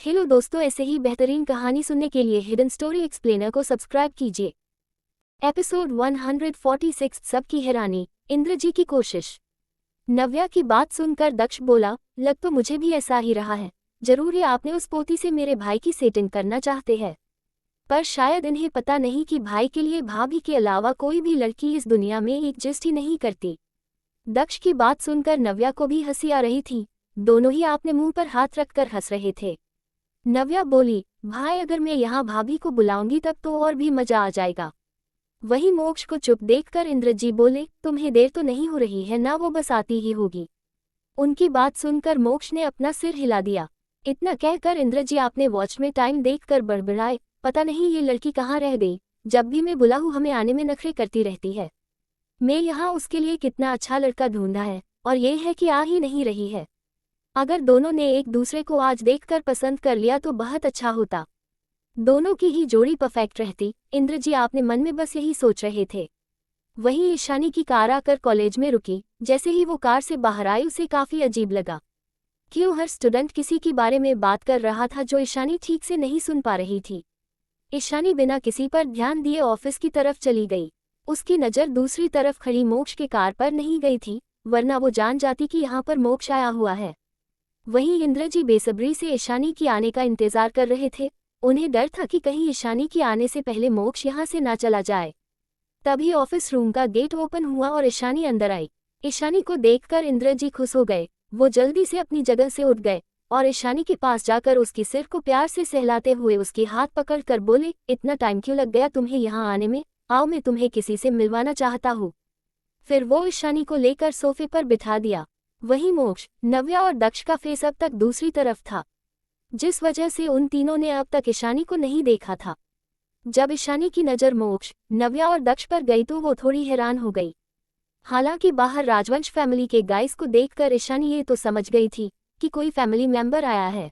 Hello दोस्तों, ऐसे ही बेहतरीन कहानी सुनने के लिए हिडन स्टोरी एक्सप्लेनर को सब्सक्राइब कीजिए। एपिसोड 146 सबकी हैरानी, इंद्र जी की कोशिश। नव्या की बात सुनकर दक्ष बोला, लग तो मुझे भी ऐसा ही रहा है। जरूर ये आपने उस पोती से मेरे भाई की सेटिंग करना चाहते हैं, पर शायद इन्हें पता नहीं कि भाई के लिए भाभी के अलावा कोई भी लड़की इस दुनिया में एग्जिस्ट ही नहीं करती। दक्ष की बात सुनकर नव्या को भी हंसी आ रही थी। दोनों ही आपने मुंह पर हाथ रखकर हंस रहे थे। नव्या बोली, भाई अगर मैं यहाँ भाभी को बुलाऊंगी तब तो और भी मजा आ जाएगा। वही मोक्ष को चुप देखकर इंद्रजी बोले, तुम्हें देर तो नहीं हो रही है ना, वो बस आती ही होगी। उनकी बात सुनकर मोक्ष ने अपना सिर हिला दिया। इतना कहकर इंद्रजी आपने वॉच में टाइम देखकर बड़बड़ाए, पता नहीं ये लड़की कहाँ रह गई। जब भी मैं बुलाऊं हमें आने में नखरे करती रहती है। मैं यहाँ उसके लिए कितना अच्छा लड़का ढूंढा है और ये है कि आ ही नहीं रही है। अगर दोनों ने एक दूसरे को आज देखकर पसंद कर लिया तो बहुत अच्छा होता। दोनों की ही जोड़ी परफेक्ट रहती। इंद्रजी आपने मन में बस यही सोच रहे थे। वहीं ईशानी की कार आकर कॉलेज में रुकी। जैसे ही वो कार से बाहर आई उसे काफी अजीब लगा। क्यों हर स्टूडेंट किसी के बारे में बात कर रहा था जो ईशानी ठीक से नहीं सुन पा रही थी। ईशानी बिना किसी पर ध्यान दिए ऑफिस की तरफ चली गई। उसकी नज़र दूसरी तरफ खड़ी मोक्ष के कार पर नहीं गई थी, वरना वो जान जाती कि यहाँ पर मोक्ष आया हुआ है। वहीं इंद्रजी बेसब्री से ईशानी की आने का इंतजार कर रहे थे। उन्हें डर था कि कहीं ईशानी की आने से पहले मोक्ष यहाँ से ना चला जाए। तभी ऑफिस रूम का गेट ओपन हुआ और ईशानी अंदर आई। ईशानी को देखकर इंद्रजी खुश हो गए। वो जल्दी से अपनी जगह से उठ गए और ईशानी के पास जाकर उसकी सिर को प्यार से सहलाते हुए उसकी हाथ पकड़कर बोले, इतना टाइम क्यों लग गया तुम्हें यहाँ आने में? आओ, मैं तुम्हें किसी से मिलवाना चाहता हूँ। फिर वो ईशानी को लेकर सोफे पर बिठा दिया। वहीं मोक्ष, नव्या और दक्ष का फेस अब तक दूसरी तरफ था, जिस वजह से उन तीनों ने अब तक ईशानी को नहीं देखा था। जब ईशानी की नज़र मोक्ष, नव्या और दक्ष पर गई तो वो थोड़ी हैरान हो गई। हालांकि बाहर राजवंश फैमिली के गाइस को देखकर ईशानी ये तो समझ गई थी कि कोई फैमिली मेंबर आया है।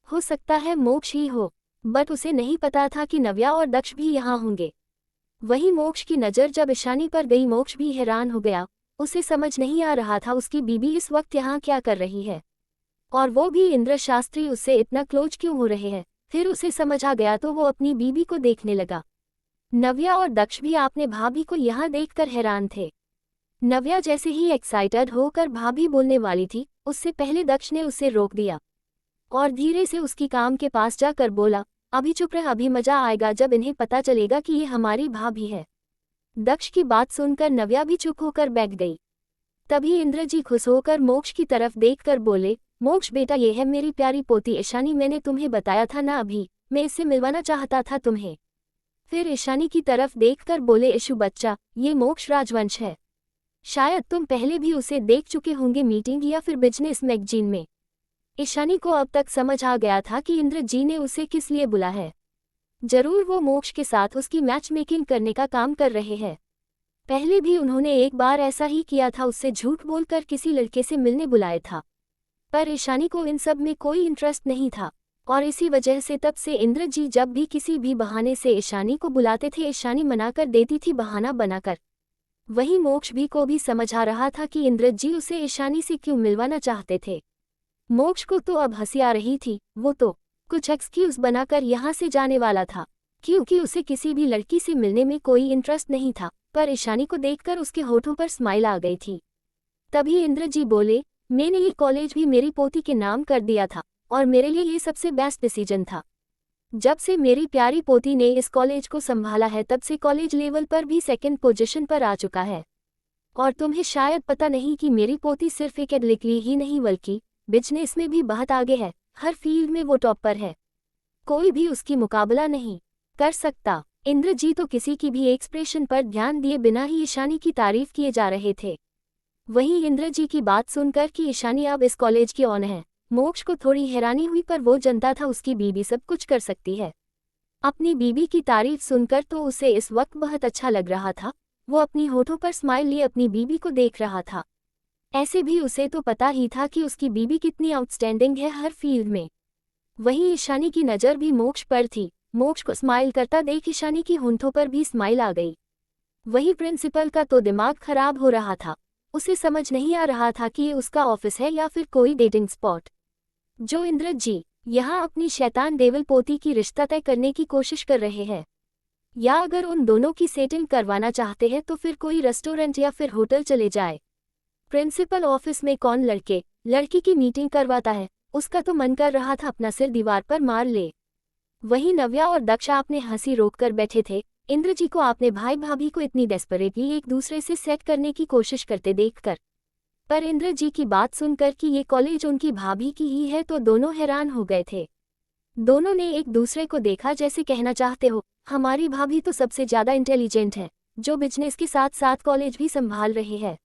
हो सकता है मोक्ष ही हो, बट उसे नहीं पता था कि नव्या और दक्ष भी यहाँ होंगे। वहीं मोक्ष की नज़र जब ईशानी पर गई, मोक्ष भी हैरान हो गया। उसे समझ नहीं आ रहा था उसकी बीबी इस वक्त यहाँ क्या कर रही है, और वो भी इंद्र शास्त्री उससे इतना क्लोज क्यों हो रहे हैं। फिर उसे समझ आ गया तो वो अपनी बीबी को देखने लगा। नव्या और दक्ष भी आपने भाभी को यहाँ देखकर हैरान थे। नव्या जैसे ही एक्साइटेड होकर भाभी बोलने वाली थी, उससे पहले दक्ष ने उसे रोक दिया और धीरे से उसकी काम के पास जाकर बोला, अभी चुप रह, अभी मजा आएगा जब इन्हें पता चलेगा कि ये हमारी भाभी है। दक्ष की बात सुनकर नव्या भी चुप होकर बैठ गई। तभी इंद्रजी खुश होकर मोक्ष की तरफ देखकर बोले, मोक्ष बेटा, ये है मेरी प्यारी पोती ईशानी। मैंने तुम्हें बताया था ना, अभी मैं इससे मिलवाना चाहता था तुम्हें। फिर ईशानी की तरफ देखकर बोले, ईशु बच्चा, ये मोक्ष राजवंश है। शायद तुम पहले भी उसे देख चुके होंगे मीटिंग या फिर बिजनेस मैगजीन में। ईशानी को अब तक समझ आ गया था कि इंद्रजी ने उसे किस लिए बुला है। जरूर वो मोक्ष के साथ उसकी मैच मेकिंग करने का काम कर रहे हैं। पहले भी उन्होंने एक बार ऐसा ही किया था, उससे झूठ बोलकर किसी लड़के से मिलने बुलाया था, पर ईशानी को इन सब में कोई इंटरेस्ट नहीं था और इसी वजह से तब से इंद्रजी जब भी किसी भी बहाने से ईशानी को बुलाते थे, ईशानी मना कर देती थी बहाना बनाकर। वहीं मोक्ष भी को भी समझ आ रहा था कि इंद्रजी उसे ईशानी से क्यों मिलवाना चाहते थे। मोक्ष को तो अब हंसी आ रही थी। वो तो कुछ एक्सक्यूज बनाकर यहाँ से जाने वाला था, क्योंकि उसे किसी भी लड़की से मिलने में कोई इंटरेस्ट नहीं था, पर ईशानी को देखकर उसके होठों पर स्माइल आ गई थी। तभी इंद्रजी बोले, मैंने ये कॉलेज भी मेरी पोती के नाम कर दिया था और मेरे लिए ये सबसे बेस्ट डिसीजन था। जब से मेरी प्यारी पोती ने इस कॉलेज को संभाला है तब से कॉलेज लेवल पर भी सेकंड पोजीशन पर आ चुका है। और तुम्हें शायद पता नहीं कि मेरी पोती सिर्फ एकेडमिकली ही नहीं बल्कि बिजनेस में भी बहुत आगे है। हर फील्ड में वो टॉप पर है, कोई भी उसकी मुकाबला नहीं कर सकता। इंद्रजी तो किसी की भी एक्सप्रेशन पर ध्यान दिए बिना ही ईशानी की तारीफ किए जा रहे थे। वहीं इंद्रजी की बात सुनकर कि ईशानी अब इस कॉलेज की ऑन है, मोक्ष को थोड़ी हैरानी हुई, पर वो जनता था उसकी बीबी सब कुछ कर सकती है। अपनी बीबी की तारीफ सुनकर तो उसे इस वक्त बहुत अच्छा लग रहा था। वो अपनी होठों पर स्माइल लिए अपनी बीबी को देख रहा था। ऐसे भी उसे तो पता ही था कि उसकी बीबी कितनी आउटस्टैंडिंग है हर फील्ड में। वहीं ईशानी की नज़र भी मोक्ष पर थी। मोक्ष को स्माइल करता देख ईशानी की होठों पर भी स्माइल आ गई। वहीं प्रिंसिपल का तो दिमाग खराब हो रहा था। उसे समझ नहीं आ रहा था कि ये उसका ऑफिस है या फिर कोई डेटिंग स्पॉट। जो इंद्रजी यहाँ अपनी शैतान डेविल पोती की रिश्ता तय करने की कोशिश कर रहे हैं। या अगर उन दोनों की सेटिंग करवाना चाहते हैं तो फिर कोई रेस्टोरेंट या फिर होटल चले जाए। प्रिंसिपल ऑफिस में कौन लड़के लड़की की मीटिंग करवाता है, उसका तो मन कर रहा था अपना सिर दीवार पर मार ले। वहीं नव्या और दक्ष आपने हंसी रोक कर बैठे थे, इंद्रजी को आपने भाई भाभी को इतनी डेस्परेटली एक दूसरे से सेट करने की कोशिश करते देखकर। पर इंद्रजी की बात सुनकर कि ये कॉलेज उनकी भाभी की ही है तो दोनों हैरान हो गए थे। दोनों ने एक दूसरे को देखा जैसे कहना चाहते हो, हमारी भाभी तो सबसे ज्यादा इंटेलिजेंट है, जो बिजनेस के साथ साथ कॉलेज भी संभाल रहे हैं।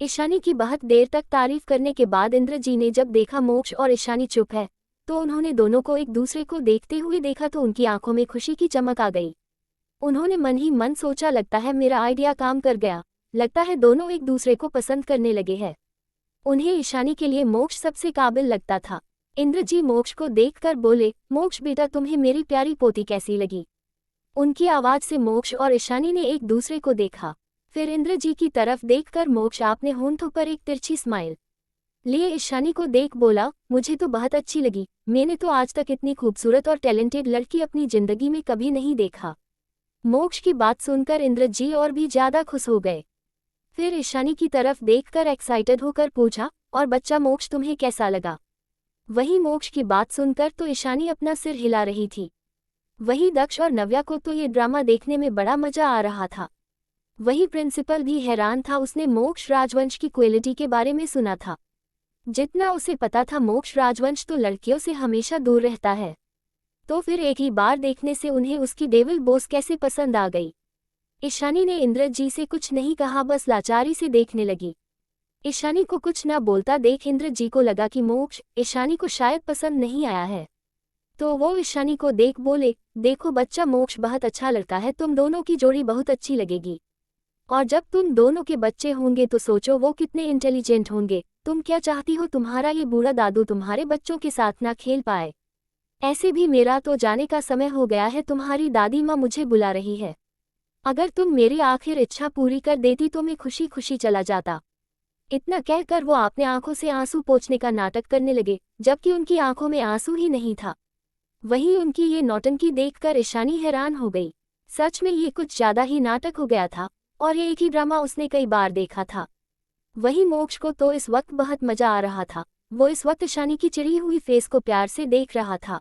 ईशानी की बहुत देर तक तारीफ करने के बाद इंद्रजी ने जब देखा मोक्ष और ईशानी चुप है, तो उन्होंने दोनों को एक दूसरे को देखते हुए देखा तो उनकी आंखों में खुशी की चमक आ गई। उन्होंने मन ही मन सोचा, लगता है मेरा आइडिया काम कर गया, लगता है दोनों एक दूसरे को पसंद करने लगे हैं। उन्हें ईशानी के लिए मोक्ष सबसे काबिल लगता था। इंद्रजी मोक्ष को देखकर बोले, मोक्ष बेटा तुम्हें मेरी प्यारी पोती कैसी लगी? उनकी आवाज से मोक्ष और ईशानी ने एक दूसरे को देखा। फिर इंद्रजी की तरफ देखकर मोक्ष आपने होंठों पर एक तिरछी स्माइल लिए ईशानी को देख बोला, मुझे तो बहुत अच्छी लगी, मैंने तो आज तक इतनी खूबसूरत और टैलेंटेड लड़की अपनी जिंदगी में कभी नहीं देखा। मोक्ष की बात सुनकर इंद्रजी और भी ज्यादा खुश हो गए। फिर ईशानी की तरफ देखकर एक्साइटेड होकर पूछा, और बच्चा मोक्ष तुम्हें कैसा लगा? वही मोक्ष की बात सुनकर तो ईशानी अपना सिर हिला रही थी। वही दक्ष और नव्या को तो ये ड्रामा देखने में बड़ा मजा आ रहा था। वही प्रिंसिपल भी हैरान था, उसने मोक्ष राजवंश की क्वालिटी के बारे में सुना था। जितना उसे पता था मोक्ष राजवंश तो लड़कियों से हमेशा दूर रहता है, तो फिर एक ही बार देखने से उन्हें उसकी डेविल बॉस कैसे पसंद आ गई। ईशानी ने इंद्रजी से कुछ नहीं कहा, बस लाचारी से देखने लगी। ईशानी को कुछ ना बोलता देख इंद्रजी को लगा कि मोक्ष ईशानी को शायद पसंद नहीं आया है, तो वो ईशानी को देख बोले, देखो बच्चा मोक्ष बहुत अच्छा लड़का है, तुम दोनों की जोड़ी बहुत अच्छी लगेगी, और जब तुम दोनों के बच्चे होंगे तो सोचो वो कितने इंटेलिजेंट होंगे। तुम क्या चाहती हो तुम्हारा ये बूढ़ा दादू तुम्हारे बच्चों के साथ ना खेल पाए? ऐसे भी मेरा तो जाने का समय हो गया है, तुम्हारी दादी माँ मुझे बुला रही है। अगर तुम मेरी आखिर इच्छा पूरी कर देती तो मैं खुशी खुशी चला जाता। इतना कहकर वो अपने आंखों से आंसू पोंछने का नाटक करने लगे, जबकि उनकी आंखों में आंसू ही नहीं था। वहीं उनकी ये नौटंकी देखकर ईशानी हैरान हो गई। सच में ये कुछ ज्यादा ही नाटक हो गया था, और ये एक ही ड्रामा उसने कई बार देखा था। वहीं मोक्ष को तो इस वक्त बहुत मजा आ रहा था। वो इस वक्त ईशानी की चिड़ी हुई फेस को प्यार से देख रहा था।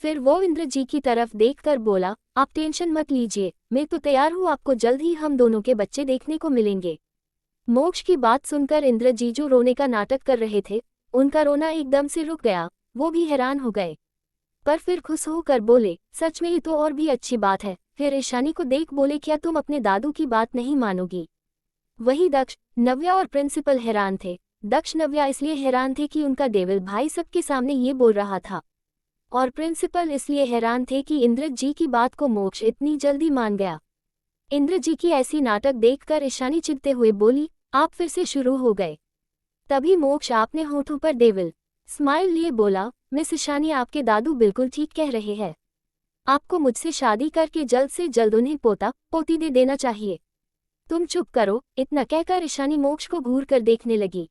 फिर वो इंद्रजी की तरफ देखकर बोला, आप टेंशन मत लीजिए, मैं तो तैयार हूँ, आपको जल्द ही हम दोनों के बच्चे देखने को मिलेंगे। मोक्ष की बात सुनकर इंद्रजी जो रोने का नाटक कर रहे थे, उनका रोना एकदम से रुक गया। वो भी हैरान हो गए, पर फिर खुश होकर बोले, सच में ये तो और भी अच्छी बात है। फिर ईशानी को देख बोले, क्या तुम अपने दादू की बात नहीं मानोगी? वही दक्ष, नव्या और प्रिंसिपल हैरान थे। दक्ष नव्या इसलिए हैरान थे कि उनका डेविल भाई सबके सामने ये बोल रहा था, और प्रिंसिपल इसलिए हैरान थे कि इंद्रजी की बात को मोक्ष इतनी जल्दी मान गया। इंद्रजी की ऐसी नाटक देखकर ईशानी चिढ़ते हुए बोली, आप फिर से शुरू हो गए। तभी मोक्ष आपने होठों पर डेविल स्माइल लिए बोला, मिस ईशानी आपके दादू बिल्कुल ठीक कह रहे हैं, आपको मुझसे शादी करके जल्द से जल्द उन्हें पोता पोती दे देना चाहिए। तुम चुप करो। इतना कहकर ईशानी मोक्ष को घूर कर देखने लगी।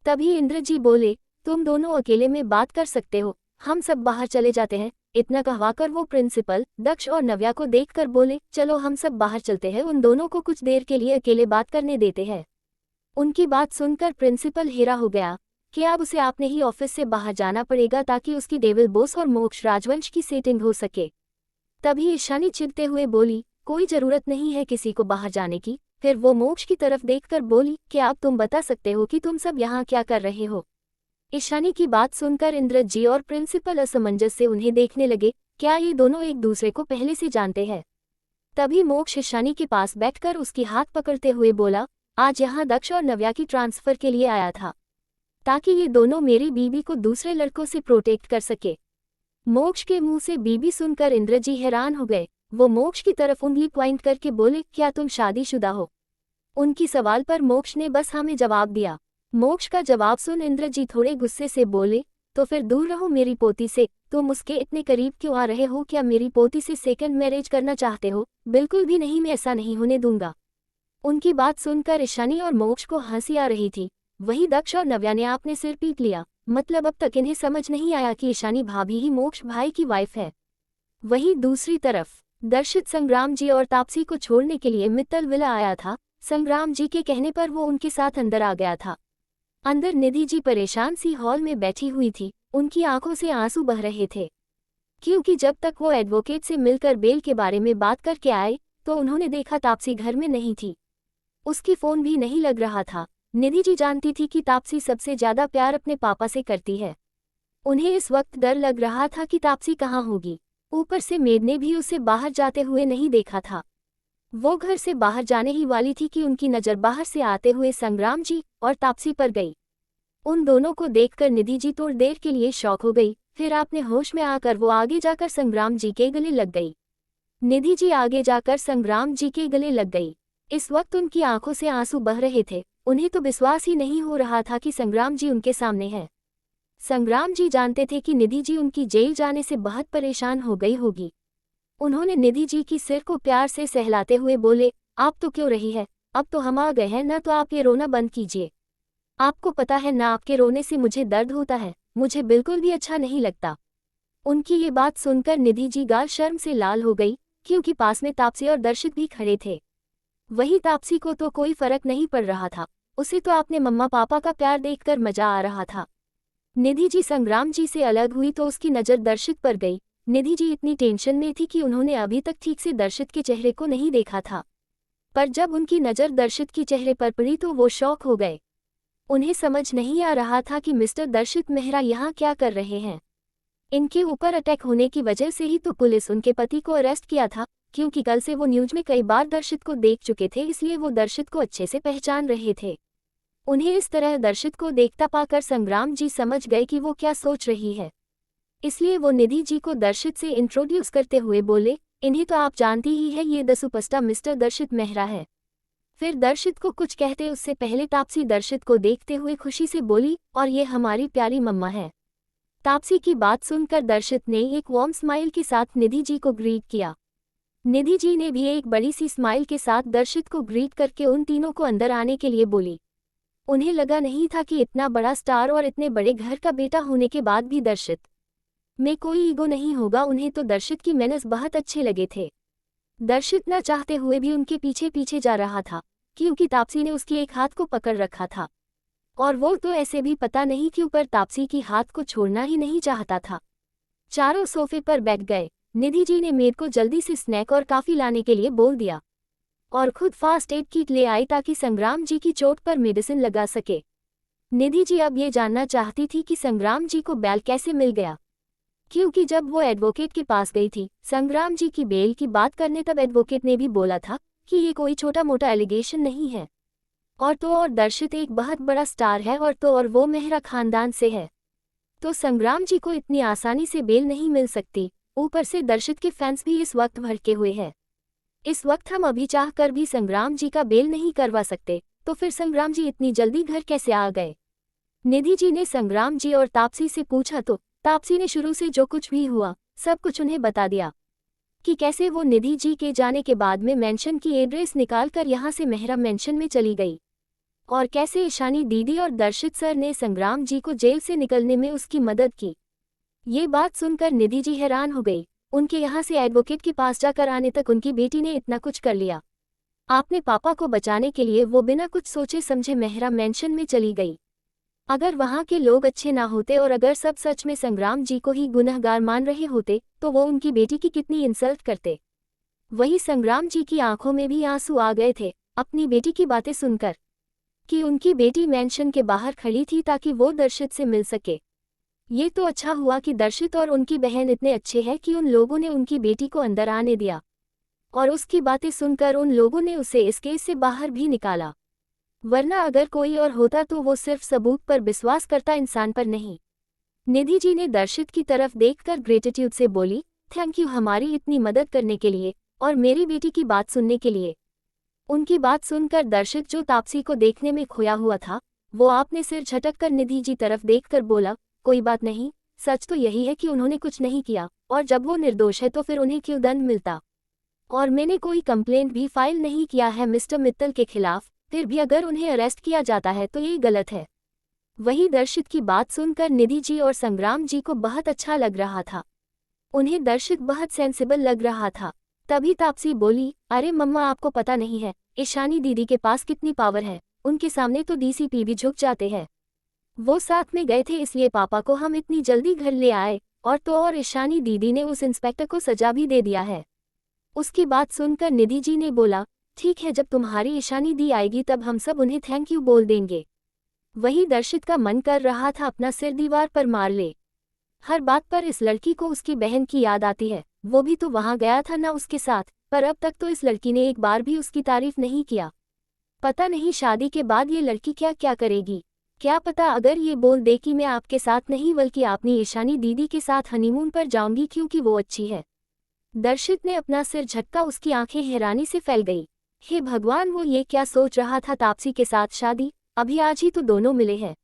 तभी इंद्रजी बोले, तुम दोनों अकेले में बात कर सकते हो, हम सब बाहर चले जाते हैं। इतना कहवाकर वो प्रिंसिपल, दक्ष और नव्या को देखकर बोले, चलो हम सब बाहर चलते हैं, उन दोनों को कुछ देर के लिए अकेले बात करने देते हैं। उनकी बात सुनकर प्रिंसिपल हैरा हो गया कि अब उसे आपने ही ऑफिस से बाहर जाना पड़ेगा ताकि उसकी डेविल बॉस और मोक्ष राजवंश की सेटिंग हो सके। तभी ईशानी चिढ़ते हुए बोली, कोई जरूरत नहीं है किसी को बाहर जाने की। फिर वो मोक्ष की तरफ देखकर बोली, क्या अब तुम बता सकते हो कि तुम सब यहाँ क्या कर रहे हो? ईशानी की बात सुनकर इंद्रजी और प्रिंसिपल असमंजस से उन्हें देखने लगे, क्या ये दोनों एक दूसरे को पहले से जानते हैं? तभी मोक्ष ईशानी के पास बैठकर उसकी हाथ पकड़ते हुए बोला, आज यहाँ दक्ष और नव्या की ट्रांसफर के लिए आया था, ताकि ये दोनों मेरी बीबी को दूसरे लड़कों से प्रोटेक्ट कर सके। मोक्ष के मुंह से बीबी सुनकर इंद्रजी हैरान हो गए। वो मोक्ष की तरफ उंगली पॉइंट करके बोले, क्या तुम शादीशुदा हो? उनकी सवाल पर मोक्ष ने बस हाँ में जवाब दिया। मोक्ष का जवाब सुन इंद्रजी थोड़े गुस्से से बोले, तो फिर दूर रहो मेरी पोती से, तुम उसके इतने करीब क्यों आ रहे हो? क्या मेरी पोती से सेकंड मैरिज करना चाहते हो? बिल्कुल भी नहीं, मैं ऐसा नहीं होने दूंगा। उनकी बात सुनकर ईशानी और मोक्ष को हंसी आ रही थी। वही दक्ष और नव्या ने आपने सिर पीट लिया। मतलब अब तक इन्हें समझ नहीं आया कि ईशानी भाभी ही मोक्ष भाई की वाइफ है। वहीं दूसरी तरफ दर्शित संग्राम जी और तापसी को छोड़ने के लिए मित्तल विला आया था। संग्राम जी के कहने पर वो उनके साथ अंदर आ गया था। अंदर निधि जी परेशान सी हॉल में बैठी हुई थी। उनकी आंखों से आंसू बह रहे थे, क्योंकि जब तक वो एडवोकेट से मिलकर बेल के बारे में बात करके आए तो उन्होंने देखा तापसी घर में नहीं थी। उसकी फोन भी नहीं लग रहा था। निधि जी जानती थी कि तापसी सबसे ज्यादा प्यार अपने पापा से करती है। उन्हें इस वक्त डर लग रहा था कि तापसी कहाँ होगी। ऊपर से मेड ने भी उसे बाहर जाते हुए नहीं देखा था। वो घर से बाहर जाने ही वाली थी कि उनकी नज़र बाहर से आते हुए संग्राम जी और तापसी पर गई। उन दोनों को देखकर निधि जी थोड़ी देर के लिए शॉक हो गई। फिर अपने होश में आकर वो आगे जाकर संग्राम जी के गले लग गई। निधि जी आगे जाकर संग्राम जी के गले लग गई। इस वक्त उनकी आंखों से आंसू बह रहे थे। उन्हें तो विश्वास ही नहीं हो रहा था कि संग्राम जी उनके सामने है। संग्राम जी जानते थे कि निधि जी उनकी जेल जाने से बहुत परेशान हो गई होगी। उन्होंने निधि जी की सिर को प्यार से सहलाते हुए बोले, आप तो क्यों रही है, अब तो हम आ गए हैं ना, तो आप ये रोना बंद कीजिए। आपको पता है ना, आपके रोने से मुझे दर्द होता है, मुझे बिल्कुल भी अच्छा नहीं लगता। उनकी ये बात सुनकर निधि जी गाल शर्म से लाल हो गई, क्योंकि पास में तापसी और दर्शित भी खड़े थे। वही तापसी को तो कोई फर्क नहीं पड़ रहा था, उसे तो अपने मम्मा पापा का प्यार देखकर मजा आ रहा था। निधि जी संग्राम जी से अलग हुई तो उसकी नज़र दर्शित पर गई। निधि जी इतनी टेंशन में थी कि उन्होंने अभी तक ठीक से दर्शित के चेहरे को नहीं देखा था, पर जब उनकी नज़र दर्शित के चेहरे पर पड़ी तो वो शॉक हो गए। उन्हें समझ नहीं आ रहा था कि मिस्टर दर्शित मेहरा यहाँ क्या कर रहे हैं। इनके ऊपर अटैक होने की वजह से ही तो पुलिस उनके पति को अरेस्ट किया था, क्योंकि कल से वो न्यूज में कई बार दर्शित को देख चुके थे, इसलिए वो दर्शित को अच्छे से पहचान रहे थे। उन्हें इस तरह दर्शित को देखता पाकर संग्राम जी समझ गए कि वो क्या सोच रही है। इसलिए वो निधि जी को दर्शित से इंट्रोड्यूस करते हुए बोले, इन्हें तो आप जानती ही है, ये द सुपरस्टार मिस्टर दर्शित मेहरा है। फिर दर्शित को कुछ कहते उससे पहले तापसी दर्शित को देखते हुए खुशी से बोली, और ये हमारी प्यारी मम्मा है। तापसी की बात सुनकर दर्शित ने एक वार्म स्माइल के साथ निधि जी को ग्रीट किया। निधि जी ने भी एक बड़ी सी स्माइल के साथ दर्शित को ग्रीट करके उन तीनों को अंदर आने के लिए बोली। उन्हें लगा नहीं था कि इतना बड़ा स्टार और इतने बड़े घर का बेटा होने के बाद भी दर्शित में कोई ईगो नहीं होगा। उन्हें तो दर्शित की मैनर्स बहुत अच्छे लगे थे। दर्शित न चाहते हुए भी उनके पीछे पीछे जा रहा था, क्योंकि तापसी ने उसके एक हाथ को पकड़ रखा था, और वो तो ऐसे भी पता नहीं क्यों पर तापसी की हाथ को छोड़ना ही नहीं चाहता था। चारों सोफे पर बैठ गए। निधि जी ने मेड को जल्दी से स्नैक और काफी लाने के लिए बोल दिया, और खुद फास्ट एड किट ले आई ताकि संग्राम जी की चोट पर मेडिसिन लगा सके। निधि जी अब ये जानना चाहती थी कि संग्राम जी को बेल कैसे मिल गया, क्योंकि जब वो एडवोकेट के पास गई थी संग्राम जी की बेल की बात करने, तब एडवोकेट ने भी बोला था कि ये कोई छोटा मोटा एलिगेशन नहीं है, और दर्शित एक बहुत बड़ा स्टार है, और वो मेहरा खानदान से है, तो संग्राम जी को इतनी आसानी से बेल नहीं मिल सकती। ऊपर से दर्शित के फैंस भी इस वक्त भड़के हुए हैं। इस वक्त हम अभी चाह कर भी संग्राम जी का बेल नहीं करवा सकते, तो फिर संग्राम जी इतनी जल्दी घर कैसे आ गए। निधि जी ने संग्राम जी और तापसी से पूछा तो तापसी ने शुरू से जो कुछ भी हुआ सब कुछ उन्हें बता दिया, कि कैसे वो निधि जी के जाने के बाद में मेंशन की एड्रेस निकालकर यहाँ से मेहरा मेंशन में चली गई, और कैसे ईशानी दीदी और दर्शित सर ने संग्राम जी को जेल से निकलने में उसकी मदद की। ये बात सुनकर निधि जी हैरान हो गई। उनके यहाँ से एडवोकेट के पास जाकर आने तक उनकी बेटी ने इतना कुछ कर लिया। आपने पापा को बचाने के लिए वो बिना कुछ सोचे समझे मेहरा मेंशन में चली गई। अगर वहाँ के लोग अच्छे ना होते और अगर सब सच में संग्राम जी को ही गुनहगार मान रहे होते तो वो उनकी बेटी की कितनी इंसल्ट करते। वही संग्राम जी की आंखों में भी आंसू आ गए थे अपनी बेटी की बातें सुनकर, कि उनकी बेटी मेंशन के बाहर खड़ी थी ताकि वो दर्शित से मिल सके। ये तो अच्छा हुआ कि दर्शित और उनकी बहन इतने अच्छे हैं कि उन लोगों ने उनकी बेटी को अंदर आने दिया, और उसकी बातें सुनकर उन लोगों ने उसे इस केस से बाहर भी निकाला, वरना अगर कोई और होता तो वो सिर्फ सबूत पर विश्वास करता, इंसान पर नहीं। निधि जी ने दर्शित की तरफ देखकर ग्रेटिट्यूड से बोली, थैंक यू हमारी इतनी मदद करने के लिए और मेरी बेटी की बात सुनने के लिए। उनकी बात सुनकर दर्शित, जो तापसी को देखने में खोया हुआ था, वो आपने सिर झटककर निधि जी तरफ देखकर बोला, कोई बात नहीं, सच तो यही है कि उन्होंने कुछ नहीं किया, और जब वो निर्दोष है तो फिर उन्हें क्यों दंड मिलता। और मैंने कोई कंप्लेंट भी फाइल नहीं किया है मिस्टर मित्तल के खिलाफ, फिर भी अगर उन्हें अरेस्ट किया जाता है तो ये गलत है। वही दर्शित की बात सुनकर निधि जी और संग्राम जी को बहुत अच्छा लग रहा था। उन्हें दर्शित बहुत सेंसिबल लग रहा था। तभी तापसी बोली, अरे मम्मा, आपको पता नहीं है ईशानी दीदी के पास कितनी पावर है, उनके सामने तो डीसीपी भी झुक जाते हैं। वो साथ में गए थे इसलिए पापा को हम इतनी जल्दी घर ले आए, और तो और ईशानी दीदी ने उस इंस्पेक्टर को सजा भी दे दिया है। उसकी बात सुनकर निधि जी ने बोला, ठीक है, जब तुम्हारी ईशानी दी आएगी तब हम सब उन्हें थैंक यू बोल देंगे। वही दर्शित का मन कर रहा था अपना सिर दीवार पर मार ले। हर बात पर इस लड़की को उसकी बहन की याद आती है। वो भी तो वहां गया था ना उसके साथ, पर अब तक तो इस लड़की ने एक बार भी उसकी तारीफ नहीं किया। पता नहीं शादी के बाद ये लड़की क्या क्या करेगी। क्या पता अगर ये बोल दे कि मैं आपके साथ नहीं बल्कि अपनी ईशानी दीदी के साथ हनीमून पर जाऊंगी क्योंकि वो अच्छी है। दर्शित ने अपना सिर झटका, उसकी आंखें हैरानी से फैल गई। हे भगवान, वो ये क्या सोच रहा था? तापसी के साथ शादी? अभी आज ही तो दोनों मिले हैं,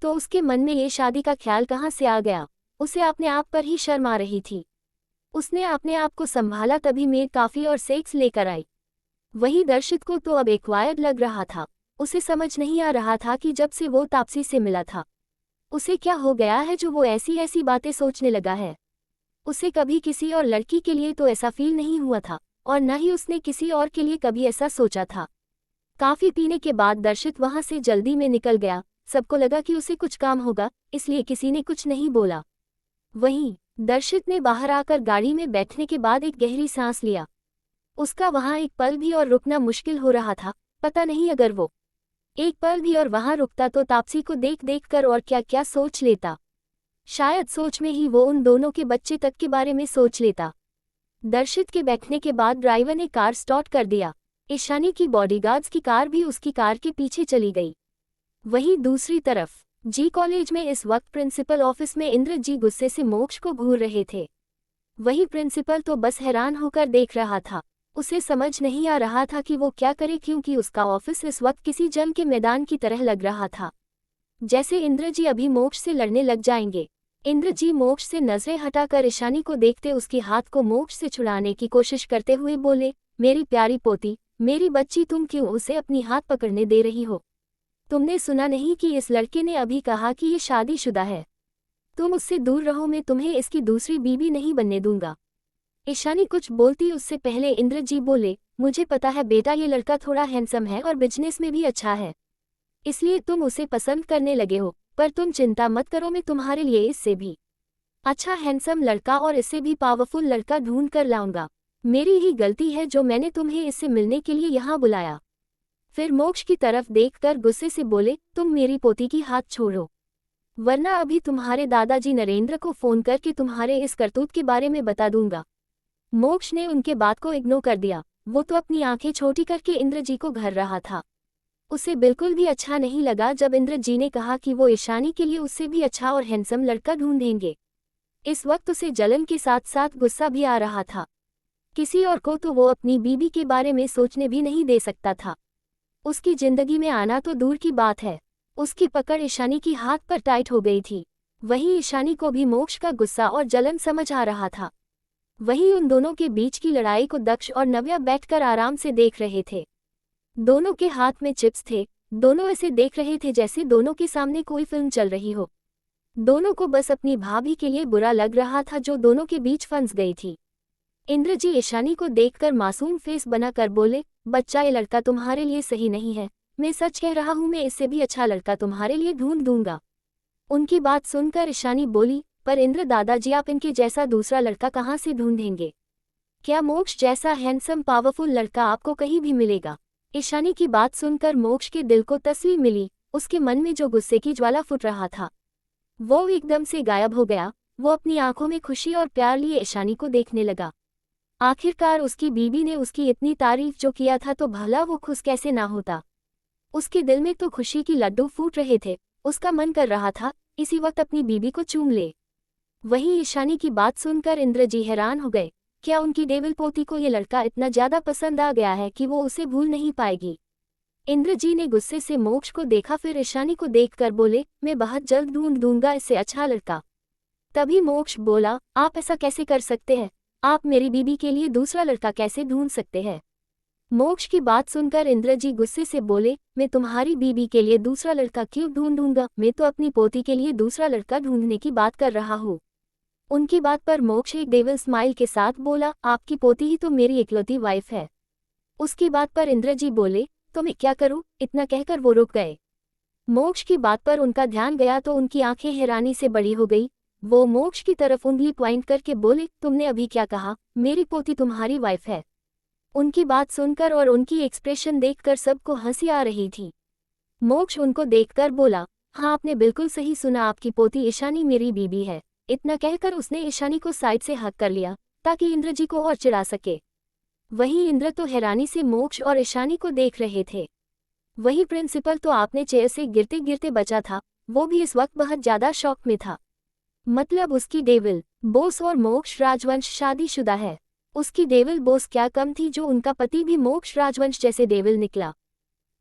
तो उसके मन में ये शादी का ख्याल कहाँ से आ गया? उसे अपने आप पर ही शर्म आ रही थी। उसने अपने आप को संभाला, तभी मेड काफी और सेक्स लेकर आई। वही दर्शित को तो अब एक्वायर्ड लग रहा था। उसे समझ नहीं आ रहा था कि जब से वो तापसी से मिला था उसे क्या हो गया है जो वो ऐसी ऐसी बातें सोचने लगा है। उसे कभी किसी और लड़की के लिए तो ऐसा फील नहीं हुआ था, और न ही उसने किसी और के लिए कभी ऐसा सोचा था। काफी पीने के बाद दर्शित वहां से जल्दी में निकल गया। सबको लगा कि उसे कुछ काम होगा, इसलिए किसी ने कुछ नहीं बोला। वहीं दर्शित ने बाहर आकर गाड़ी में बैठने के बाद एक गहरी सांस लिया। उसका वहां एक पल भी और रुकना मुश्किल हो रहा था। पता नहीं अगर वो एक पल भी और वहां रुकता तो तापसी को देख देख कर और क्या क्या सोच लेता। शायद सोच में ही वो उन दोनों के बच्चे तक के बारे में सोच लेता। दर्शित के बैठने के बाद ड्राइवर ने कार स्टार्ट कर दिया। ईशानी की बॉडीगार्ड्स की कार भी उसकी कार के पीछे चली गई। वहीं दूसरी तरफ जी कॉलेज में इस वक्त प्रिंसिपल ऑफिस में इंद्र जी गुस्से से मोक्ष को घूर रहे थे। वही प्रिंसिपल तो बस हैरान होकर देख रहा था। उसे समझ नहीं आ रहा था कि वो क्या करे, क्योंकि उसका ऑफिस इस वक्त किसी जंग के मैदान की तरह लग रहा था, जैसे इंद्र जी अभी मोक्ष से लड़ने लग जाएंगे। इंद्र जी मोक्ष से नजरें हटाकर ईशानी को देखते उसके हाथ को मोक्ष से छुड़ाने की कोशिश करते हुए बोले, मेरी प्यारी पोती, मेरी बच्ची, तुम क्यों उसे अपनी हाथ पकड़ने दे रही हो? तुमने सुना नहीं कि इस लड़के ने अभी कहा कि ये शादीशुदा है? तुम उससे दूर रहो, मैं तुम्हें इसकी दूसरी बीवी नहीं बनने दूंगा। ईशानी कुछ बोलती उससे पहले इंद्र जी बोले, मुझे पता है बेटा, ये लड़का थोड़ा हैंडसम है और बिजनेस में भी अच्छा है, इसलिए तुम उसे पसंद करने लगे हो, पर तुम चिंता मत करो, मैं तुम्हारे लिए इससे भी अच्छा हैंडसम लड़का और इससे भी पावरफुल लड़का ढूंढ कर लाऊंगा। मेरी ही गलती है जो मैंने तुम्हें इससे मिलने के लिए यहाँ बुलाया। फिर मोक्ष की तरफ देखकर गुस्से से बोले, तुम मेरी पोती की हाथ छोड़ो, वरना अभी तुम्हारे दादाजी नरेंद्र को फोन करके तुम्हारे इस करतूत के बारे में बता दूंगा। मोक्ष ने उनके बात को इग्नोर कर दिया। वो तो अपनी आंखें छोटी करके इंद्र जी को घर रहा था। उसे बिल्कुल भी अच्छा नहीं लगा जब इंद्र जी ने कहा कि वो ईशानी के लिए उससे भी अच्छा और हैंडसम लड़का ढूंढेंगे। इस वक्त उसे जलन के साथ साथ गुस्सा भी आ रहा था। किसी और को तो वो अपनी बीबी के बारे में सोचने भी नहीं दे सकता था। उसकी जिंदगी में आना तो दूर की बात है। उसकी पकड़ ईशानी की हाथ पर टाइट हो गई थी। वहीं ईशानी को भी मोक्ष का गुस्सा और जलन समझ आ रहा था। वहीं उन दोनों के बीच की लड़ाई को दक्ष और नव्या बैठकर आराम से देख रहे थे। दोनों के हाथ में चिप्स थे। दोनों ऐसे देख रहे थे जैसे दोनों के सामने कोई फिल्म चल रही हो। दोनों को बस अपनी भाभी के लिए बुरा लग रहा था जो दोनों के बीच फंस गई थी। इंद्र जी ईशानी को देखकर मासूम फेस बनाकर बोले, बच्चा, ये लड़का तुम्हारे लिए सही नहीं है। मैं सच कह रहा हूँ, मैं इससे भी अच्छा लड़का तुम्हारे लिए ढूंढ दूंगा। उनकी बात सुनकर ईशानी बोली, पर इंद्र दादाजी, आप इनके जैसा दूसरा लड़का कहाँ से ढूंढेंगे? क्या मोक्ष जैसा हैंडसम पावरफुल लड़का आपको कहीं भी मिलेगा? ईशानी की बात सुनकर मोक्ष के दिल को तसल्ली मिली। उसके मन में जो गुस्से की ज्वाला फूट रहा था वो एकदम से गायब हो गया। वो अपनी आंखों में खुशी और प्यार लिए ईशानी को देखने लगा। आखिरकार उसकी बीबी ने उसकी इतनी तारीफ जो किया था तो भला वो खुश कैसे ना होता। उसके दिल में तो खुशी की लड्डू फूट रहे थे। उसका मन कर रहा था इसी वक्त अपनी बीबी को चूम ले। वहीं ईशानी की बात सुनकर इंद्र जी हैरान हो गए। क्या उनकी डेविल पोती को ये लड़का इतना ज्यादा पसंद आ गया है कि वो उसे भूल नहीं पाएगी? इंद्र जी ने गुस्से से मोक्ष को देखा, फिर ईशानी को देखकर बोले, मैं बहुत जल्द ढूंढ दूंगा इससे अच्छा लड़का। तभी मोक्ष बोला, आप ऐसा कैसे कर सकते हैं? आप मेरी बीबी के लिए दूसरा लड़का कैसे ढूंढ सकते हैं? मोक्ष की बात सुनकर इंद्रजी गुस्से से बोले, मैं तुम्हारी बीबी के लिए दूसरा लड़का क्यों ढूंढूंगा, मैं तो अपनी पोती के लिए दूसरा लड़का ढूंढने की बात कर रहा हूँ। उनकी बात पर मोक्ष एक डेविल स्माइल के साथ बोला, आपकी पोती ही तो मेरी इकलौती वाइफ है। उसकी बात पर इंद्रजी बोले, तो मैं क्या करूं? इतना कहकर वो रुक गए। मोक्ष की बात पर उनका ध्यान गया तो उनकी आंखें हैरानी से बड़ी हो गई। वो मोक्ष की तरफ उंगली पॉइंट करके बोले, तुमने अभी क्या कहा? मेरी पोती तुम्हारी वाइफ है। उनकी बात सुनकर और उनकी एक्सप्रेशन देखकर सबको हंसी आ रही थी। मोक्ष उनको देखकर बोला, हाँ आपने बिल्कुल सही सुना, आपकी पोती ईशानी मेरी बीबी है। इतना कहकर उसने ईशानी को साइड से हक कर लिया ताकि इंद्रजी को और चिढ़ा सके। वहीं इंद्र तो हैरानी से मोक्ष और ईशानी को देख रहे थे। वही प्रिंसिपल तो आपने चेयर से गिरते गिरते बचा था, वो भी इस वक्त बहुत ज्यादा शॉक में था। मतलब उसकी डेविल बोस और मोक्ष राजवंश शादीशुदा है। उसकी डेविल बोस क्या कम थी जो उनका पति भी मोक्ष राजवंश जैसे डेविल निकला।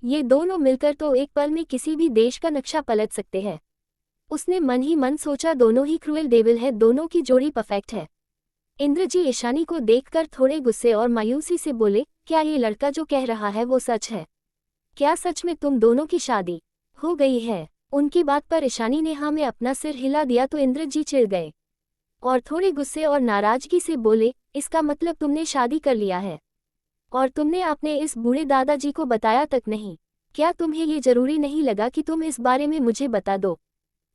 ये दोनों मिलकर तो एक पल में किसी भी देश का नक्शा पलट सकते हैं। उसने मन ही मन सोचा, दोनों ही क्रूएल डेविल है, दोनों की जोड़ी परफेक्ट है। इंद्रजी ईशानी को देखकर थोड़े गुस्से और मायूसी से बोले, क्या ये लड़का जो कह रहा है वो सच है? क्या सच में तुम दोनों की शादी हो गई है? उनकी बात पर ईशानी ने हाँ में अपना सिर हिला दिया तो इंद्रजी चिढ़ गए और थोड़े गुस्से और नाराजगी से बोले, इसका मतलब तुमने शादी कर लिया है और तुमने अपने इस बूढ़े दादाजी को बताया तक नहीं? क्या तुम्हें ये जरूरी नहीं लगा कि तुम इस बारे में मुझे बता दो?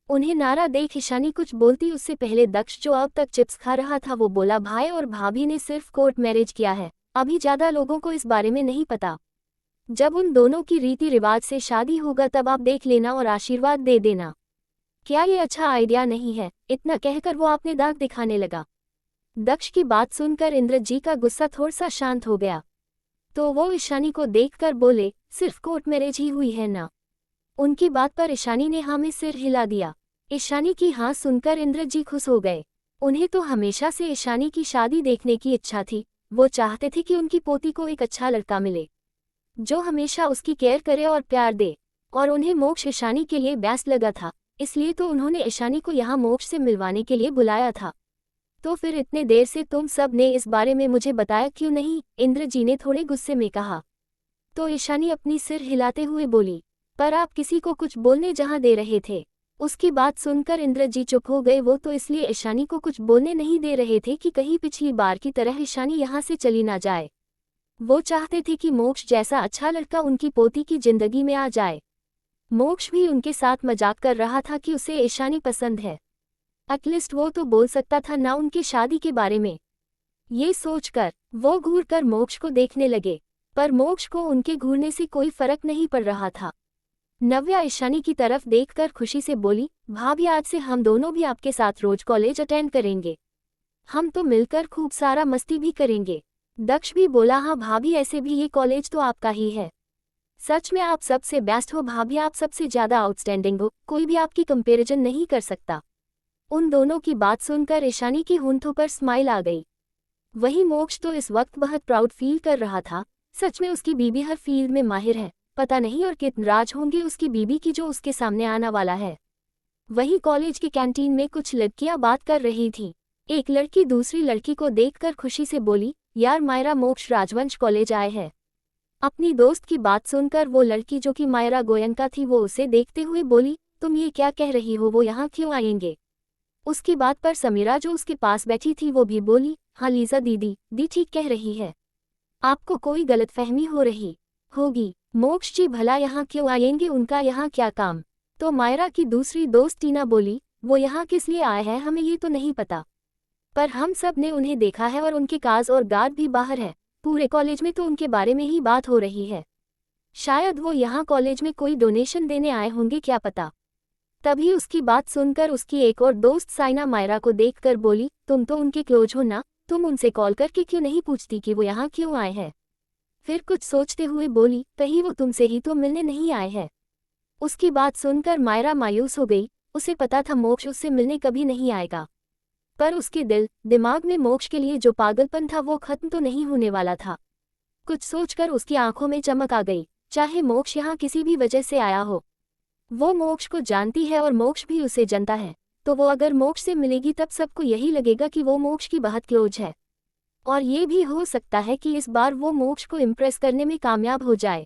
उन्हें नारा देख ईशानी कुछ बोलती उससे पहले दक्ष जो अब तक चिप्स खा रहा था वो बोला, भाई और भाभी ने सिर्फ कोर्ट मैरिज किया है, अभी ज्यादा लोगों को इस बारे में नहीं पता। जब उन दोनों की रीति रिवाज से शादी होगा तब आप देख लेना और आशीर्वाद दे देना। क्या ये अच्छा आइडिया नहीं है? इतना कहकर वो अपने दांत दिखाने लगा। दक्ष की बात सुनकर इंद्रजी का गुस्सा थोड़ा सा शांत हो गया तो वो ईशानी को देखकर बोले, सिर्फ कोर्ट मैरिज ही हुई है ना? उनकी बात पर ईशानी ने हाँ में सिर हिला दिया। ईशानी की हाँ सुनकर इंद्रजी खुश हो गए। उन्हें तो हमेशा से ईशानी की शादी देखने की इच्छा थी। वो चाहते थे कि उनकी पोती को एक अच्छा लड़का मिले जो हमेशा उसकी केयर करे और प्यार दे, और उन्हें मोक्ष ईशानी के लिए बेस्ट लगा था, इसलिए तो उन्होंने ईशानी को यहाँ मोक्ष से मिलवाने के लिए बुलाया था। तो फिर इतने देर से तुम सब ने इस बारे में मुझे बताया क्यों नहीं? इंद्रजी ने थोड़े गुस्से में कहा। तो ईशानी अपनी सिर हिलाते हुए बोली, पर आप किसी को कुछ बोलने जहाँ दे रहे थे। उसकी बात सुनकर इंद्रजी चुप हो गए। वो तो इसलिए ईशानी को कुछ बोलने नहीं दे रहे थे कि कहीं पिछली बार की तरह ईशानी यहाँ से चली ना जाए। वो चाहते थे कि मोक्ष जैसा अच्छा लड़का उनकी पोती की जिंदगी में आ जाए। मोक्ष भी उनके साथ मजाक कर रहा था कि उसे ईशानी पसंद है, एटलीस्ट वो तो बोल सकता था ना उनकी शादी के बारे में। ये सोचकर वो घूरकर मोक्ष को देखने लगे, पर मोक्ष को उनके घूरने से कोई फर्क नहीं पड़ रहा था। नव्या ईशानी की तरफ देखकर खुशी से बोली, भाभी आज से हम दोनों भी आपके साथ रोज कॉलेज अटेंड करेंगे। हम तो मिलकर खूब सारा मस्ती भी करेंगे। दक्ष भी बोला, हाँ भाभी ऐसे भी ये कॉलेज तो आपका ही है। सच में आप सबसे बेस्ट हो भाभी, आप सबसे ज्यादा आउटस्टैंडिंग हो, कोई भी आपकी कंपैरिजन नहीं कर सकता। उन दोनों की बात सुनकर ईशानी की होंठों पर स्माइल आ गई। वही मोक्ष तो इस वक्त बहुत प्राउड फील कर रहा था। सच में उसकी बीबी हर फील्ड में माहिर है। पता नहीं और कितने राज होंगे उसकी बीबी की जो उसके सामने आना वाला है। वही कॉलेज की कैंटीन में कुछ लड़कियां बात कर रही थीं। एक लड़की दूसरी लड़की को देखकर खुशी से बोली, यार मायरा मोक्ष राजवंश कॉलेज आए हैं। अपनी दोस्त की बात सुनकर वो लड़की जो कि मायरा गोयनका थी वो उसे देखते हुए बोली, तुम ये क्या कह रही हो, वो यहाँ क्यों आएंगे? उसकी बात पर समीरा जो उसके पास बैठी थी वो भी बोली, हाँ लीजा दीदी दी ठीक कह रही है, आपको कोई गलतफहमी हो रही होगी। मोक्ष जी भला यहाँ क्यों आएंगे, उनका यहाँ क्या काम? तो मायरा की दूसरी दोस्त टीना बोली, वो यहाँ किस लिए आए हैं हमें ये तो नहीं पता, पर हम सब ने उन्हें देखा है और उनके काज और गार्ड भी बाहर है। पूरे कॉलेज में तो उनके बारे में ही बात हो रही है। शायद वो यहाँ कॉलेज में कोई डोनेशन देने आए होंगे, क्या पता। तभी उसकी बात सुनकर उसकी एक और दोस्त साइना मायरा को देखकर बोली, तुम तो उनके क्लोज हो ना, तुम उनसे कॉल करके क्यों नहीं पूछती कि वो यहाँ क्यों आए हैं? फिर कुछ सोचते हुए बोली, कहीं वो तुमसे ही तो मिलने नहीं आए हैं। उसकी बात सुनकर मायरा मायूस हो गई। उसे पता था मोक्ष उससे मिलने कभी नहीं आएगा, पर उसके दिमाग में मोक्ष के लिए जो पागलपन था वो खत्म तो नहीं होने वाला था। कुछ सोचकर उसकी आंखों में चमक आ गई। चाहे मोक्ष यहाँ किसी भी वजह से आया हो, वो मोक्ष को जानती है और मोक्ष भी उसे जानता है, तो वो अगर मोक्ष से मिलेगी तब सबको यही लगेगा कि वो मोक्ष की बहुत क्लोज है। और ये भी हो सकता है कि इस बार वो मोक्ष को इम्प्रेस करने में कामयाब हो जाए।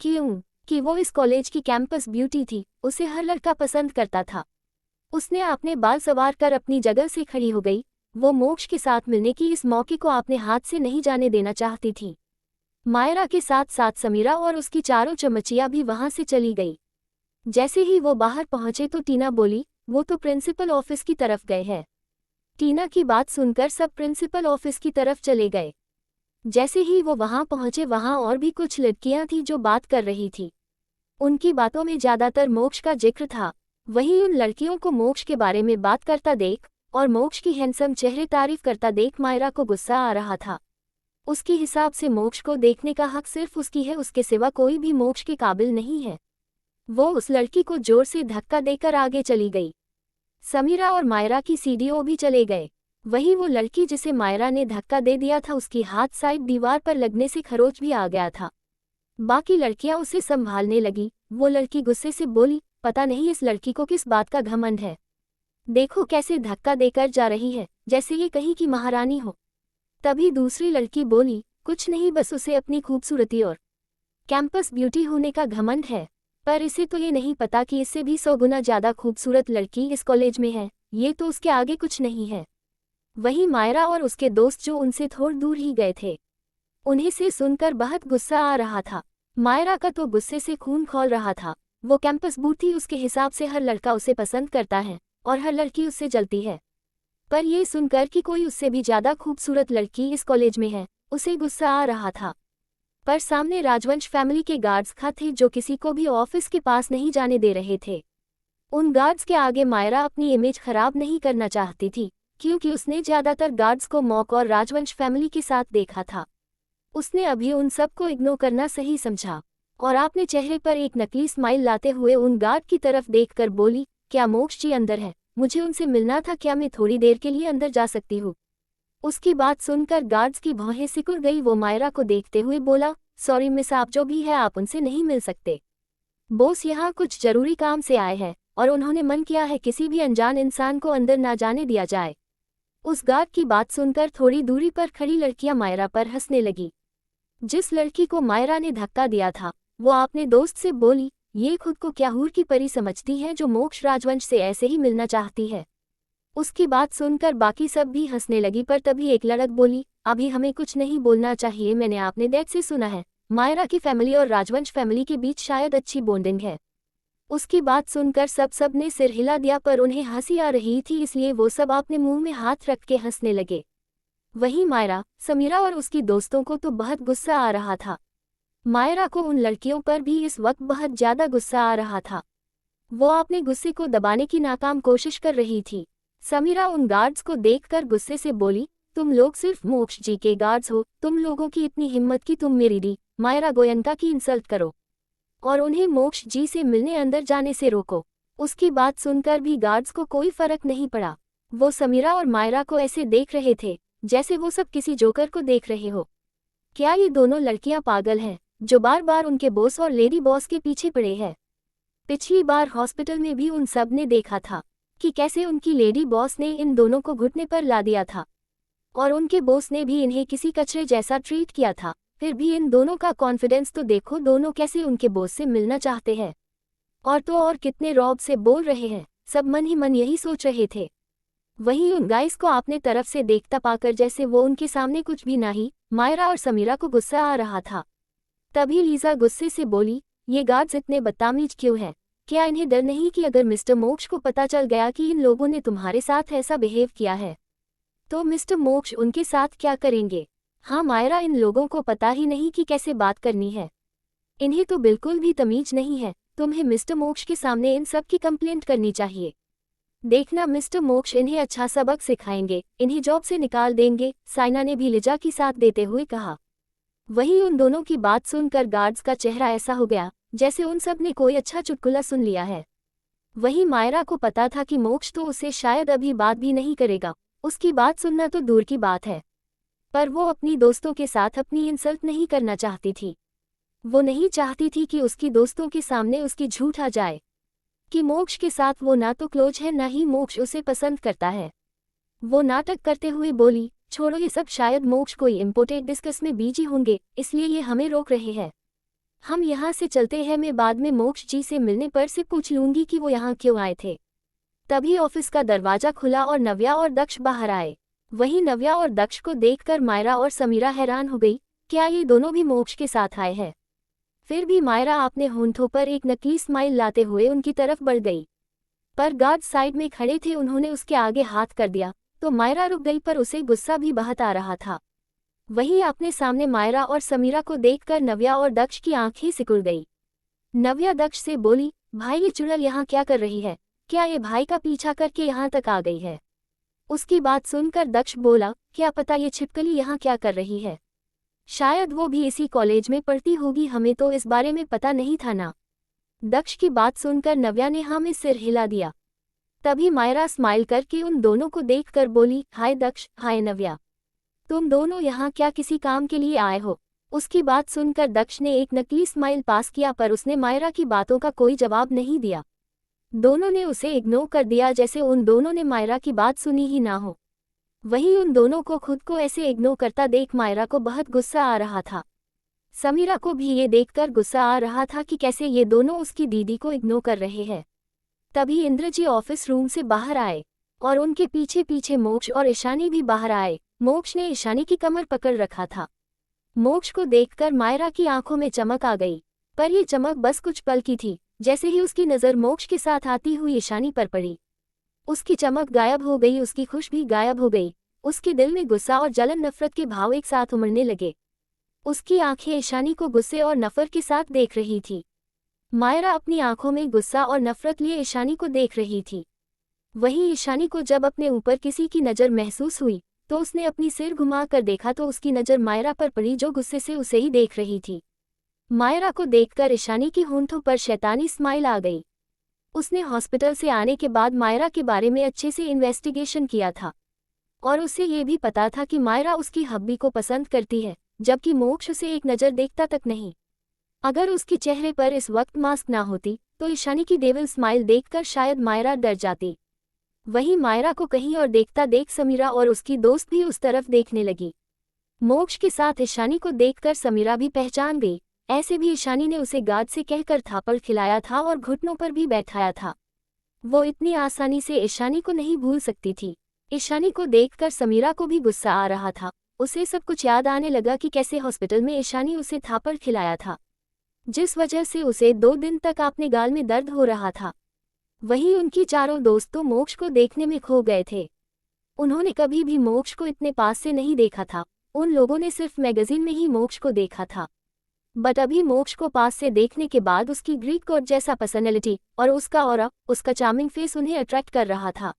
क्यों कि वो इस कॉलेज की कैंपस ब्यूटी थी, उसे हर लड़का पसंद करता था। उसने अपने बाल संवार कर अपनी जगह से खड़ी हो गई। वो मोक्ष के साथ मिलने की इस मौके को अपने हाथ से नहीं जाने देना चाहती थी। मायरा के साथ साथ समीरा और उसकी चारों चमचियां भी वहां से चली गई। जैसे ही वो बाहर पहुंचे तो टीना बोली, वो तो प्रिंसिपल ऑफिस की तरफ गए हैं। टीना की बात सुनकर सब प्रिंसिपल ऑफिस की तरफ चले गए। जैसे ही वो वहां पहुंचे वहां और भी कुछ लड़कियां थी जो बात कर रही थी। उनकी बातों में ज्यादातर मोक्ष का जिक्र था। वहीं उन लड़कियों को मोक्ष के बारे में बात करता देख और मोक्ष की हैंडसम चेहरे तारीफ करता देख मायरा को गुस्सा आ रहा था। उसके हिसाब से मोक्ष को देखने का हक सिर्फ उसकी है, उसके सिवा कोई भी मोक्ष के काबिल नहीं है। वो उस लड़की को जोर से धक्का देकर आगे चली गई। समीरा और मायरा की सीढ़ियों भी चले गए। वहीं वो लड़की जिसे मायरा ने धक्का दे दिया था उसकी हाथ साइड दीवार पर लगने से खरोच भी आ गया था। बाकी लड़कियां उसे संभालने लगी। वो लड़की गुस्से से बोली, पता नहीं इस लड़की को किस बात का घमंड है, देखो कैसे धक्का देकर जा रही है, जैसे ये कहीं की महारानी हो। तभी दूसरी लड़की बोली, कुछ नहीं, बस उसे अपनी खूबसूरती और कैंपस ब्यूटी होने का घमंड है, पर इसे तो ये नहीं पता कि इससे भी 100 गुना ज्यादा खूबसूरत लड़की इस कॉलेज में है, ये तो उसके आगे कुछ नहीं है। वहीं मायरा और उसके दोस्त जो उनसे थोड़ी दूर ही गए थे, उन्हें से सुनकर बहुत गुस्सा आ रहा था। मायरा का तो गुस्से से खून खौल रहा था। वो कैंपस ब्यूटी, उसके हिसाब से हर लड़का उसे पसंद करता है और हर लड़की उससे जलती है, पर ये सुनकर कि कोई उससे भी ज्यादा खूबसूरत लड़की इस कॉलेज में है, उसे गुस्सा आ रहा था। पर सामने राजवंश फैमिली के गार्ड्स खड़े थे जो किसी को भी ऑफिस के पास नहीं जाने दे रहे थे। उन गार्ड्स के आगे मायरा अपनी इमेज खराब नहीं करना चाहती थी, क्योंकि उसने ज्यादातर गार्ड्स को मॉक और राजवंश फैमिली के साथ देखा था। उसने अभी उन सबको इग्नोर करना सही समझा और अपने चेहरे पर एक नकली स्माइल लाते हुए उन गार्ड की तरफ देखकर बोली, क्या मोक्ष जी अंदर है? मुझे उनसे मिलना था, क्या मैं थोड़ी देर के लिए अंदर जा सकती हूँ? उसकी बात सुनकर गार्ड्स की भौहें सिकुड़ गई। वो मायरा को देखते हुए बोला, सॉरी मिस, आप जो भी है आप उनसे नहीं मिल सकते। बॉस यहाँ कुछ जरूरी काम से आए हैं और उन्होंने मन किया है किसी भी अनजान इंसान को अंदर ना जाने दिया जाए। उस गार्ड की बात सुनकर थोड़ी दूरी पर खड़ी लड़कियां मायरा पर हंसने लगी। जिस लड़की को मायरा ने धक्का दिया था वो अपने दोस्त से बोली, ये खुद को क्या हूर की परी समझती है जो मोक्ष राजवंश से ऐसे ही मिलना चाहती है। उसकी बात सुनकर बाकी सब भी हंसने लगी, पर तभी एक लड़क बोली, अभी हमें कुछ नहीं बोलना चाहिए, मैंने अपने डैड से सुना है मायरा की फैमिली और राजवंश फैमिली के बीच शायद अच्छी बॉन्डिंग है। उसकी बात सुनकर सब ने सिर हिला दिया, पर उन्हें हंसी आ रही थी इसलिए वो सब अपने मुंह में हाथ रख के हंसने लगे। वहीं मायरा, समीरा और उसकी दोस्तों को तो बहुत गुस्सा आ रहा था। मायरा को उन लड़कियों पर भी इस वक्त बहुत ज्यादा गुस्सा आ रहा था। वो अपने गुस्से को दबाने की नाकाम कोशिश कर रही थी। समीरा उन गार्ड्स को देखकर गुस्से से बोली, तुम लोग सिर्फ मोक्ष जी के गार्ड्स हो, तुम लोगों की इतनी हिम्मत कि तुम मेरी दी मायरा गोयनका की इंसल्ट करो और उन्हें मोक्ष जी से मिलने अंदर जाने से रोको। उसकी बात सुनकर भी गार्ड्स को कोई फर्क नहीं पड़ा। वो समीरा और मायरा को ऐसे देख रहे थे जैसे वो सब किसी जोकर को देख रहे हो। क्या ये दोनों लड़कियां पागल हैं जो बार बार उनके बॉस और लेडी बॉस के पीछे पड़े हैं? पिछली बार हॉस्पिटल में भी उन सब ने देखा था कि कैसे उनकी लेडी बॉस ने इन दोनों को घुटने पर ला दिया था और उनके बॉस ने भी इन्हें किसी कचरे जैसा ट्रीट किया था। फिर भी इन दोनों का कॉन्फिडेंस तो देखो, दोनों कैसे उनके बॉस से मिलना चाहते हैं और तो और कितने रौब से बोल रहे हैं। सब मन ही मन यही सोच रहे थे। वहीं उन गाइस को अपने तरफ से देखता पाकर जैसे वो उनके सामने कुछ भी नहीं, मायरा और समीरा को गुस्सा आ रहा था। तभी लीजा गुस्से से बोली, ये गार्ड्स इतने बदतमीज क्यों हैं? क्या इन्हें डर नहीं कि अगर मिस्टर मोक्ष को पता चल गया कि इन लोगों ने तुम्हारे साथ ऐसा बिहेव किया है तो मिस्टर मोक्ष उनके साथ क्या करेंगे? हाँ मायरा, इन लोगों को पता ही नहीं कि कैसे बात करनी है। इन्हें तो बिल्कुल भी तमीज नहीं है। तुम्हें मिस्टर मोक्ष के सामने इन सब की कंप्लेंट करनी चाहिए। देखना मिस्टर मोक्ष इन्हें अच्छा सबक सिखाएंगे, इन्हें जॉब से निकाल देंगे, साइना ने भी लिजा की साथ देते हुए कहा। वहीं उन दोनों की बात सुनकर गार्ड्स का चेहरा ऐसा हो गया जैसे उन सब ने कोई अच्छा चुटकुला सुन लिया है। वहीं मायरा को पता था कि मोक्ष तो उसे शायद अभी बात भी नहीं करेगा, उसकी बात सुनना तो दूर की बात है, पर वो अपनी दोस्तों के साथ अपनी इंसल्ट नहीं करना चाहती थी। वो नहीं चाहती थी कि उसकी दोस्तों के सामने उसकी झूठ आ जाए कि मोक्ष के साथ वो ना तो क्लोज है ना ही मोक्ष उसे पसंद करता है। वो नाटक करते हुए बोली, छोड़ो ये सब, शायद मोक्ष कोई इम्पोर्टेंट डिस्कस में बिजी होंगे, इसलिए ये हमें रोक रहे हैं। हम यहाँ से चलते हैं, मैं बाद में मोक्ष जी से मिलने पर से पूछ लूंगी कि वो यहाँ क्यों आए थे। तभी ऑफिस का दरवाजा खुला और नव्या और दक्ष बाहर आए। वहीं नव्या और दक्ष को देखकर मायरा और समीरा हैरान हो गई, क्या ये दोनों भी मोक्ष के साथ आए हैं? फिर भी मायरा अपने होंठों पर एक नकली स्माइल लाते हुए उनकी तरफ बढ़ गई, पर गार्ड साइड में खड़े थे, उन्होंने उसके आगे हाथ कर दिया तो मायरा रुक गई, पर उसे गुस्सा भी बहुत आ रहा था। वहीं अपने सामने मायरा और समीरा को देखकर नव्या और दक्ष की आंखें सिकुड़ गई। नव्या दक्ष से बोली, भाई ये चुड़ैल यहाँ क्या कर रही है? क्या ये भाई का पीछा करके यहाँ तक आ गई है? उसकी बात सुनकर दक्ष बोला, क्या पता ये छिपकली यहाँ क्या कर रही है, शायद वो भी इसी कॉलेज में पढ़ती होगी, हमें तो इस बारे में पता नहीं था ना। दक्ष की बात सुनकर नव्या ने हाँ में सिर हिला दिया। तभी मायरा स्माइल करके उन दोनों को देखकर बोली, हाय दक्ष, हाय नव्या, तुम दोनों यहाँ क्या किसी काम के लिए आए हो? उसकी बात सुनकर दक्ष ने एक नकली स्माइल पास किया, पर उसने मायरा की बातों का कोई जवाब नहीं दिया। दोनों ने उसे इग्नोर कर दिया, जैसे उन दोनों ने मायरा की बात सुनी ही ना हो। वहीं उन दोनों को खुद को ऐसे इग्नोर करता देख मायरा को बहुत गुस्सा आ रहा था। समीरा को भी ये देखकर गुस्सा आ रहा था कि कैसे ये दोनों उसकी दीदी को इग्नोर कर रहे हैं। तभी इंद्रजी ऑफिस रूम से बाहर आए और उनके पीछे पीछे मोक्ष और ईशानी भी बाहर आए। मोक्ष ने ईशानी की कमर पकड़ रखा था। मोक्ष को देखकर मायरा की आंखों में चमक आ गई, पर यह चमक बस कुछ पल की थी। जैसे ही उसकी नज़र मोक्ष के साथ आती हुई ईशानी पर पड़ी, उसकी चमक गायब हो गई, उसकी खुश भी गायब हो गई। उसके दिल में गुस्सा और जलन नफरत के भाव एक साथ उमड़ने लगे। उसकी आंखें ईशानी को गुस्से और नफरत के साथ देख रही थी। मायरा अपनी आंखों में गुस्सा और नफरत लिए ईशानी को देख रही थी। वहीं ईशानी को जब अपने ऊपर किसी की नज़र महसूस हुई तो उसने अपनी सिर घुमा कर देखा तो उसकी नज़र मायरा पर पड़ी, जो गुस्से से उसे ही देख रही थी। मायरा को देखकर ईशानी की होंठों पर शैतानी स्माइल आ गई। उसने हॉस्पिटल से आने के बाद मायरा के बारे में अच्छे से इन्वेस्टिगेशन किया था और उसे ये भी पता था कि मायरा उसकी हब्बी को पसंद करती है, जबकि मोक्ष उसे एक नज़र देखता तक नहीं। अगर उसके चेहरे पर इस वक्त मास्क ना होती तो ईशानी की डेविल स्माइल देखकर शायद मायरा डर जाती। वहीं मायरा को कहीं और देखता देख समीरा और उसकी दोस्त भी उस तरफ देखने लगी। मोक्ष के साथ ईशानी को देखकर समीरा भी पहचान गई। ऐसे भी ईशानी ने उसे गार्ड से कहकर थापड़ खिलाया था और घुटनों पर भी बैठाया था। वो इतनी आसानी से ईशानी को नहीं भूल सकती थी। ईशानी को देखकर समीरा को भी गुस्सा आ रहा था। उसे सब कुछ याद आने लगा कि कैसे हॉस्पिटल में ईशानी उसे थापड़ खिलाया था, जिस वजह से उसे 2 दिन तक अपने गाल में दर्द हो रहा था। वहीं उनकी चारों दोस्त तो मोक्ष को देखने में खो गए थे। उन्होंने कभी भी मोक्ष को इतने पास से नहीं देखा था। उन लोगों ने सिर्फ मैगजीन में ही मोक्ष को देखा था, बट अभी मोक्ष को पास से देखने के बाद उसकी ग्रीक गॉड जैसा पर्सनैलिटी और उसका ऑरा, उसका चार्मिंग फेस उन्हें अट्रैक्ट कर रहा था।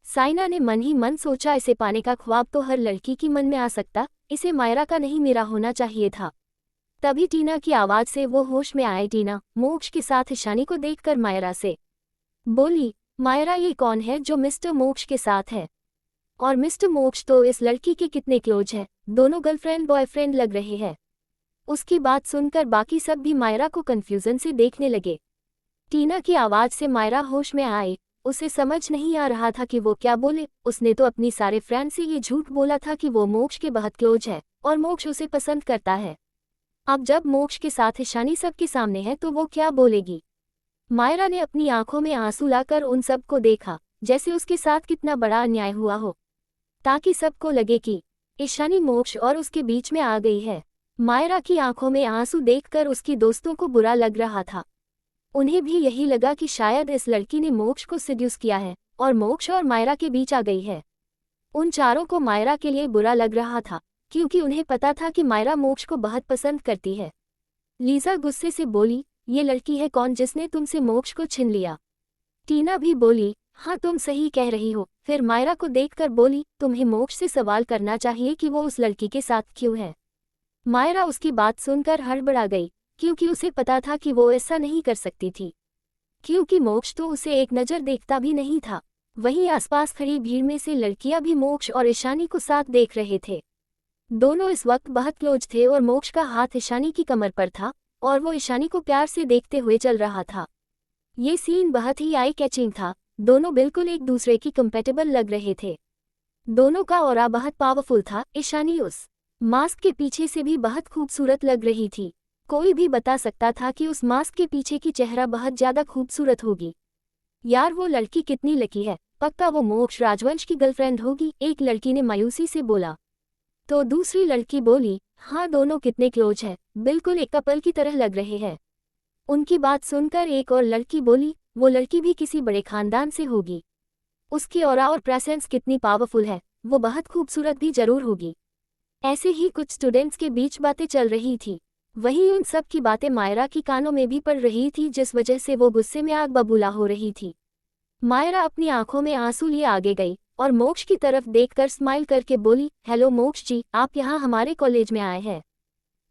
साइना ने मन ही मन सोचा, इसे पाने का ख्वाब तो हर लड़की की मन में आ सकता, इसे मायरा का नहीं मेरा होना चाहिए था। तभी टीना की आवाज़ से वो होश में आए। टीना मोक्ष के साथ ईशानी को देखकर मायरा से बोली, मायरा ये कौन है जो मिस्टर मोक्ष के साथ है? और मिस्टर मोक्ष तो इस लड़की के कितने क्लोज है, दोनों गर्लफ्रेंड बॉयफ्रेंड लग रहे हैं। उसकी बात सुनकर बाकी सब भी मायरा को कंफ्यूजन से देखने लगे। टीना की आवाज़ से मायरा होश में आई। उसे समझ नहीं आ रहा था कि वो क्या बोले। उसने तो अपनी सारे फ्रेंड से ये झूठ बोला था कि वो मोक्ष के बहुत क्लोज है और मोक्ष उसे पसंद करता है। अब जब मोक्ष के साथ ईशानी सबके सामने है तो वो क्या बोलेगी? मायरा ने अपनी आंखों में आंसू लाकर उन सब को देखा, जैसे उसके साथ कितना बड़ा अन्याय हुआ हो, ताकि सबको लगे कि ईशानी मोक्ष और उसके बीच में आ गई है। मायरा की आंखों में आंसू देखकर उसकी दोस्तों को बुरा लग रहा था। उन्हें भी यही लगा कि शायद इस लड़की ने मोक्ष को सिड्यूस किया है और मोक्ष और मायरा के बीच आ गई है। उन चारों को मायरा के लिए बुरा लग रहा था, क्योंकि उन्हें पता था कि मायरा मोक्ष को बहुत पसंद करती है। लीजा गुस्से से बोली, ये लड़की है कौन जिसने तुमसे मोक्ष को छीन लिया? टीना भी बोली, हाँ तुम सही कह रही हो। फिर मायरा को देखकर बोली, तुम्हें मोक्ष से सवाल करना चाहिए कि वो उस लड़की के साथ क्यों है। मायरा उसकी बात सुनकर हड़बड़ा गई, क्योंकि उसे पता था कि वो ऐसा नहीं कर सकती थी, क्योंकि मोक्ष तो उसे एक नज़र देखता भी नहीं था। वहीं आसपास खड़ी भीड़ में से लड़कियां भी मोक्ष और ईशानी को साथ देख रहे थे। दोनों इस वक्त बहुत क्लोज थे और मोक्ष का हाथ ईशानी की कमर पर था और वो ईशानी को प्यार से देखते हुए चल रहा था। ये सीन बहुत ही आई कैचिंग था। दोनों बिल्कुल एक दूसरे की कंपेटेबल लग रहे थे। दोनों का ऑरा बहुत पावरफुल था। ईशानी उस मास्क के पीछे से भी बहुत खूबसूरत लग रही थी। कोई भी बता सकता था कि उस मास्क के पीछे की चेहरा बहुत ज्यादा खूबसूरत होगी। यार वो लड़की कितनी लकी है, पक्का वो मोक्ष राजवंश की गर्लफ्रेंड होगी, एक लड़की ने मायूसी से बोला। तो दूसरी लड़की बोली, हाँ दोनों कितने क्लोज हैं, बिल्कुल एक कपल की तरह लग रहे हैं। उनकी बात सुनकर एक और लड़की बोली, वो लड़की भी किसी बड़े खानदान से होगी। उसकी ऑरा और प्रेजेंस कितनी पावरफुल है, वो बहुत खूबसूरत भी जरूर होगी। ऐसे ही कुछ स्टूडेंट्स के बीच बातें चल रही थी। वहीं उन सब की बातें मायरा की कानों में भी पड़ रही थी, जिस वजह से वो गुस्से में आग बबूला हो रही थी। मायरा अपनी आंखों में आंसू लिए आगे गई और मोक्ष की तरफ देखकर स्माइल करके बोली, हेलो मोक्ष जी, आप यहाँ हमारे कॉलेज में आए हैं।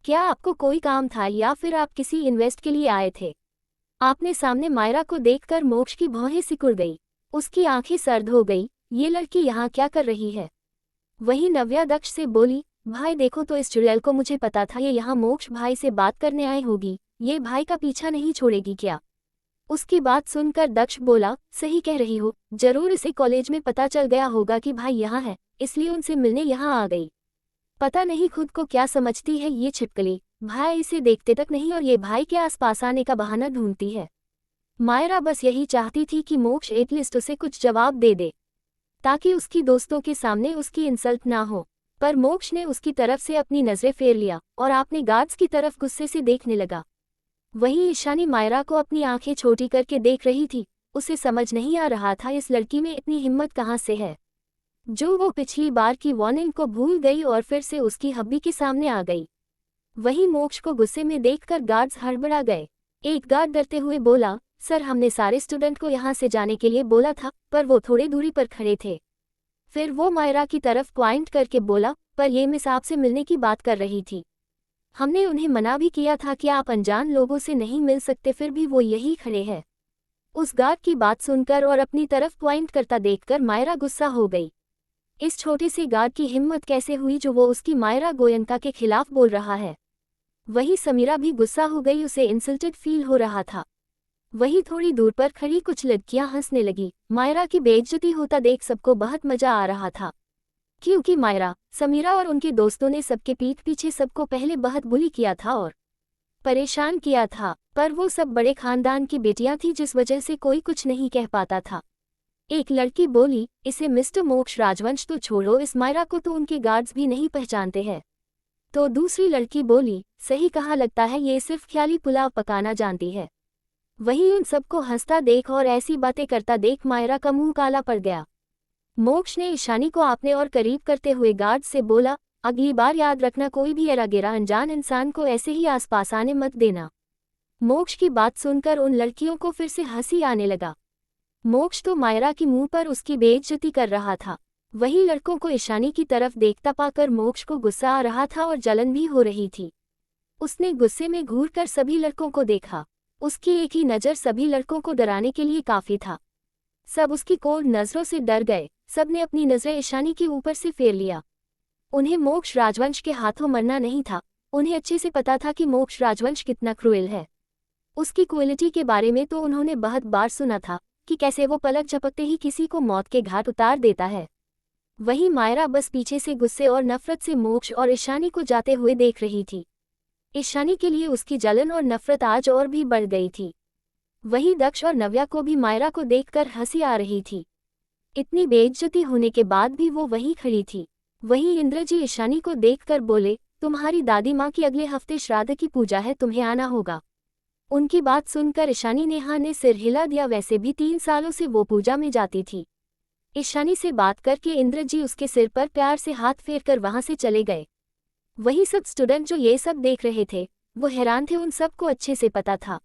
क्या आपको कोई काम था या फिर आप किसी इन्वेस्ट के लिए आए थे? आपने सामने मायरा को देखकर मोक्ष की भौहें सिकुड़ गई। उसकी आंखें सर्द हो गई। ये लड़की यहाँ क्या कर रही है? वहीं नव्या दक्ष से बोली, भाई देखो तो इस चुड़ैल को, मुझे पता था ये यहाँ मोक्ष भाई से बात करने आई होगी, ये भाई का पीछा नहीं छोड़ेगी क्या? उसकी बात सुनकर दक्ष बोला, सही कह रही हो, जरूर इसे कॉलेज में पता चल गया होगा कि भाई यहाँ है, इसलिए उनसे मिलने यहाँ आ गई। पता नहीं खुद को क्या समझती है ये छिपकली, भाई इसे देखते तक नहीं और ये भाई के आसपास आने का बहाना ढूंढती है। मायरा बस यही चाहती थी कि मोक्ष एटलीस्ट उसे कुछ जवाब दे दे, ताकि उसकी दोस्तों के सामने उसकी इंसल्ट ना हो। पर मोक्ष ने उसकी तरफ से अपनी नजरें फेर लिया और अपने गार्ड्स की तरफ गुस्से से देखने लगा। वहीं ईशानी मायरा को अपनी आंखें छोटी करके देख रही थी। उसे समझ नहीं आ रहा था इस लड़की में इतनी हिम्मत कहाँ से है, जो वो पिछली बार की वार्निंग को भूल गई और फिर से उसकी हब्बी के सामने आ गई। वहीं मोक्ष को गुस्से में देखकर गार्ड्स हड़बड़ा गए। एक गार्ड डरते हुए बोला, सर हमने सारे स्टूडेंट को यहाँ से जाने के लिए बोला था, पर वो थोड़ी दूरी पर खड़े थे। फिर वो मायरा की तरफ पॉइंट करके बोला, पर ये मिस आपसे मिलने की बात कर रही थी। हमने उन्हें मना भी किया था कि आप अनजान लोगों से नहीं मिल सकते, फिर भी वो यही खड़े हैं। उस गार्ड की बात सुनकर और अपनी तरफ पॉइंट करता देखकर मायरा गुस्सा हो गई। इस छोटे से गार्ड की हिम्मत कैसे हुई जो वो उसकी मायरा गोयनका के खिलाफ बोल रहा है। वहीं समीरा भी गुस्सा हो गई, उसे इंसल्टेड फील हो रहा था। वहीं थोड़ी दूर पर खड़ी कुछ लड़कियां हंसने लगी। मायरा की बेइज्जती होता देख सबको बहुत मजा आ रहा था, क्योंकि मायरा, समीरा और उनके दोस्तों ने सबके पीठ पीछे सबको पहले बहुत बुली किया था और परेशान किया था। पर वो सब बड़े खानदान की बेटियां थीं, जिस वजह से कोई कुछ नहीं कह पाता था। एक लड़की बोली, इसे मिस्टर मोक्ष राजवंश तो छोड़ो, इस मायरा को तो उनके गार्ड्स भी नहीं पहचानते हैं। तो दूसरी लड़की बोली, सही कहा, लगता है ये सिर्फ ख्याली पुलाव पकाना जानती है। वहीं उन सबको हंसता देख और ऐसी बातें करता देख मायरा का मुंह काला पड़ गया। मोक्ष ने ईशानी को आपने और करीब करते हुए गार्ड से बोला, अगली बार याद रखना, कोई भी एरागेरा अनजान इंसान को ऐसे ही आसपास आने मत देना। मोक्ष की बात सुनकर उन लड़कियों को फिर से हंसी आने लगा। मोक्ष तो मायरा की मुंह पर उसकी बेइज्जती कर रहा था। वहीं लड़कों को ईशानी की तरफ देखता पाकर मोक्ष को गुस्सा आ रहा था और जलन भी हो रही थी। उसने गुस्से में घूरकर सभी लड़कों को देखा। उसकी एक ही नज़र सभी लड़कों को डराने के लिए काफी था। सब उसकी कोल्ड नजरों से डर गए। सबने अपनी नजरें ईशानी के ऊपर से फेर लिया। उन्हें मोक्ष राजवंश के हाथों मरना नहीं था। उन्हें अच्छे से पता था कि मोक्ष राजवंश कितना क्रूएल है। उसकी क्रूएलिटी के बारे में तो उन्होंने बहुत बार सुना था कि कैसे वो पलक झपकते ही किसी को मौत के घाट उतार देता है। वहीं मायरा बस पीछे से गुस्से और नफरत से मोक्ष और ईशानी को जाते हुए देख रही थी। ईशानी के लिए उसकी जलन और नफरत आज और भी बढ़ गई थी। वहीं दक्ष और नव्या को भी मायरा को देखकर हंसी आ रही थी। इतनी बेइज्जती होने के बाद भी वो वहीं खड़ी थी। वहीं इंद्रजी ईशानी को देखकर बोले, तुम्हारी दादी माँ की अगले हफ्ते श्राद्ध की पूजा है, तुम्हें आना होगा। उनकी बात सुनकर ईशानी ने हाँ ने सिर हिला दिया। वैसे भी 3 सालों से वो पूजा में जाती थी। ईशानी से बात करके इंद्रजी उसके सिर पर प्यार से हाथ फेरकर वहां से चले गए। वही सब स्टूडेंट जो ये सब देख रहे थे वो हैरान थे। उन सबको अच्छे से पता था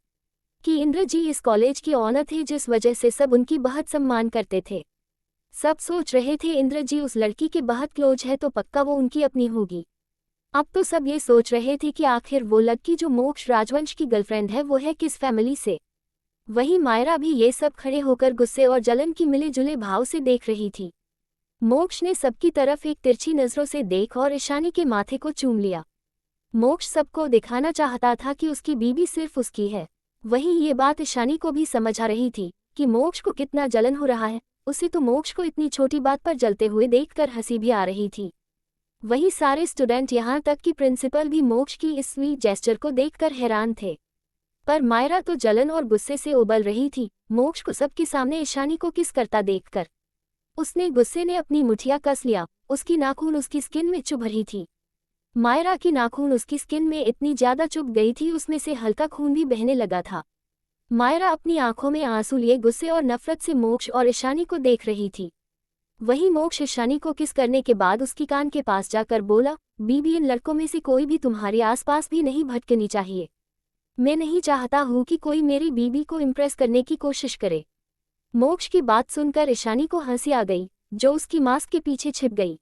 कि इंद्रजी इस कॉलेज की ऑनर थे, जिस वजह से सब उनकी बहुत सम्मान करते थे। सब सोच रहे थे इंद्रजी उस लड़की के बहुत क्लोज है तो पक्का वो उनकी अपनी होगी। अब तो सब ये सोच रहे थे कि आखिर वो लड़की जो मोक्ष राजवंश की गर्लफ्रेंड है वो है किस फैमिली से। वहीं मायरा भी ये सब खड़े होकर गुस्से और जलन की मिले जुले भाव से देख रही थी। मोक्ष ने सबकी तरफ एक तिरछी नजरों से देख और ईशानी के माथे को चूम लिया। मोक्ष सबको दिखाना चाहता था कि उसकी बीवी सिर्फ उसकी है। वहीं ये बात ईशानी को भी समझ आ रही थी कि मोक्ष को कितना जलन हो रहा है। उसे तो मोक्ष को इतनी छोटी बात पर जलते हुए देखकर हंसी भी आ रही थी। वही सारे स्टूडेंट यहाँ तक कि प्रिंसिपल भी मोक्ष की इस स्वीट जेस्चर को देखकर हैरान थे। पर मायरा तो जलन और गुस्से से उबल रही थी, मोक्ष को सबके सामने ईशानी को किस करता देखकर। उसने गुस्से ने अपनी मुठिया कस लिया, उसकी नाखून उसकी स्किन में चुभ रही थी। मायरा की नाखून उसकी स्किन में इतनी ज्यादा चुभ गई थी, उसमें से हल्का खून भी बहने लगा था। मायरा अपनी आंखों में आंसू लिए गुस्से और नफरत से मोक्ष और ईशानी को देख रही थी। वही मोक्ष ईशानी को किस करने के बाद उसकी कान के पास जाकर बोला, बीबी, इन लड़कों में से कोई भी तुम्हारे आसपास भी नहीं भटकनी चाहिए। मैं नहीं चाहता हूँ कि कोई मेरी बीबी को इम्प्रेस करने की कोशिश करे। मोक्ष की बात सुनकर ईशानी को हंसी आ गई, जो उसकी मास्क के पीछे छिप गई।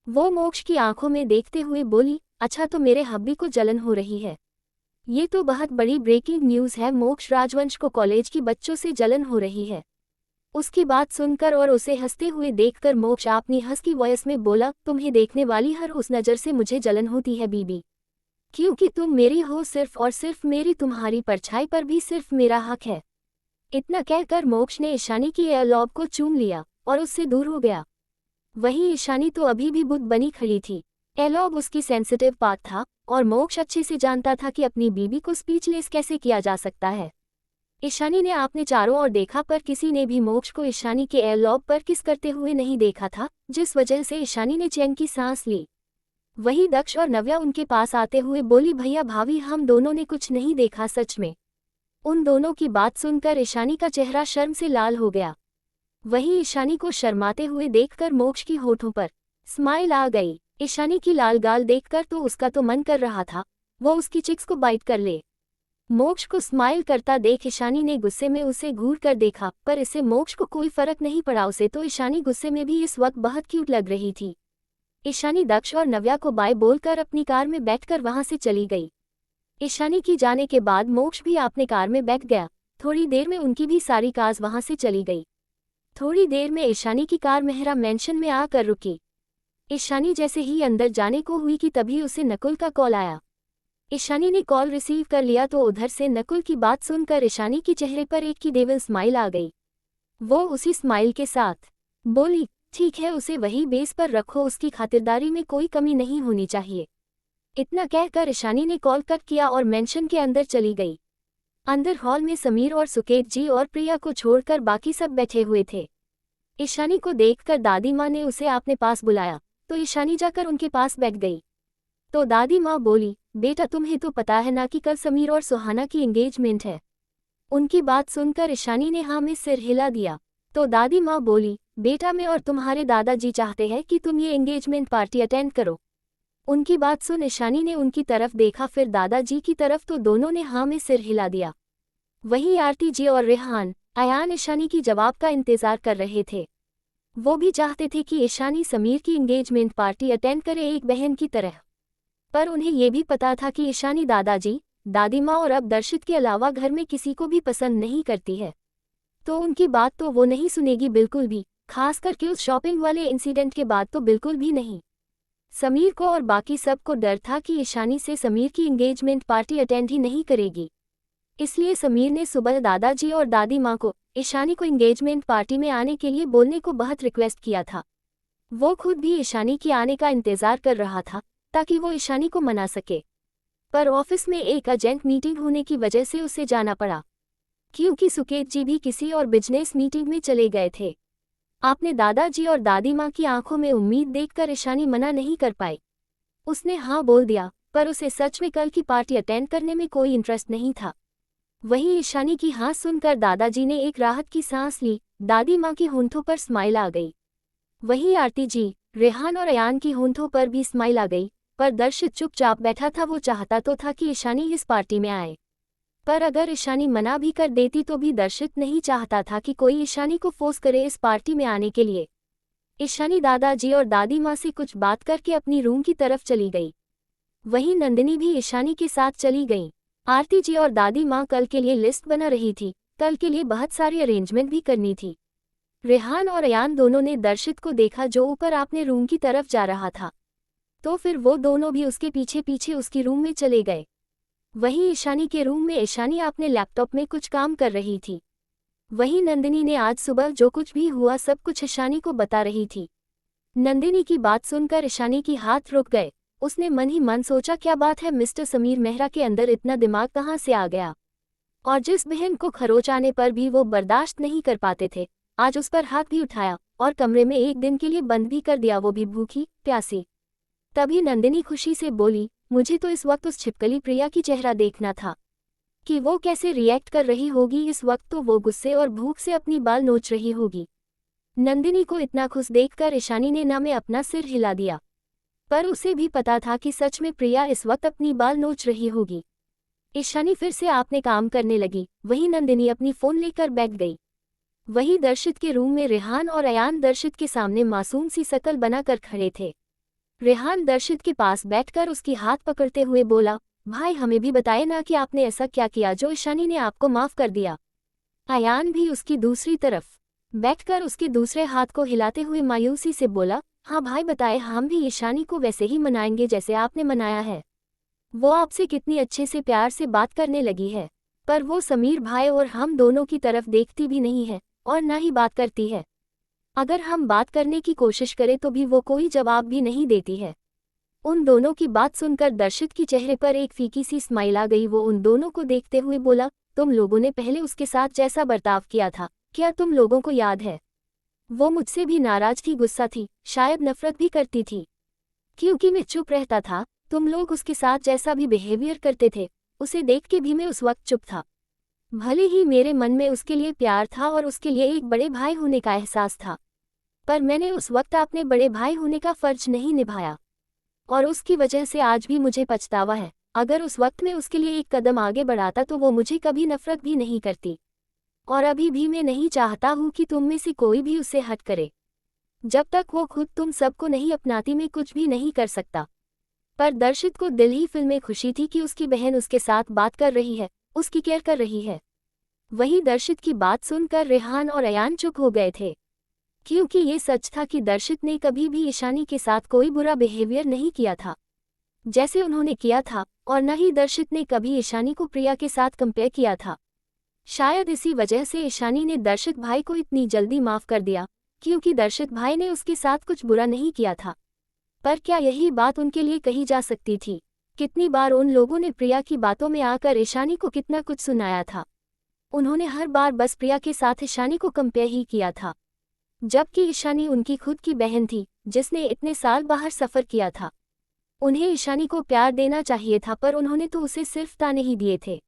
वो मोक्ष की आंखों में देखते हुए बोली, अच्छा तो मेरे हब्बी को जलन हो रही है। ये तो बहुत बड़ी ब्रेकिंग न्यूज़ है, मोक्ष राजवंश को कॉलेज की बच्चों से जलन हो रही है। उसकी बात सुनकर और उसे हंसते हुए देखकर मोक्ष अपनी हंसकी वॉइस में बोला, तुम्हें देखने वाली हर उस नज़र से मुझे जलन होती है बीबी, क्योंकि तुम मेरी हो सिर्फ और सिर्फ मेरी, तुम्हारी परछाई पर भी सिर्फ मेरा हक है। इतना कहकर मोक्ष ने ईशानी की एयरलॉब को चूम लिया और उससे दूर हो गया। वहीं ईशानी तो अभी भी बुद्ध बनी खड़ी थी। एयरलॉब उसकी सेंसिटिव पार्ट था और मोक्ष अच्छे से जानता था कि अपनी बीबी को स्पीचलेस कैसे किया जा सकता है। ईशानी ने आपने चारों ओर देखा, पर किसी ने भी मोक्ष को ईशानी के एयरलॉब पर किस करते हुए नहीं देखा था, जिस वजह से ईशानी ने चैन की सांस ली। वही दक्ष और नव्या उनके पास आते हुए बोली, भैया भाभी, हम दोनों ने कुछ नहीं देखा सच में। उन दोनों की बात सुनकर ईशानी का चेहरा शर्म से लाल हो गया। वही ईशानी को शर्माते हुए देखकर मोक्ष की होठों पर स्माइल आ गई। ईशानी की लाल गाल देखकर तो उसका तो मन कर रहा था वो उसकी चिक्स को बाइट कर ले। मोक्ष को स्माइल करता देख ईशानी ने गुस्से में उसे घूर कर देखा, पर इससे मोक्ष को कोई फर्क नहीं पड़ा। उसे तो ईशानी गुस्से में भी इस वक्त बहुत क्यूट लग रही थी। ईशानी दक्ष और नव्या को बाय बोलकर अपनी कार में बैठकर वहां से चली गई। ईशानी की जाने के बाद मोक्ष भी अपने कार में बैठ गया। थोड़ी देर में उनकी भी सारी कार्स वहां से चली गई। थोड़ी देर में ईशानी की कार मेहरा मैंशन में आकर रुकी। ईशानी जैसे ही अंदर जाने को हुई कि तभी उसे नकुल का कॉल आया। ईशानी ने कॉल रिसीव कर लिया तो उधर से नकुल की बात सुनकर ईशानी के चेहरे पर एक की डेविल स्माइल आ गई। वो उसी स्माइल के साथ बोली, ठीक है, उसे वही बेस पर रखो, उसकी खातिरदारी में कोई कमी नहीं होनी चाहिए। इतना कहकर ईशानी ने कॉल कट किया और मेंशन के अंदर चली गई। अंदर हॉल में समीर और सुकेत जी और प्रिया को छोड़कर बाकी सब बैठे हुए थे। ईशानी को देखकर दादी माँ ने उसे अपने पास बुलाया तो ईशानी जाकर उनके पास बैठ गई। तो दादी माँ बोली, बेटा तुम्हें तो पता है ना कि कल समीर और सुहाना की एंगेजमेंट है। उनकी बात सुनकर ईशानी ने हाँ में सिर हिला दिया। तो दादी माँ बोली, बेटा मैं और तुम्हारे दादाजी चाहते हैं कि तुम ये एंगेजमेंट पार्टी अटेंड करो। उनकी बात सुन ईशानी ने उनकी तरफ देखा, फिर दादाजी की तरफ, तो दोनों ने हाँ में सिर हिला दिया। वहीं आरती जी और रेहान, अयान ईशानी की जवाब का इंतजार कर रहे थे। वो भी चाहते थे कि ईशानी समीर की एंगेजमेंट पार्टी अटेंड करे एक बहन की तरह, पर उन्हें ये भी पता था कि ईशानी दादाजी, दादी माँ और अब दर्शित के अलावा घर में किसी को भी पसंद नहीं करती है, तो उनकी बात तो वो नहीं सुनेगी बिल्कुल भी, खास करके उस शॉपिंग वाले इंसिडेंट के बाद तो बिल्कुल भी नहीं। समीर को और बाकी सबको डर था कि ईशानी से समीर की एंगेजमेंट पार्टी अटेंड ही नहीं करेगी। इसलिए समीर ने सुबह दादाजी और दादी माँ को ईशानी को एंगेजमेंट पार्टी में आने के लिए बोलने को बहुत रिक्वेस्ट किया था। वो खुद भी ईशानी के आने का इंतजार कर रहा था ताकि वो ईशानी को मना सके, पर ऑफिस में एक अर्जेंट मीटिंग होने की वजह से उसे जाना पड़ा, क्योंकि सुकेत जी भी किसी और बिजनेस मीटिंग में चले गए थे। आपने दादाजी और दादी माँ की आंखों में उम्मीद देखकर ईशानी मना नहीं कर पाई। उसने हाँ बोल दिया, पर उसे सच में कल की पार्टी अटेंड करने में कोई इंटरेस्ट नहीं था। वहीं ईशानी की हाँ सुनकर दादाजी ने एक राहत की सांस ली, दादी माँ की होंठों पर स्माइल आ गई। वहीं आरती जी, रेहान और अयान की होंठों पर भी स्माइल आ गई, पर दर्शित चुपचाप बैठा था। वो चाहता तो था कि ईशानी इस पार्टी में आए, पर अगर ईशानी मना भी कर देती तो भी दर्शित नहीं चाहता था कि कोई ईशानी को फोर्स करे इस पार्टी में आने के लिए। ईशानी दादाजी और दादी माँ से कुछ बात करके अपनी रूम की तरफ चली गई। वहीं नंदिनी भी ईशानी के साथ चली गई। आरती जी और दादी माँ कल के लिए लिस्ट बना रही थी, कल के लिए बहुत सारी अरेंजमेंट भी करनी थी। रेहान और अयान दोनों ने दर्शित को देखा जो ऊपर अपने रूम की तरफ जा रहा था, तो फिर वो दोनों भी उसके पीछे पीछे उसकी रूम में चले गए। वहीं ईशानी के रूम में ईशानी अपने लैपटॉप में कुछ काम कर रही थी। वहीं नंदिनी ने आज सुबह जो कुछ भी हुआ सब कुछ ईशानी को बता रही थी। नंदिनी की बात सुनकर ईशानी की हाथ रुक गए। उसने मन ही मन सोचा, क्या बात है, मिस्टर समीर मेहरा के अंदर इतना दिमाग कहाँ से आ गया। और जिस बहन को खरोच आने पर भी वो बर्दाश्त नहीं कर पाते थे, आज उस पर हाथ भी उठाया और कमरे में एक दिन के लिए बंद भी कर दिया, वो भी भूखी प्यासी। तभी नंदिनी खुशी से बोली, मुझे तो इस वक्त उस छिपकली प्रिया की चेहरा देखना था कि वो कैसे रिएक्ट कर रही होगी। इस वक्त तो वो गुस्से और भूख से अपनी बाल नोच रही होगी। नंदिनी को इतना खुश देखकर ईशानी ने ना में अपना सिर हिला दिया, पर उसे भी पता था कि सच में प्रिया इस वक्त अपनी बाल नोच रही होगी। ईशानी फिर से आपने काम करने लगी। वहीं नंदिनी अपनी फोन लेकर बैठ गई। वहीं दर्शित के रूम में रेहान और अयान दर्शित के सामने मासूम सी शकल बनाकर खड़े थे। रेहान दर्शित के पास बैठकर उसकी हाथ पकड़ते हुए बोला, भाई हमें भी बताए ना कि आपने ऐसा क्या किया जो ईशानी ने आपको माफ कर दिया। अयान भी उसकी दूसरी तरफ बैठकर उसके दूसरे हाथ को हिलाते हुए मायूसी से बोला, हाँ भाई बताए, हम भी ईशानी को वैसे ही मनाएंगे जैसे आपने मनाया है। वो आपसे कितनी अच्छे से प्यार से बात करने लगी है, पर वो समीर भाई और हम दोनों की तरफ देखती भी नहीं है और ना ही बात करती है। अगर हम बात करने की कोशिश करें तो भी वो कोई जवाब भी नहीं देती है। उन दोनों की बात सुनकर दर्शित की चेहरे पर एक फीकी सी स्माइल आ गई। वो उन दोनों को देखते हुए बोला, तुम लोगों ने पहले उसके साथ जैसा बर्ताव किया था, क्या तुम लोगों को याद है? वो मुझसे भी नाराज थी, गुस्सा थी, शायद नफरत भी करती थी, क्योंकि मैं चुप रहता था। तुम लोग उसके साथ जैसा भी बिहेवियर करते थे, उसे देख के भी मैं उस वक्त चुप था। भले ही मेरे मन में उसके लिए प्यार था और उसके लिए एक बड़े भाई होने का एहसास था, पर मैंने उस वक्त अपने बड़े भाई होने का फर्ज नहीं निभाया और उसकी वजह से आज भी मुझे पछतावा है। अगर उस वक्त में उसके लिए एक कदम आगे बढ़ाता तो वो मुझे कभी नफरत भी नहीं करती, और अभी भी मैं नहीं चाहता हूँ कि तुम में से कोई भी उससे हट करे। जब तक वो खुद तुम सबको नहीं अपनाती मैं कुछ भी नहीं कर सकता। पर दर्शित को दिल ही फिल में खुशी थी कि उसकी बहन उसके साथ बात कर रही है, उसकी केयर कर रही है। वहीं दर्शित की बात सुनकर रेहान और अयान चुप हो गए थे, क्योंकि ये सच था कि दर्शित ने कभी भी ईशानी के साथ कोई बुरा बिहेवियर नहीं किया था जैसे उन्होंने किया था, और न ही दर्शित ने कभी ईशानी को प्रिया के साथ कंपेयर किया था। शायद इसी वजह से ईशानी ने दर्शित भाई को इतनी जल्दी माफ कर दिया, क्योंकि दर्शित भाई ने उसके साथ कुछ बुरा नहीं किया था। पर क्या यही बात उनके लिए कही जा सकती थी? कितनी बार उन लोगों ने प्रिया की बातों में आकर ईशानी को कितना कुछ सुनाया था। उन्होंने हर बार बस प्रिया के साथ ईशानी को कंपेयर ही किया था, जबकि ईशानी उनकी खुद की बहन थी जिसने इतने साल बाहर सफ़र किया था। उन्हें ईशानी को प्यार देना चाहिए था, पर उन्होंने तो उसे सिर्फ ताने ही दिए थे।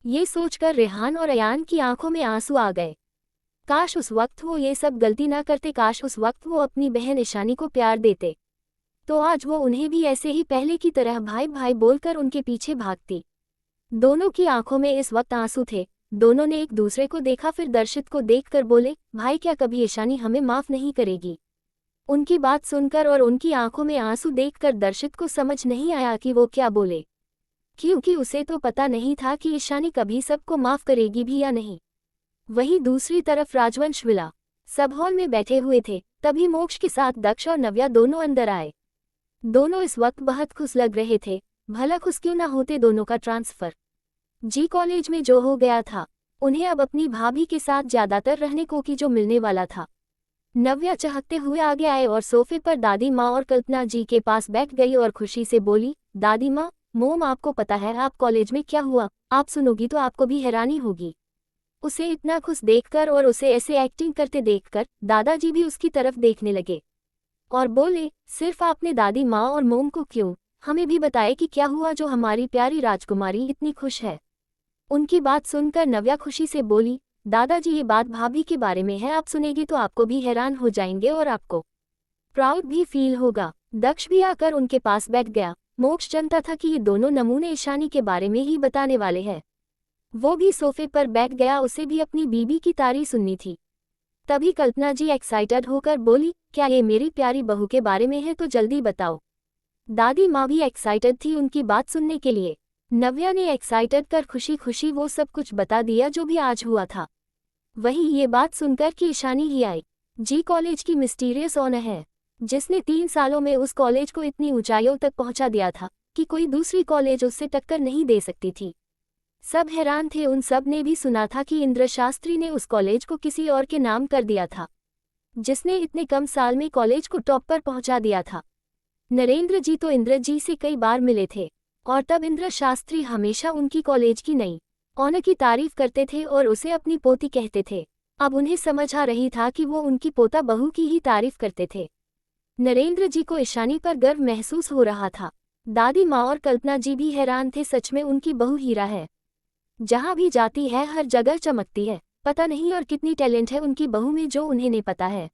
ये सोचकर रेहान और अयान की आंखों में आंसू आ गए। काश उस वक्त वो ये सब गलती ना करते, काश उस वक्त वो अपनी बहन ईशानी को प्यार देते, तो आज वो उन्हें भी ऐसे ही पहले की तरह भाई भाई बोलकर उनके पीछे भागती। दोनों की आंखों में इस वक्त आंसू थे। दोनों ने एक दूसरे को देखा, फिर दर्शित को देखकर बोले, भाई क्या कभी ईशानी हमें माफ नहीं करेगी? उनकी बात सुनकर और उनकी आंखों में आंसू देखकर दर्शित को समझ नहीं आया कि वो क्या बोले, क्योंकि उसे तो पता नहीं था कि ईशानी कभी सबको माफ करेगी भी या नहीं। वहीं दूसरी तरफ राजवंश विला सब हॉल में बैठे हुए थे। तभी मोक्ष के साथ दक्ष और नव्या दोनों अंदर आए। दोनों इस वक्त बहुत खुश लग रहे थे। भला खुश क्यों ना होते, दोनों का ट्रांसफर जी कॉलेज में जो हो गया था, उन्हें अब अपनी भाभी के साथ ज्यादातर रहने को की जो मिलने वाला था। नव्या चहकते हुए आगे आए और सोफे पर दादी माँ और कल्पना जी के पास बैठ गई और खुशी से बोली, दादी माँ, मोम आपको पता है आप कॉलेज में क्या हुआ? आप सुनोगी तो आपको भी हैरानी होगी। उसे इतना खुश देखकर और उसे ऐसे एक्टिंग करते देखकर दादाजी भी उसकी तरफ देखने लगे और बोले, सिर्फ आपने दादी माँ और मोम को क्यों, हमें भी बताए कि क्या हुआ जो हमारी प्यारी राजकुमारी इतनी खुश है। उनकी बात सुनकर नव्या खुशी से बोली, दादाजी ये बात भाभी के बारे में है, आप सुनेगी तो आपको भी हैरान हो जाएंगे और आपको प्राउड भी फील होगा। दक्ष भी आकर उनके पास बैठ गया। मोक्ष जानता था कि ये दोनों नमूने ईशानी के बारे में ही बताने वाले हैं। वो भी सोफे पर बैठ गया, उसे भी अपनी बीबी की तारीफ सुननी थी। तभी कल्पना जी एक्साइटेड होकर बोली, क्या ये मेरी प्यारी बहू के बारे में है तो जल्दी बताओ। दादी माँ भी एक्साइटेड थी उनकी बात सुनने के लिए। नव्या ने एक्साइटेड कर खुशी खुशी वो सब कुछ बता दिया जो भी आज हुआ था। वहीं ये बात सुनकर कि ईशानी ही आई। जी कॉलेज की मिस्टीरियस ओनर है, जिसने 3 सालों में उस कॉलेज को इतनी ऊंचाइयों तक पहुंचा दिया था कि कोई दूसरी कॉलेज उससे टक्कर नहीं दे सकती थी। सब हैरान थे। उन सब ने भी सुना था कि इंद्र शास्त्री ने उस कॉलेज को किसी और के नाम कर दिया था, जिसने इतने कम साल में कॉलेज को टॉप पर पहुंचा दिया था। नरेंद्र जी तो इंद्र जी से कई बार मिले थे और तब इंद्र शास्त्री हमेशा उनकी कॉलेज की नई ऑनर की तारीफ करते थे और उसे अपनी पोती कहते थे। अब उन्हें समझ आ रही था कि वो उनकी पोता बहू की ही तारीफ करते थे। नरेंद्र जी को ईशानी पर गर्व महसूस हो रहा था। दादी माँ और कल्पना जी भी हैरान थे। सच में उनकी बहू हीरा है, जहाँ भी जाती है हर जगह चमकती है। पता नहीं और कितनी टैलेंट है उनकी बहू में जो उन्हें नहीं पता है।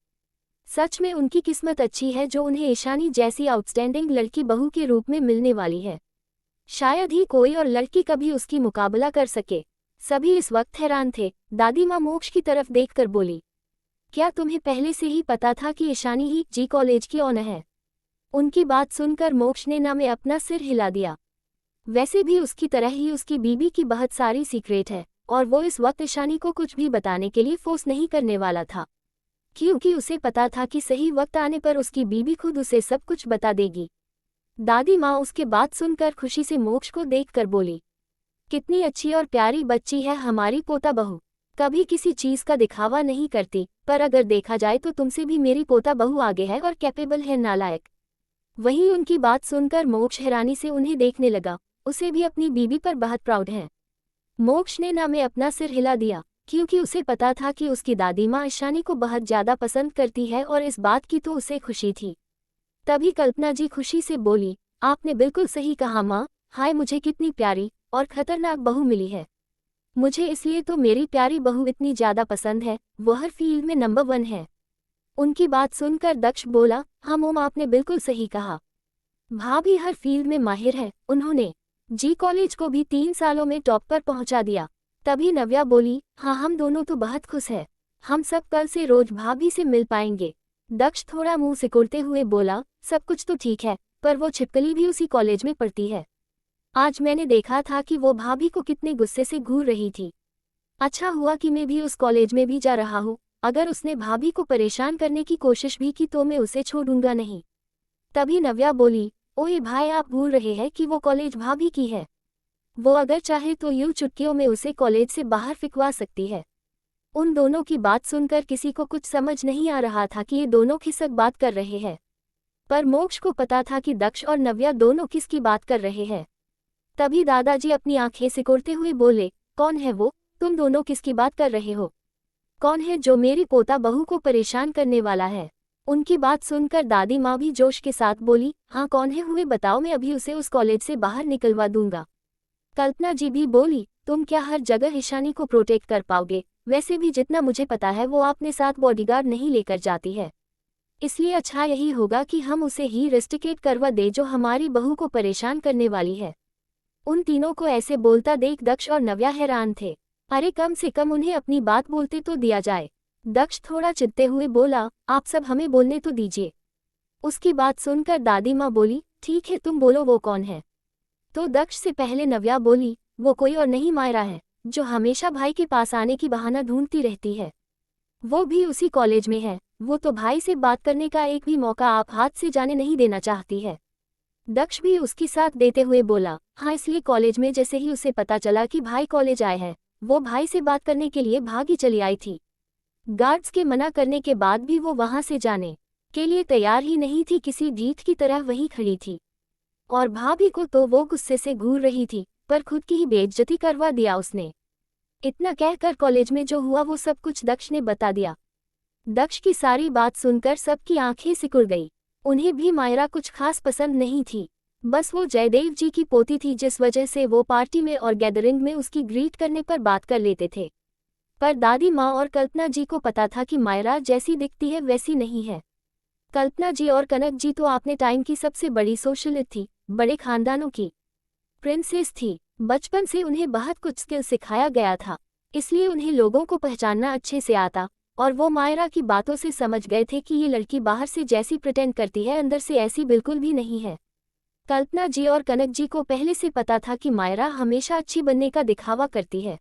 सच में उनकी किस्मत अच्छी है जो उन्हें ईशानी जैसी आउटस्टैंडिंग लड़की बहू के रूप में मिलने वाली है। शायद ही कोई और लड़की कभी उसकी मुकाबला कर सके। सभी इस वक्त हैरान थे। दादी माँ मोक्ष की तरफ देखकर बोली, क्या तुम्हें पहले से ही पता था कि ईशानी ही जी कॉलेज की ऑनर है? उनकी बात सुनकर मोक्ष ने ना में अपना सिर हिला दिया। वैसे भी उसकी तरह ही उसकी बीबी की बहुत सारी सीक्रेट है और वो इस वक्त ईशानी को कुछ भी बताने के लिए फोर्स नहीं करने वाला था, क्योंकि उसे पता था कि सही वक्त आने पर उसकी बीबी खुद उसे सब कुछ बता देगी। दादी माँ उसके बात सुनकर खुशी से मोक्ष को देखकर बोली, कितनी अच्छी और प्यारी बच्ची है हमारी पोता बहू। कभी किसी चीज का दिखावा नहीं करती, पर अगर देखा जाए तो तुमसे भी मेरी पोता बहू आगे है और कैपेबल है नालायक। वहीं उनकी बात सुनकर मोक्ष हैरानी से उन्हें देखने लगा। उसे भी अपनी बीबी पर बहुत प्राउड है। मोक्ष ने ना में अपना सिर हिला दिया, क्योंकि उसे पता था कि उसकी दादी माँ ईशानी को बहुत ज्यादा पसंद करती है और इस बात की तो उसे खुशी थी। तभी कल्पना जी खुशी से बोली, आपने बिल्कुल सही कहा माँ। हाय, मुझे कितनी प्यारी और खतरनाक बहू मिली है। मुझे इसलिए तो मेरी प्यारी बहू इतनी ज्यादा पसंद है, वो हर फील्ड में नंबर 1 है। उनकी बात सुनकर दक्ष बोला, हाँ मोम, आपने बिल्कुल सही कहा। भाभी हर फील्ड में माहिर है। उन्होंने जी कॉलेज को भी 3 सालों में टॉप पर पहुंचा दिया। तभी नव्या बोली, हाँ हम दोनों तो बहुत खुश हैं। हम सब कल से रोज भाभी से मिल पाएंगे। दक्ष थोड़ा मुंह सिकुड़ते हुए बोला, सब कुछ तो ठीक है, पर वो छिपकली भी उसी कॉलेज में पढ़ती है। आज मैंने देखा था कि वो भाभी को कितने गुस्से से घूर रही थी। अच्छा हुआ कि मैं भी उस कॉलेज में भी जा रहा हूँ। अगर उसने भाभी को परेशान करने की कोशिश भी की तो मैं उसे छोड़ूंगा नहीं। तभी नव्या बोली, ओए भाई, आप भूल रहे हैं कि वो कॉलेज भाभी की है। वो अगर चाहे तो यूं चुटकियों में उसे कॉलेज से बाहर फिकवा सकती है। उन दोनों की बात सुनकर किसी को कुछ समझ नहीं आ रहा था कि ये दोनों किसक बात कर रहे हैं, पर मोक्ष को पता था कि दक्ष और नव्या दोनों किसकी बात कर रहे हैं। तभी दादाजी अपनी आंखें सिकोड़ते हुए बोले, कौन है वो? तुम दोनों किसकी बात कर रहे हो? कौन है जो मेरी पोता बहू को परेशान करने वाला है? उनकी बात सुनकर दादी माँ भी जोश के साथ बोली, हाँ कौन है, हुए बताओ, मैं अभी उसे उस कॉलेज से बाहर निकलवा दूंगा। कल्पना जी भी बोली, तुम क्या हर जगह ईशानी को प्रोटेक्ट कर पाओगे? वैसे भी जितना मुझे पता है वो अपने साथ बॉडीगार्ड नहीं लेकर जाती है, इसलिए अच्छा यही होगा कि हम उसे ही रेस्टिकेट करवा दे जो हमारी बहू को परेशान करने वाली है। उन तीनों को ऐसे बोलता देख दक्ष और नव्या हैरान थे। अरे कम से कम उन्हें अपनी बात बोलते तो दिया जाए। दक्ष थोड़ा चिढ़ते हुए बोला, आप सब हमें बोलने तो दीजिए। उसकी बात सुनकर दादी माँ बोली, ठीक है तुम बोलो, वो कौन है? तो दक्ष से पहले नव्या बोली, वो कोई और नहीं मायरा है, जो हमेशा भाई के पास आने की बहाना ढूंढती रहती है। वो भी उसी कॉलेज में है। वो तो भाई से बात करने का एक भी मौका आप हाथ से जाने नहीं देना चाहती है। दक्ष भी उसकी साथ देते हुए बोला, हाँ इसलिए कॉलेज में जैसे ही उसे पता चला कि भाई कॉलेज आए हैं, वो भाई से बात करने के लिए भागी चली आई थी। गार्ड्स के मना करने के बाद भी वो वहां से जाने के लिए तैयार ही नहीं थी, किसी ढीठ की तरह वहीं खड़ी थी। और भाभी को तो वो गुस्से से घूर रही थी, पर खुद की ही बेइज्जती करवा दिया उसने। इतना कहकर कॉलेज में जो हुआ वो सब कुछ दक्ष ने बता दिया। दक्ष की सारी बात सुनकर सबकी आंखें सिकुड़ गई। उन्हें भी मायरा कुछ खास पसंद नहीं थी, बस वो जयदेव जी की पोती थी, जिस वजह से वो पार्टी में और गैदरिंग में उसकी ग्रीट करने पर बात कर लेते थे। पर दादी माँ और कल्पना जी को पता था कि मायरा जैसी दिखती है वैसी नहीं है। कल्पना जी और कनक जी तो अपने टाइम की सबसे बड़ी सोशलिस्ट थी, बड़े खानदानों की प्रिंसेस थी। बचपन से उन्हें बहुत कुछ स्किल सिखाया गया था, इसलिए उन्हें लोगों को पहचानना अच्छे से आता, और वो मायरा की बातों से समझ गए थे कि ये लड़की बाहर से जैसी प्रिटेंड करती है अंदर से ऐसी बिल्कुल भी नहीं है। कल्पना जी और कनक जी को पहले से पता था कि मायरा हमेशा अच्छी बनने का दिखावा करती है।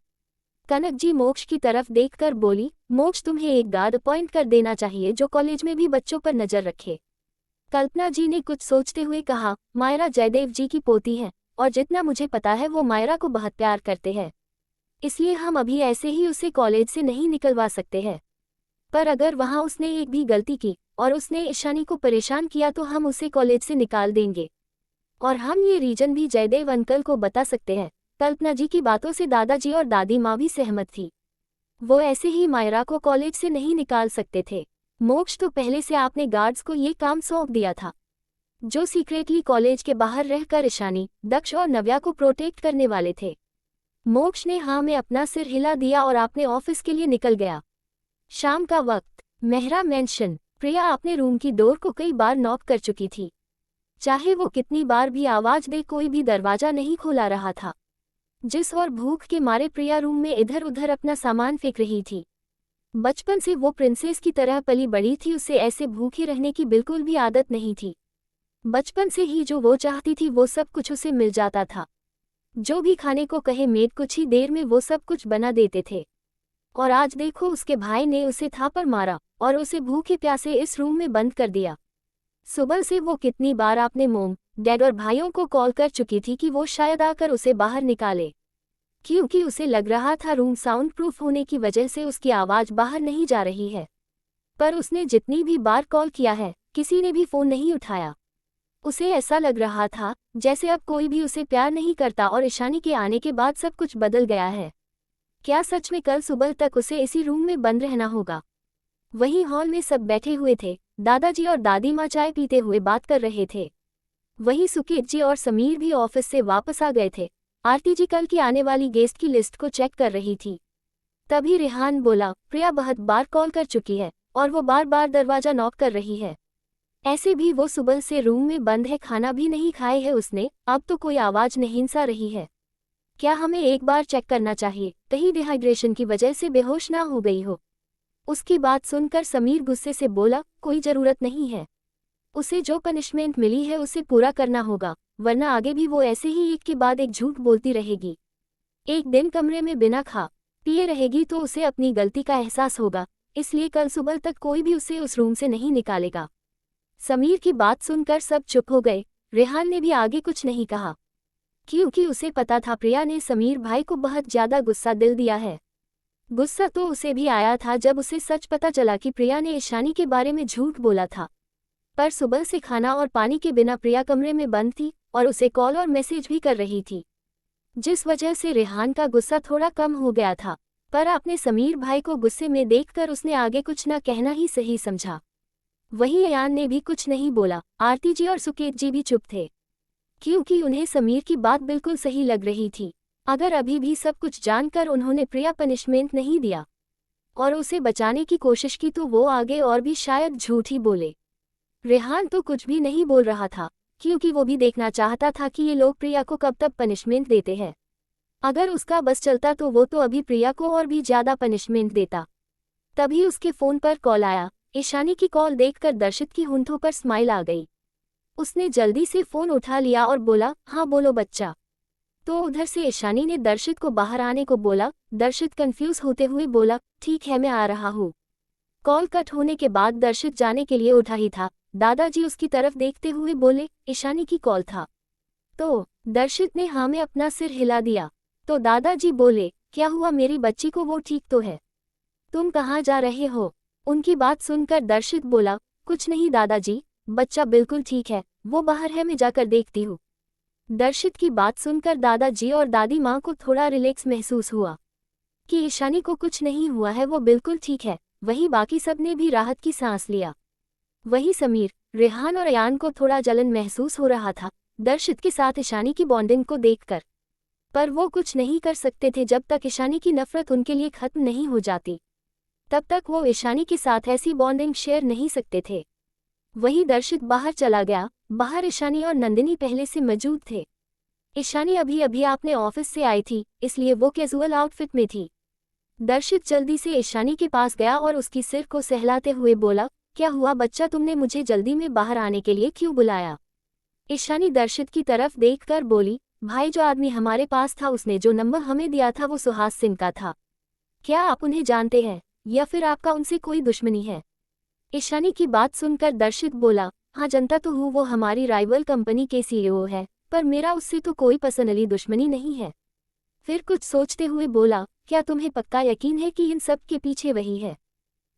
कनक जी मोक्ष की तरफ देखकर बोली, मोक्ष तुम्हें एक गार्ड अपॉइंट कर देना चाहिए जो कॉलेज में भी बच्चों पर नजर रखे। कल्पना जी ने कुछ सोचते हुए कहा, मायरा जयदेव जी की पोती है और जितना मुझे पता है वो मायरा को बहुत प्यार करते हैं। इसलिए हम अभी ऐसे ही उसे कॉलेज से नहीं निकलवा सकते हैं। पर अगर वहाँ उसने एक भी गलती की और उसने ईशानी को परेशान किया तो हम उसे कॉलेज से निकाल देंगे। और हम ये रीजन भी जयदेव अंकल को बता सकते हैं। कल्पना जी की बातों से दादाजी और दादी माँ भी सहमत थी। वो ऐसे ही मायरा को कॉलेज से नहीं निकाल सकते थे। मोक्ष तो पहले से आपने गार्ड्स को ये काम सौंप दिया था, जो सीक्रेटली कॉलेज के बाहर रहकर ईशानी, दक्ष और नव्या को प्रोटेक्ट करने वाले थे। मोक्ष ने हाँ में अपना सिर हिला दिया और आपने ऑफिस के लिए निकल गया। शाम का वक्त, मेहरा मेंशन। प्रिया अपने रूम की डोर को कई बार नॉक कर चुकी थी। चाहे वो कितनी बार भी आवाज दे, कोई भी दरवाजा नहीं खोला रहा था। जिस और भूख के मारे प्रिया रूम में इधर उधर अपना सामान फेंक रही थी। बचपन से वो प्रिंसेस की तरह पली बड़ी थी, उसे ऐसे भूखे रहने की बिल्कुल भी आदत नहीं थी। बचपन से ही जो वो चाहती थी वो सब कुछ उसे मिल जाता था। जो भी खाने को कहे मेड कुछ ही देर में वो सब कुछ बना देते थे। और आज देखो, उसके भाई ने उसे थापड़ मारा और उसे भूखे प्यासे इस रूम में बंद कर दिया। सुबह से वो कितनी बार अपने मोम, डैड और भाइयों को कॉल कर चुकी थी कि वो शायद आकर उसे बाहर निकाले, क्योंकि उसे लग रहा था रूम साउंड प्रूफ होने की वजह से उसकी आवाज बाहर नहीं जा रही है। पर उसने जितनी भी बार कॉल किया है, किसी ने भी फोन नहीं उठाया। उसे ऐसा लग रहा था जैसे अब कोई भी उसे प्यार नहीं करता और ईशानी के आने के बाद सब कुछ बदल गया है। क्या सच में कल सुबह तक उसे इसी रूम में बंद रहना होगा? वहीं हॉल में सब बैठे हुए थे। दादाजी और दादी माँ चाय पीते हुए बात कर रहे थे। वहीं सुकेत जी और समीर भी ऑफिस से वापस आ गए थे। आरती जी कल की आने वाली गेस्ट की लिस्ट को चेक कर रही थी। तभी रेहान बोला, प्रिया बहुत बार कॉल कर चुकी है और वो बार बार दरवाजा नॉक कर रही है। ऐसे भी वो सुबह से रूम में बंद है, खाना भी नहीं खाए है उसने, अब तो कोई आवाज नहीं सा रही है। क्या हमें एक बार चेक करना चाहिए, कहीं डिहाइड्रेशन की वजह से बेहोश ना हो गई हो? उसकी बात सुनकर समीर गुस्से से बोला, कोई जरूरत नहीं है। उसे जो पनिशमेंट मिली है उसे पूरा करना होगा, वरना आगे भी वो ऐसे ही एक के बाद एक झूठ बोलती रहेगी। एक दिन कमरे में बिना खा पिए रहेगी तो उसे अपनी गलती का एहसास होगा, इसलिए कल सुबह तक कोई भी उसे उस रूम से नहीं निकालेगा। समीर की बात सुनकर सब चुप हो गए। रेहान ने भी आगे कुछ नहीं कहा, क्योंकि उसे पता था प्रिया ने समीर भाई को बहुत ज्यादा गुस्सा दिल दिया है। गुस्सा तो उसे भी आया था जब उसे सच पता चला कि प्रिया ने ईशानी के बारे में झूठ बोला था। पर सुबह से खाना और पानी के बिना प्रिया कमरे में बंद थी और उसे कॉल और मैसेज भी कर रही थी, जिस वजह से रेहान का गुस्सा थोड़ा कम हो गया था। पर अपने समीर भाई को गुस्से में देखकर उसने आगे कुछ न कहना ही सही समझा। वहीं अयान ने भी कुछ नहीं बोला। आरती जी और सुकेत जी भी चुप थे, क्योंकि उन्हें समीर की बात बिल्कुल सही लग रही थी। अगर अभी भी सब कुछ जानकर उन्होंने प्रिया पनिशमेंट नहीं दिया और उसे बचाने की कोशिश की तो वो आगे और भी शायद झूठ ही बोले। रेहान तो कुछ भी नहीं बोल रहा था, क्योंकि वो भी देखना चाहता था कि ये लोग प्रिया को कब तक पनिशमेंट देते हैं। अगर उसका बस चलता तो वो तो अभी प्रिया को और भी ज्यादा पनिशमेंट देता। तभी उसके फोन पर कॉल आया। ईशानी की कॉल देखकर दर्शित की होंठों पर स्माइल आ गई। उसने जल्दी से फोन उठा लिया और बोला, हाँ बोलो बच्चा। तो उधर से ईशानी ने दर्शित को बाहर आने को बोला। दर्शित कंफ्यूज होते हुए बोला, ठीक है मैं आ रहा हूँ। कॉल कट होने के बाद दर्शित जाने के लिए उठा ही था, दादाजी उसकी तरफ देखते हुए बोले, ईशानी की कॉल था? तो दर्शित ने हाँ में अपना सिर हिला दिया। तो दादाजी बोले, क्या हुआ मेरी बच्ची को, वो ठीक तो है? तुम कहाँ जा रहे हो? उनकी बात सुनकर दर्शित बोला, कुछ नहीं दादाजी, बच्चा बिल्कुल ठीक है, वो बाहर है, मैं जाकर देखती हूँ। दर्शित की बात सुनकर दादाजी और दादी माँ को थोड़ा रिलैक्स महसूस हुआ कि ईशानी को कुछ नहीं हुआ है, वो बिल्कुल ठीक है। वहीं बाकी सब ने भी राहत की सांस लिया। वहीं समीर, रेहान और अयान को थोड़ा जलन महसूस हो रहा था दर्शित के साथ ईशानी की बॉन्डिंग को देखकर, पर वो कुछ नहीं कर सकते थे। जब तक ईशानी की नफरत उनके लिए खत्म नहीं हो जाती तब तक वो ईशानी के साथ ऐसी बॉन्डिंग शेयर नहीं सकते थे। वहीं दर्शित बाहर चला गया। बाहर ईशानी और नंदिनी पहले से मौजूद थे। ईशानी अभी अभी अपने ऑफिस से आई थी, इसलिए वो कैजुअल आउटफिट में थी। दर्शित जल्दी से ईशानी के पास गया और उसकी सिर को सहलाते हुए बोला, क्या हुआ बच्चा, तुमने मुझे जल्दी में बाहर आने के लिए क्यों बुलाया? ईशानी दर्शित की तरफ देखकर बोली, भाई जो आदमी हमारे पास था उसने जो नंबर हमें दिया था वो सुहास सिंह का था। क्या आप उन्हें जानते हैं या फिर आपका उनसे कोई दुश्मनी है? ईशानी की बात सुनकर दर्शित बोला, हाँ जानता तो हूँ, वो हमारी राइवल कंपनी के सीईओ है, पर मेरा उससे तो कोई पर्सनली दुश्मनी नहीं है। फिर कुछ सोचते हुए बोला, क्या तुम्हें पक्का यकीन है कि इन सब के पीछे वही है?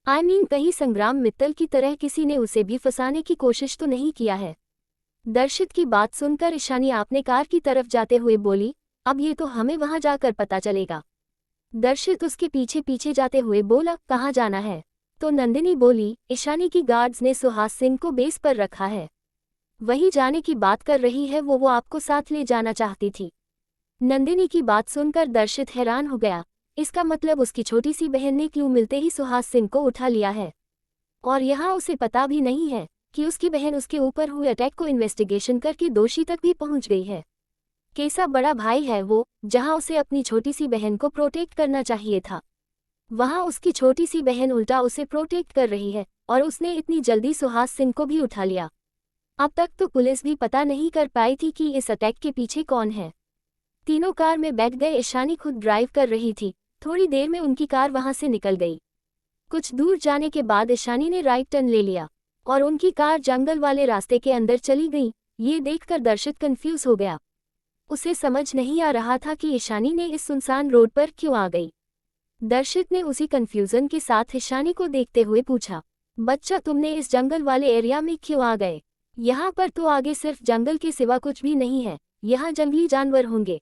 कहीं संग्राम मित्तल की तरह किसी ने उसे भी फंसाने की कोशिश तो नहीं किया है? दर्शित की बात सुनकर ईशानी आपने कार की तरफ जाते हुए बोली, अब ये तो हमें वहां जाकर पता चलेगा। दर्शित उसके पीछे पीछे जाते हुए बोला, कहाँ जाना है? तो नंदिनी बोली, ईशानी की गार्ड्स ने सुहास सिंह को बेस पर रखा है, वही जाने की बात कर रही है, वो आपको साथ ले जाना चाहती थी। नंदिनी की बात सुनकर दर्शित हैरान हो गया, इसका मतलब उसकी छोटी सी बहन ने क्लू मिलते ही सुहास सिंह को उठा लिया है, और यहाँ उसे पता भी नहीं है कि उसकी बहन उसके ऊपर हुए अटैक को इन्वेस्टिगेशन करके दोषी तक भी पहुंच गई है। कैसा बड़ा भाई है वो, जहां उसे अपनी छोटी सी बहन को प्रोटेक्ट करना चाहिए था, वहां उसकी छोटी सी बहन उल्टा उसे प्रोटेक्ट कर रही है, और उसने इतनी जल्दी सुहास सिंह को भी उठा लिया। अब तक तो पुलिस भी पता नहीं कर पाई थी कि इस अटैक के पीछे कौन है। तीनों कार में बैठ गए। ईशानी खुद ड्राइव कर रही थी। थोड़ी देर में उनकी कार वहां से निकल गई। कुछ दूर जाने के बाद ईशानी ने राइट टर्न ले लिया और उनकी कार जंगल वाले रास्ते के अंदर चली गई। ये देखकर दर्शित कंफ्यूज हो गया। उसे समझ नहीं आ रहा था कि ईशानी ने इस सुनसान रोड पर क्यों आ गई। दर्शित ने उसी कंफ्यूजन के साथ ईशानी को देखते हुए पूछा, बच्चा तुमने इस जंगल वाले एरिया में क्यों आ गए? यहाँ पर तो आगे सिर्फ जंगल के सिवा कुछ भी नहीं है, यहाँ जंगली जानवर होंगे।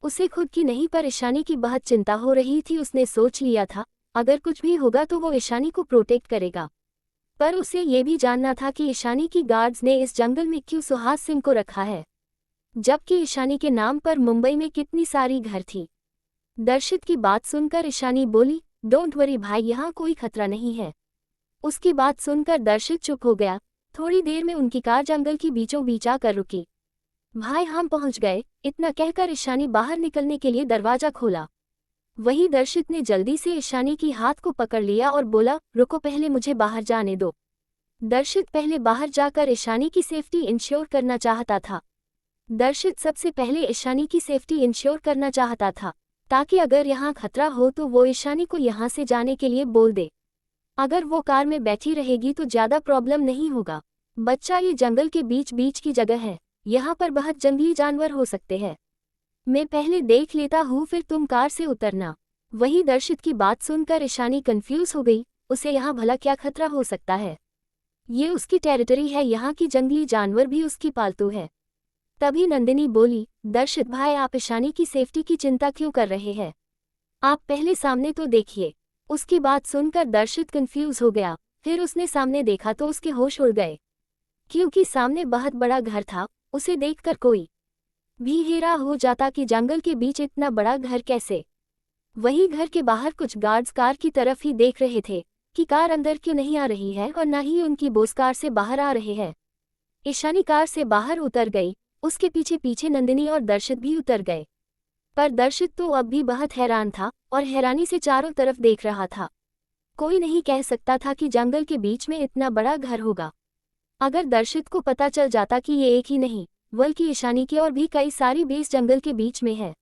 उसे खुद की नहीं पर ईशानी की बहुत चिंता हो रही थी। उसने सोच लिया था अगर कुछ भी होगा तो वो ईशानी को प्रोटेक्ट करेगा, पर उसे ये भी जानना था कि ईशानी की गार्ड्स ने इस जंगल में क्यों सुहास सिंह को रखा है, जबकि ईशानी के नाम पर मुंबई में कितनी सारी घर थी। दर्शित की बात सुनकर ईशानी बोली, डोंट वरी भाई, यहाँ कोई खतरा नहीं है। उसकी बात सुनकर दर्शित चुप हो गया। थोड़ी देर में उनकी कार जंगल की बीचों बीच आकर रुकी। भाई हम पहुंच गए, इतना कहकर ईशानी बाहर निकलने के लिए दरवाजा खोला। वही दर्शित ने जल्दी से ईशानी की हाथ को पकड़ लिया और बोला, रुको, पहले मुझे बाहर जाने दो। दर्शित पहले बाहर जाकर ईशानी की सेफ्टी इंश्योर करना चाहता था। दर्शित सबसे पहले ईशानी की सेफ्टी इंश्योर करना चाहता था, ताकि अगर यहाँ खतरा हो तो वो ईशानी को यहाँ से जाने के लिए बोल दे। अगर वो कार में बैठी रहेगी तो ज़्यादा प्रॉब्लम नहीं होगा। बच्चा, ये जंगल के बीच बीच की जगह है, यहाँ पर बहुत जंगली जानवर हो सकते हैं। मैं पहले देख लेता हूँ, फिर तुम कार से उतरना। वही दर्शित की बात सुनकर ईशानी कंफ्यूज हो गई। उसे यहाँ भला क्या खतरा हो सकता है? ये उसकी टेरिटरी है, यहाँ की जंगली जानवर भी उसकी पालतू है। तभी नंदिनी बोली, दर्शित भाई, आप ईशानी की सेफ्टी की चिंता क्यों कर रहे हैं? आप पहले सामने तो देखिए। उसकी बात सुनकर दर्शित कंफ्यूज हो गया। फिर उसने सामने देखा तो उसके होश उड़ गए, क्योंकि सामने बहुत बड़ा घर था। उसे देखकर कोई भी हैरान हो जाता कि जंगल के बीच इतना बड़ा घर कैसे। वही घर के बाहर कुछ गार्ड्स कार की तरफ ही देख रहे थे कि कार अंदर क्यों नहीं आ रही है, और न ही उनकी बॉस कार से बाहर आ रहे हैं। ईशानी कार से बाहर उतर गई। उसके पीछे पीछे नंदिनी और दर्शित भी उतर गए। पर दर्शित तो अब भी बहुत हैरान था और हैरानी से चारों तरफ देख रहा था। कोई नहीं कह सकता था कि जंगल के बीच में इतना बड़ा घर होगा। अगर दर्शित को पता चल जाता कि ये एक ही नहीं बल्कि ईशानी की और भी कई सारी बेस जंगल के बीच में है,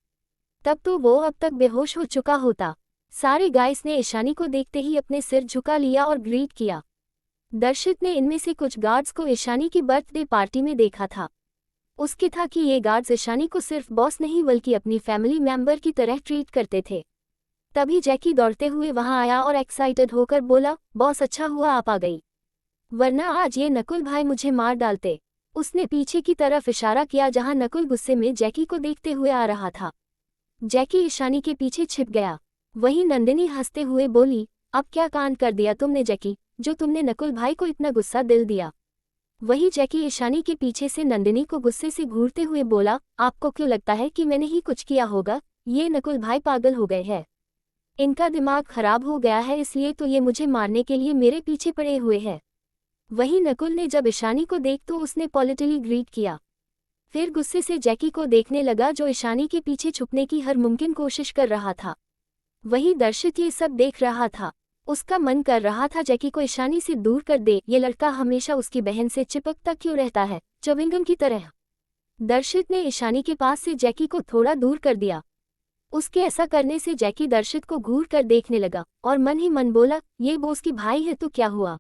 तब तो वो अब तक बेहोश हो चुका होता। सारे गाइस ने ईशानी को देखते ही अपने सिर झुका लिया और ग्रीट किया। दर्शित ने इनमें से कुछ गार्ड्स को ईशानी की बर्थडे पार्टी में देखा था। उसके था कि ये गार्ड्स ईशानी को सिर्फ बॉस नहीं बल्कि अपनी फैमिली मेंबर की तरह ट्रीट करते थे। तभी जैकी दौड़ते हुए वहां आया और एक्साइटेड होकर बोला, बॉस, अच्छा हुआ आप आ गई, वरना आज ये नकुल भाई मुझे मार डालते। उसने पीछे की तरफ इशारा किया जहां नकुल गुस्से में जैकी को देखते हुए आ रहा था। जैकी ईशानी के पीछे छिप गया। वहीं नंदिनी हंसते हुए बोली, अब क्या कांड कर दिया तुमने जैकी, जो तुमने नकुल भाई को इतना गुस्सा दिल दिया। वही जैकी ईशानी के पीछे से नंदिनी को गुस्से से घूरते हुए बोला, आपको क्यों लगता है कि मैंने ही कुछ किया होगा? ये नकुल भाई पागल हो गए हैं, इनका दिमाग खराब हो गया है, इसलिए तो ये मुझे मारने के लिए मेरे पीछे पड़े हुए हैं। वही नकुल ने जब ईशानी को देख तो उसने पॉलिटिकली ग्रीट किया। फिर गुस्से से जैकी को देखने लगा जो ईशानी के पीछे छुपने की हर मुमकिन कोशिश कर रहा था। वही दर्शित ये सब देख रहा था। उसका मन कर रहा था जैकी को ईशानी से दूर कर दे। ये लड़का हमेशा उसकी बहन से चिपकता क्यों रहता है, च्युइंगम की तरह। दर्शित ने ईशानी के पास से जैकी को थोड़ा दूर कर दिया। उसके ऐसा करने से जैकी दर्शित को घूर कर देखने लगा और मन ही मन बोला, ये बॉस की भाई है तो क्या हुआ,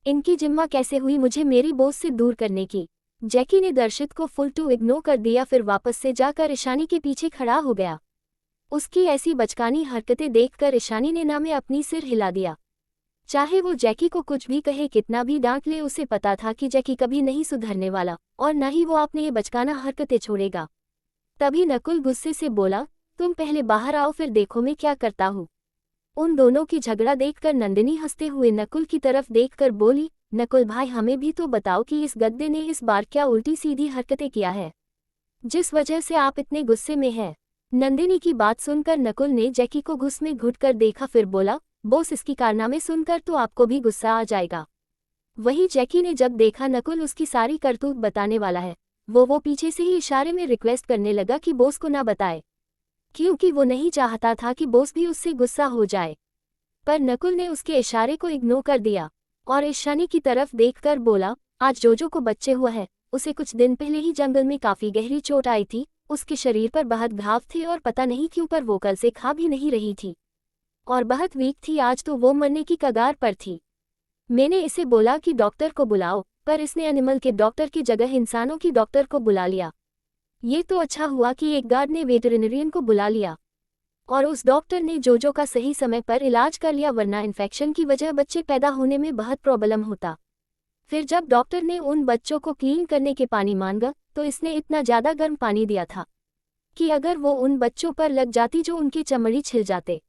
इनकी जिम्मा कैसे हुई मुझे मेरी बॉस से दूर करने की। जैकी ने दर्शित को फुल टू इग्नोर कर दिया, फिर वापस से जाकर ईशानी के पीछे खड़ा हो गया। उसकी ऐसी बचकानी हरकतें देखकर ईशानी ने ना में अपनी सिर हिला दिया। चाहे वो जैकी को कुछ भी कहे, कितना भी डांट ले, उसे पता था कि जैकी कभी नहीं सुधरने वाला और न ही वो अपने ये बचकाना हरकतें छोड़ेगा। तभी नकुल गुस्से से बोला, तुम पहले बाहर आओ फिर देखो मैं क्या करता हूँ। उन दोनों की झगड़ा देखकर नंदिनी हंसते हुए नकुल की तरफ देखकर बोली, नकुल भाई हमें भी तो बताओ कि इस गद्दे ने इस बार क्या उल्टी सीधी हरकतें किया है, जिस वजह से आप इतने गुस्से में हैं। नंदिनी की बात सुनकर नकुल ने जैकी को घुस में घुटकर देखा, फिर बोला, बॉस इसकी कारनामे सुनकर तो आपको भी गुस्सा आ जाएगा। वही जैकी ने जब देखा नकुल उसकी सारी करतूत बताने वाला है, वो पीछे से ही इशारे में रिक्वेस्ट करने लगा कि बॉस को ना बताए, क्योंकि वो नहीं चाहता था कि बॉस भी उससे गुस्सा हो जाए। पर नकुल ने उसके इशारे को इग्नोर कर दिया और ईशानी की तरफ देखकर बोला, आज जोजो को बच्चे हुआ है, उसे कुछ दिन पहले ही जंगल में काफी गहरी चोट आई थी, उसके शरीर पर बहुत घाव थे और पता नहीं क्यों पर वो कल से खा भी नहीं रही थी और बहुत वीक थी, आज तो वो मरने की कगार पर थी। मैंने इसे बोला कि डॉक्टर को बुलाओ, पर इसने एनिमल के डॉक्टर की जगह इंसानों की डॉक्टर को बुला लिया। ये तो अच्छा हुआ कि एक गार्ड ने वेटरिनरियन को बुला लिया और उस डॉक्टर ने जोजो का सही समय पर इलाज कर लिया, वरना इन्फेक्शन की वजह बच्चे पैदा होने में बहुत प्रॉब्लम होता। फिर जब डॉक्टर ने उन बच्चों को क्लीन करने के पानी मांगा तो इसने इतना ज़्यादा गर्म पानी दिया था कि अगर वो उन बच्चों पर लग जाती जो उनकी चमड़ी छिल जाते।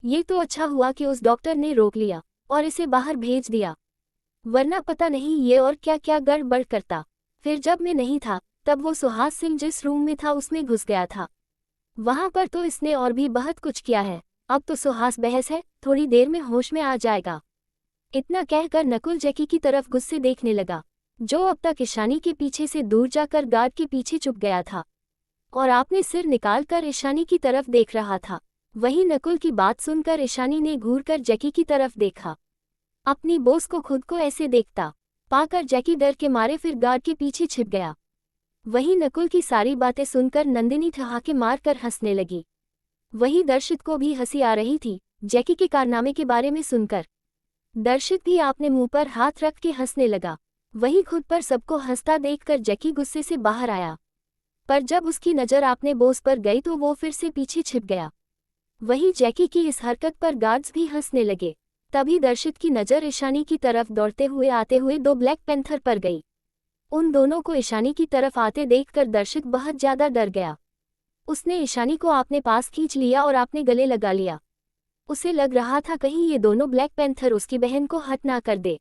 ये तो अच्छा हुआ कि उस डॉक्टर ने रोक लिया और इसे बाहर भेज दिया, वरना पता नहीं ये और क्या क्या गड़बड़ करता। फिर जब मैं नहीं था तब वो सुहास सिंह जिस रूम में था उसमें घुस गया था, वहां पर तो इसने और भी बहुत कुछ किया है। अब तो सुहास बहस है, थोड़ी देर में होश में आ जाएगा। इतना कहकर नकुल जैकी की तरफ गुस्से देखने लगा, जो अब तक ईशानी के पीछे से दूर जाकर गार्ड के पीछे छुप गया था और आपने सिर निकालकर ईशानी की तरफ देख रहा था। वहीं नकुल की बात सुनकर ईशानी ने घूरकर जैकी की तरफ देखा। अपनी बॉस को खुद को ऐसे देखता पाकर जैकी डर के मारे फिर गार्ड के पीछे छिप गया। वहीं नकुल की सारी बातें सुनकर नंदिनी ठहाके मारकर हंसने लगी। वहीं दर्शित को भी हंसी आ रही थी जैकी के कारनामे के बारे में सुनकर। दर्शित भी आपने मुंह पर हाथ रख के हंसने लगा। वहीं खुद पर सबको हंसता देखकर जैकी गुस्से से बाहर आया, पर जब उसकी नज़र आपने बॉस पर गई तो वो फिर से पीछे छिप गया। वहीं जैकी की इस हरकत पर गार्ड्स भी हंसने लगे। तभी दर्शित की नज़र ईशानी की तरफ दौड़ते हुए आते हुए दो ब्लैक पैंथर पर गई। उन दोनों को ईशानी की तरफ आते देखकर दर्शित बहुत ज़्यादा डर गया। उसने ईशानी को अपने पास खींच लिया और अपने गले लगा लिया। उसे लग रहा था कहीं ये दोनों ब्लैक पैंथर उसकी बहन को हट ना कर दे,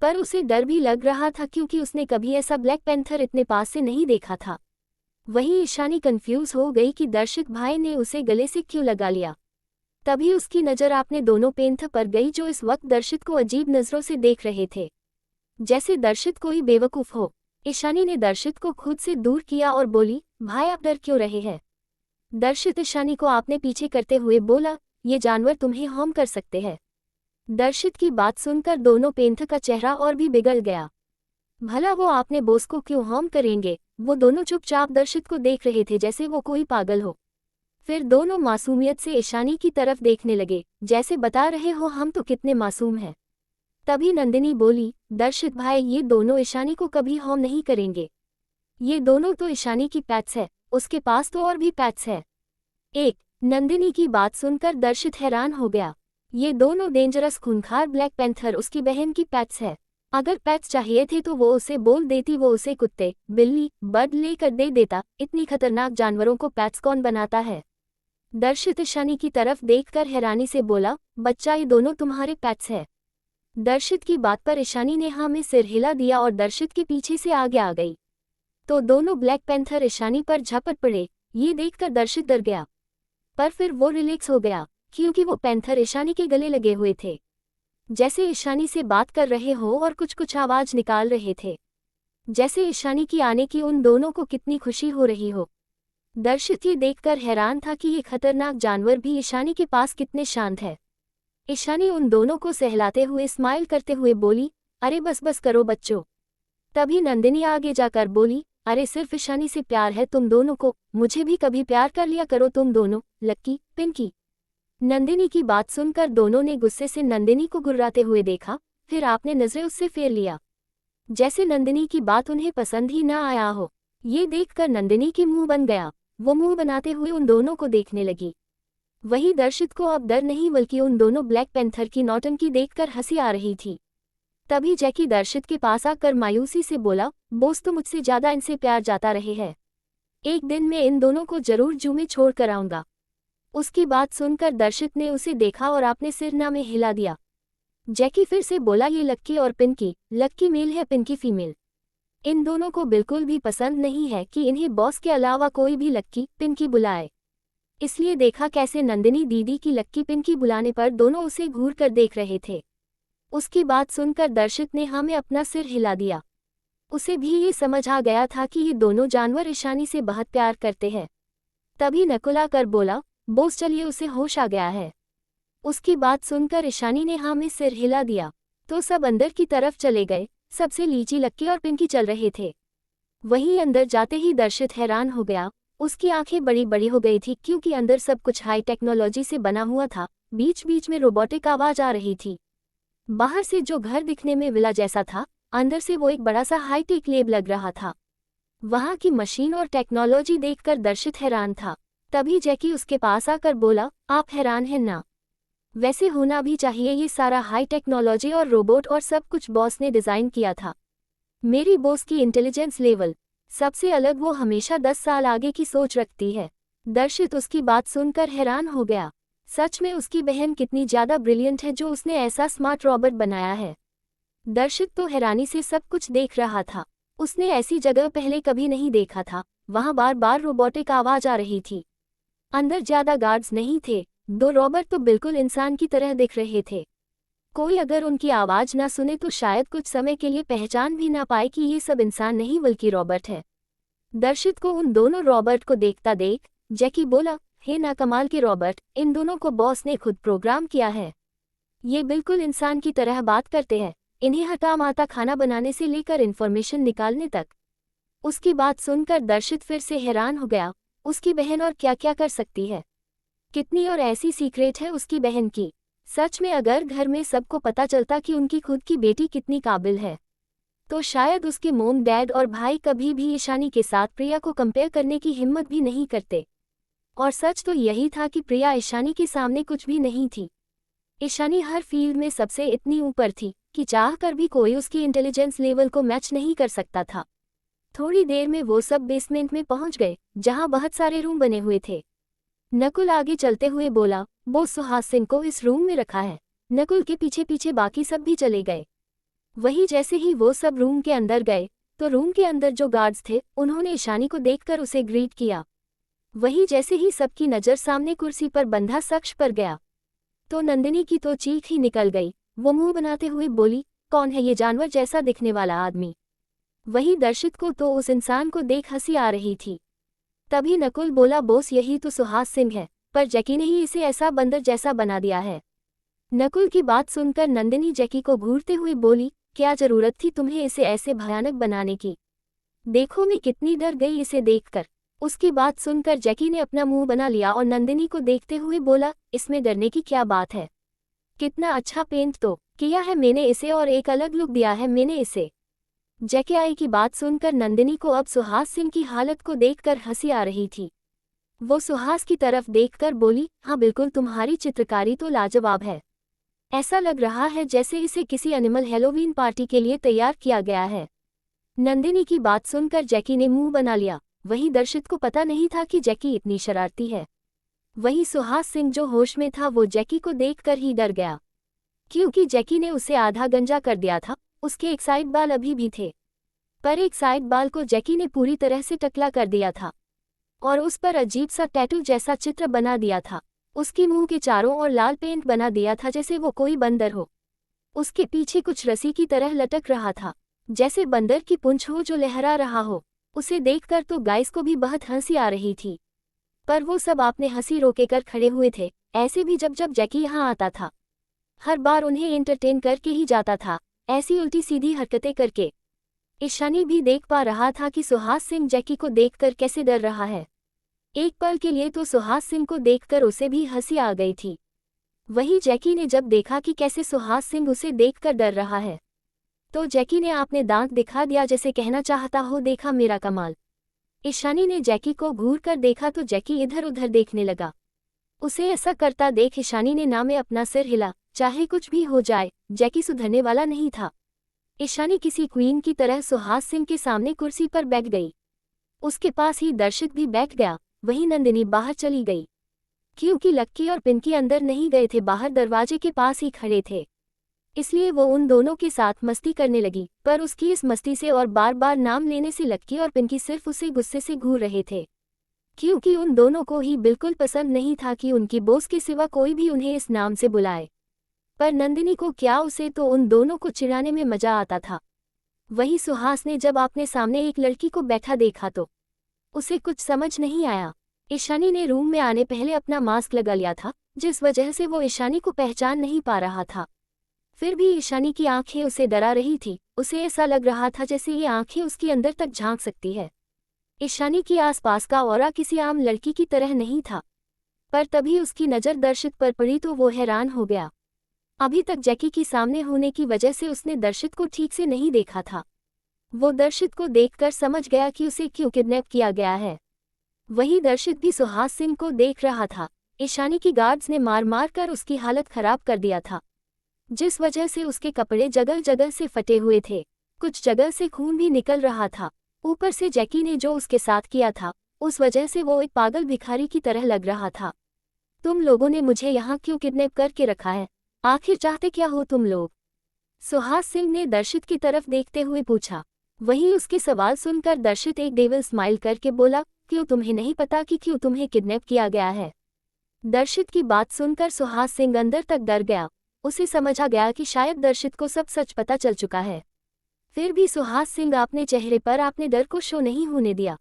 पर उसे डर भी लग रहा था क्योंकि उसने कभी ऐसा ब्लैक पैंथर इतने पास से नहीं देखा था। वहीं ईशानी कंफ्यूज हो गई कि दर्शित भाई ने उसे गले से क्यों लगा लिया। तभी उसकी नज़र आपने दोनों पैंथर पर गई जो इस वक्त दर्शित को अजीब नज़रों से देख रहे थे, जैसे दर्शित कोई बेवकूफ़ हो। ईशानी ने दर्शित को खुद से दूर किया और बोली, भाई आप डर क्यों रहे हैं। दर्शित ईशानी को आपने पीछे करते हुए बोला, ये जानवर तुम्हें हार्म कर सकते हैं। दर्शित की बात सुनकर दोनों पैंथर का चेहरा और भी बिगड़ गया। भला वो आपने बॉस को क्यों हार्म करेंगे। वो दोनों चुपचाप दर्शित को देख रहे थे जैसे वो कोई पागल हो। फिर दोनों मासूमियत से ईशानी की तरफ देखने लगे, जैसे बता रहे हो हम तो कितने मासूम हैं। तभी नंदिनी बोली, दर्शित भाई ये दोनों ईशानी को कभी हार्म नहीं करेंगे। ये दोनों तो ईशानी की पेट्स है, उसके पास तो और भी पेट्स है। एक नंदिनी की बात सुनकर दर्शित हैरान हो गया। ये दोनों डेंजरस खूंखार ब्लैक पैंथर उसकी बहन की पेट्स है। अगर पेट्स चाहिए थे तो वो उसे बोल देती, वो उसे कुत्ते बिल्ली बर्ड लेकर दे देता। इतनी खतरनाक जानवरों को पेट्स कौन बनाता है। दर्शित ईशानी की तरफ देखकर हैरानी से बोला, बच्चा ये दोनों तुम्हारे पेट्स है। दर्शित की बात पर ईशानी ने हाँ में सिर हिला दिया और दर्शित के पीछे से आगे आ गई तो दोनों ब्लैक पैंथर ईशानी पर झपट पड़े। ये देखकर दर्शित डर गया, पर फिर वो रिलैक्स हो गया क्योंकि वो पैंथर ईशानी के गले लगे हुए थे, जैसे ईशानी से बात कर रहे हो और कुछ कुछ आवाज निकाल रहे थे, जैसे ईशानी की आने की उन दोनों को कितनी खुशी हो रही हो। दर्शित ये देखकर हैरान था कि ये खतरनाक जानवर भी ईशानी के पास कितने शांत है। ईशानी उन दोनों को सहलाते हुए स्माइल करते हुए बोली, अरे बस बस करो बच्चों। तभी नंदिनी आगे जाकर बोली, अरे सिर्फ ईशानी से प्यार है तुम दोनों को, मुझे भी कभी प्यार कर लिया करो तुम दोनों, लक्की पिंकी। नंदिनी की बात सुनकर दोनों ने गुस्से से नंदिनी को गुर्राते हुए देखा, फिर आपने नजरें उससे फेर लिया, जैसे नंदिनी की बात उन्हें पसंद ही ना आया हो। ये देखकर नंदिनी की मुंह बन गया। वो मुंह बनाते हुए उन दोनों को देखने लगी। वही दर्शित को अब डर नहीं बल्कि उन दोनों ब्लैक पैंथर की नौटंकी देखकर हंसी आ रही थी। तभी जैकी दर्शित के पास आकर मायूसी से बोला, बोस तो मुझसे ज्यादा इनसे प्यार जाता रहे हैं। एक दिन मैं इन दोनों को जरूर जू में छोड़ कर आऊंगा। उसकी बात सुनकर दर्शित ने उसे देखा और अपने सिरना में हिला दिया। जैकी फिर से बोला, ये लक्की और पिंकी, लक्की मेल है पिंकी फीमेल। इन दोनों को बिल्कुल भी पसंद नहीं है कि इन्हें बॉस के अलावा कोई भी लक्की पिंकी बुलाए। इसलिए देखा कैसे नंदिनी दीदी की लक्की पिंकी बुलाने पर दोनों उसे घूर कर देख रहे थे। उसकी बात सुनकर दर्शित ने हाँ में अपना सिर हिला दिया। उसे भी ये समझ आ गया था कि ये दोनों जानवर ईशानी से बहुत प्यार करते हैं। तभी नकुल आकर बोला, बोस चलिए, उसे होश आ गया है। उसकी बात सुनकर ईशानी ने हाँ में सिर हिला दिया। तो सब अंदर की तरफ चले गए। सबसे लीची, लक्की और पिंकी चल रहे थे। वहीं अंदर जाते ही दर्शित हैरान हो गया। उसकी आंखें बड़ी बड़ी हो गई थी क्योंकि अंदर सब कुछ हाई टेक्नोलॉजी से बना हुआ था। बीच बीच में रोबोटिक आवाज आ रही थी। बाहर से जो घर दिखने में विला जैसा था, अंदर से वो एक बड़ा सा हाईटेक लैब लग रहा था। वहां की मशीन और टेक्नोलॉजी देखकर दर्शित हैरान था। तभी जैकी उसके पास आकर बोला, आप हैरान हैं ना? वैसे होना भी चाहिए, ये सारा हाई टेक्नोलॉजी और रोबोट और सब कुछ बॉस ने डिजाइन किया था। मेरी बॉस की इंटेलिजेंस लेवल सबसे अलग, वो हमेशा 10 साल आगे की सोच रखती है। दर्शित उसकी बात सुनकर हैरान हो गया। सच में उसकी बहन कितनी ज्यादा ब्रिलियंट है जो उसने ऐसा स्मार्ट रोबोट बनाया है। दर्शित तो हैरानी से सब कुछ देख रहा था। उसने ऐसी जगह पहले कभी नहीं देखा था। वहां बार बार रोबोटिक आवाज आ रही थी। अंदर ज्यादा गार्ड्स नहीं थे। 2 रोबोट तो बिल्कुल इंसान की तरह दिख रहे थे। कोई अगर उनकी आवाज ना सुने तो शायद कुछ समय के लिए पहचान भी ना पाए कि ये सब इंसान नहीं बल्कि रोबोट है। दर्शित को उन दोनों रोबोट को देखता देख जैकी बोला, हे ना कमाल के रोबोट, इन दोनों को बॉस ने खुद प्रोग्राम किया है। ये बिल्कुल इंसान की तरह बात करते हैं। इन्हें हटा माता खाना बनाने से लेकर इन्फॉर्मेशन निकालने तक। उसकी बात सुनकर दर्शित फिर से हैरान हो गया। उसकी बहन और क्या क्या कर सकती है? कितनी और ऐसी सीक्रेट है उसकी बहन की? सच में अगर घर में सबको पता चलता कि उनकी खुद की बेटी कितनी काबिल है, तो शायद उसके मोम, डैड और भाई कभी भी ईशानी के साथ प्रिया को कंपेयर करने की हिम्मत भी नहीं करते। और सच तो यही था कि प्रिया ईशानी के सामने कुछ भी नहीं थी। ईशानी हर फील्ड में सबसे इतनी ऊपर थी कि चाह कर भी कोई उसकी इंटेलिजेंस लेवल को मैच नहीं कर सकता था। थोड़ी देर में वो सब बेसमेंट में पहुंच गए, जहां बहुत सारे रूम बने हुए थे। नकुल आगे चलते हुए बोला, बोस सुहास सिंह को इस रूम में रखा है। नकुल के पीछे पीछे बाकी सब भी चले गए। वही जैसे ही वो सब रूम के अंदर गए तो रूम के अंदर जो गार्ड्स थे उन्होंने ईशानी को देखकर उसे ग्रीट किया। वही जैसे ही सबकी नज़र सामने कुर्सी पर बंधा शख्स पर गया तो नंदिनी की तो चीख ही निकल गई। वो मुंह बनाते हुए बोली, कौन है ये जानवर जैसा दिखने वाला आदमी? वही दर्शित को तो उस इंसान को देख हंसी आ रही थी। तभी नकुल बोला, बोस यही तो सुहास सिंह है, पर जैकी ने ही इसे ऐसा बंदर जैसा बना दिया है। नकुल की बात सुनकर नंदिनी जैकी को घूरते हुए बोली, क्या जरूरत थी तुम्हें इसे ऐसे भयानक बनाने की? देखो मैं कितनी डर गई इसे देखकर। उसकी बात सुनकर जैकी ने अपना मुंह बना लिया और नंदिनी को देखते हुए बोला, इसमें डरने की क्या बात है? कितना अच्छा पेंट तो किया है मैंने इसे और एक अलग लुक दिया है मैंने इसे। जैकी आई की बात सुनकर नंदिनी को अब सुहास सिंह की हालत को देखकर हंसी आ रही थी। वो सुहास की तरफ देखकर बोली, हाँ बिल्कुल, तुम्हारी चित्रकारी तो लाजवाब है। ऐसा लग रहा है जैसे इसे किसी एनिमल हैलोवीन पार्टी के लिए तैयार किया गया है। नंदिनी की बात सुनकर जैकी ने मुंह बना लिया। वहीं दर्शित को पता नहीं था कि जैकी इतनी शरारती है। वहीं सुहास सिंह जो होश में था वो जैकी को देखकर ही डर गया, क्योंकि जैकी ने उसे आधा गंजा कर दिया था। उसके एक साइड बाल अभी भी थे, पर एक साइड बाल को जैकी ने पूरी तरह से टकला कर दिया था और उस पर अजीब सा टैटू जैसा चित्र बना दिया था। उसके मुंह के चारों ओर लाल पेंट बना दिया था जैसे वो कोई बंदर हो। उसके पीछे कुछ रस्सी की तरह लटक रहा था, जैसे बंदर की पूंछ हो जो लहरा रहा हो। उसे देखकर तो गाइस को भी बहुत हंसी आ रही थी, पर वो सब आपने हंसी रोके कर खड़े हुए थे। ऐसे भी जब जब जैकी यहाँ आता था हर बार उन्हें एंटरटेन करके ही जाता था, ऐसी उल्टी सीधी हरकतें करके। ईशानी भी देख पा रहा था कि सुहास सिंह जैकी को देखकर कैसे डर रहा है। एक पल के लिए तो सुहास सिंह को देखकर उसे भी हंसी आ गई थी। वही जैकी ने जब देखा कि कैसे सुहास सिंह उसे देखकर डर रहा है तो जैकी ने आपने दांत दिखा दिया, जैसे कहना चाहता हो, देखा मेरा कमाल। ईशानी ने जैकी को घूर कर देखा तो जैकी इधर उधर देखने लगा। उसे ऐसा करता देख ईशानी ने ना में अपना सिर हिला। चाहे कुछ भी हो जाए, जैकी सुधरने वाला नहीं था। ईशानी किसी क्वीन की तरह सुहास सिंह के सामने कुर्सी पर बैठ गई। उसके पास ही दर्शित भी बैठ गया। वहीं नंदिनी बाहर चली गई, क्योंकि लक्की और पिंकी अंदर नहीं गए थे, बाहर दरवाजे के पास ही खड़े थे। इसलिए वो उन दोनों के साथ मस्ती करने लगी, पर उसकी इस मस्ती से और बार बार नाम लेने से लक्की और पिंकी सिर्फ उसे गुस्से से घूर रहे थे, क्योंकि उन दोनों को ही बिल्कुल पसंद नहीं था कि उनकी बॉस के सिवा कोई भी उन्हें इस नाम से बुलाए। पर नंदिनी को क्या, उसे तो उन दोनों को चिढ़ाने में मजा आता था। वहीं सुहास ने जब आपने सामने एक लड़की को बैठा देखा तो उसे कुछ समझ नहीं आया। ईशानी ने रूम में आने पहले अपना मास्क लगा लिया था, जिस वजह से वो ईशानी को पहचान नहीं पा रहा था। फिर भी ईशानी की आंखें उसे डरा रही थी। उसे ऐसा लग रहा था जैसे ये आंखें उसकी अंदर तक झांक सकती है। ईशानी की आसपास का ऑरा किसी आम लड़की की तरह नहीं था, पर तभी उसकी नज़र दर्शित पर पड़ी तो वो हैरान हो गया। अभी तक जैकी की सामने होने की वजह से उसने दर्शित को ठीक से नहीं देखा था। वो दर्शित को देखकर समझ गया कि उसे क्यों किडनैप किया गया है। वही दर्शित भी सुहास सिंह को देख रहा था। ईशानी की गार्ड्स ने मार मार कर उसकी हालत खराब कर दिया था, जिस वजह से उसके कपड़े जगह जगह से फटे हुए थे, कुछ जगह से खून भी निकल रहा था। ऊपर से जैकी ने जो उसके साथ किया था, उस वजह से वो एक पागल भिखारी की तरह लग रहा था। तुम लोगों ने मुझे यहाँ क्यों किडनैप करके रखा है? आखिर चाहते क्या हो तुम लोग? सुहास सिंह ने दर्शित की तरफ देखते हुए पूछा। वहीं उसके सवाल सुनकर दर्शित एक डेविल स्माइल करके बोला, क्यों तुम्हें नहीं पता कि क्यों तुम्हें किडनैप किया गया है? दर्शित की बात सुनकर सुहास सिंह अंदर तक डर गया। उसे समझ आ गया कि शायद दर्शित को सब सच पता चल चुका है। फिर भी सुहास सिंह अपने चेहरे पर आपने डर को शो नहीं होने दिया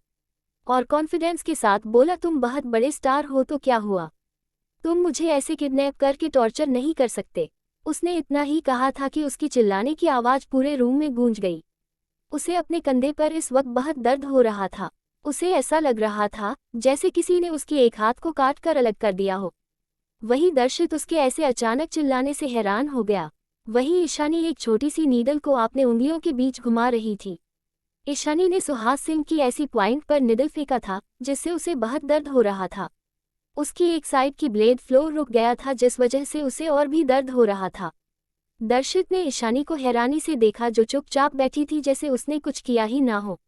और कॉन्फिडेंस के साथ बोला, तुम बहुत बड़े स्टार हो तो क्या हुआ? तुम मुझे ऐसे किडनैप करके टॉर्चर नहीं कर सकते। उसने इतना ही कहा था कि उसकी चिल्लाने की आवाज़ पूरे रूम में गूंज गई। उसे अपने कंधे पर इस वक्त बहुत दर्द हो रहा था। उसे ऐसा लग रहा था जैसे किसी ने उसके एक हाथ को काट कर अलग कर दिया हो। वही दर्शित उसके ऐसे अचानक चिल्लाने से हैरान हो गया। वहीं ईशानी एक छोटी सी नीडल को अपने उंगलियों के बीच घुमा रही थी। ईशानी ने सुहास सिंह की ऐसी पॉइंट पर निडल फेंका था जिससे उसे बहुत दर्द हो रहा था। उसकी एक साइड की ब्लेड फ्लो रुक गया था, जिस वजह से उसे और भी दर्द हो रहा था। दर्शित ने ईशानी को हैरानी से देखा, जो चुपचाप बैठी थी जैसे उसने कुछ किया ही ना हो।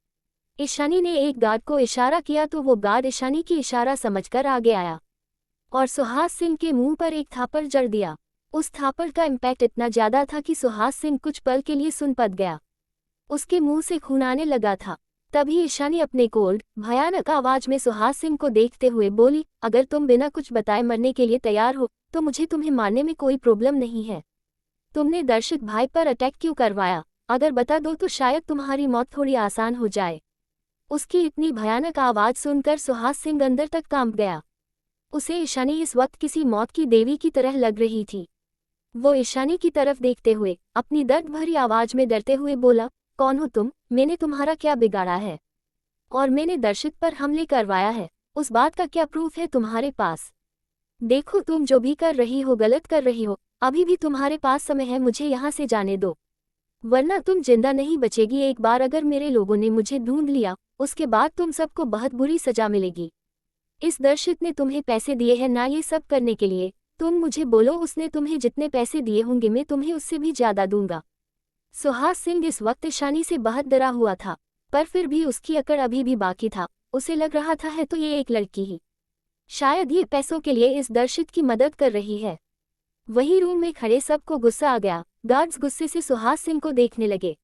ईशानी ने एक गार्ड को इशारा किया तो वो गार्ड ईशानी की इशारा समझकर आगे आया और सुहास सिंह के मुंह पर एक थापड़ जड़ दिया। उस थापड़ का इम्पैक्ट इतना ज्यादा था कि सुहास सिंह कुछ पल के लिए सुन पड़ गया। उसके मुंह से खून आने लगा था। तभी ईशानी अपने कोल्ड भयानक आवाज में सुहास सिंह को देखते हुए बोली, अगर तुम बिना कुछ बताए मरने के लिए तैयार हो तो मुझे तुम्हें मारने में कोई प्रॉब्लम नहीं है। तुमने दर्शित भाई पर अटैक क्यों करवाया? अगर बता दो तो शायद तुम्हारी मौत थोड़ी आसान हो जाए। उसकी इतनी भयानक आवाज सुनकर सुहास सिंह अंदर तक कांप गया। उसे ईशानी इस वक्त किसी मौत की देवी की तरह लग रही थी। वो ईशानी की तरफ देखते हुए अपनी दर्द भरी आवाज में डरते हुए बोला, कौन हो तुम? मैंने तुम्हारा क्या बिगाड़ा है? और मैंने दर्शित पर हमले करवाया है, उस बात का क्या प्रूफ है तुम्हारे पास? देखो, तुम जो भी कर रही हो गलत कर रही हो। अभी भी तुम्हारे पास समय है, मुझे यहाँ से जाने दो, वरना तुम जिंदा नहीं बचेगी। एक बार अगर मेरे लोगों ने मुझे ढूंढ लिया, उसके बाद तुम सबको बहुत बुरी सजा मिलेगी। इस दर्शित ने तुम्हें पैसे दिए हैं ना ये सब करने के लिए? तुम मुझे बोलो, उसने तुम्हें जितने पैसे दिए होंगे मैं तुम्हें उससे भी ज्यादा दूंगा। सुहास सिंह इस वक्त ईशानी से बहुत डरा हुआ था, पर फिर भी उसकी अकड़ अभी भी बाकी था। उसे लग रहा था है तो ये एक लड़की ही, शायद ये पैसों के लिए इस दर्शित की मदद कर रही है। वही रूम में खड़े सबको गुस्सा आ गया। गार्ड्स गुस्से से सुहास सिंह को देखने लगे।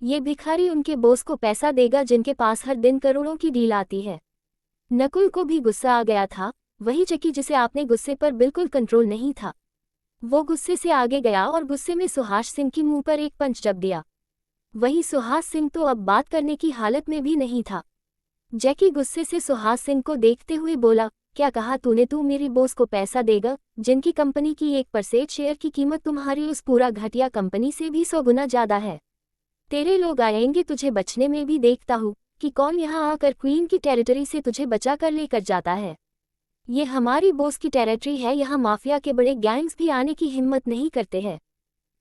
ये भिखारी उनके बॉस को पैसा देगा जिनके पास हर दिन करोड़ों की डील आती है। नकुल को भी गुस्सा आ गया था। वही चकी जिसे आपने गुस्से पर बिल्कुल कंट्रोल नहीं था, वो गुस्से से आगे गया और गुस्से में सुहास सिंह की मुंह पर एक पंच जब दिया। वही सुहास सिंह तो अब बात करने की हालत में भी नहीं था। जैकी गुस्से से सुहास सिंह को देखते हुए बोला, क्या कहा तूने? तू मेरी बॉस को पैसा देगा जिनकी कंपनी की 1% शेयर की कीमत तुम्हारी उस पूरा घटिया कंपनी से भी 100 गुना ज्यादा है। तेरे लोग आएंगे तुझे बचने में भी देखता हूँ कि कौन यहाँ आकर क्वीन की टेरिटरी से तुझे बचा कर लेकर जाता है। ये हमारी बॉस की टेरिटरी है, यहाँ माफिया के बड़े गैंग्स भी आने की हिम्मत नहीं करते हैं।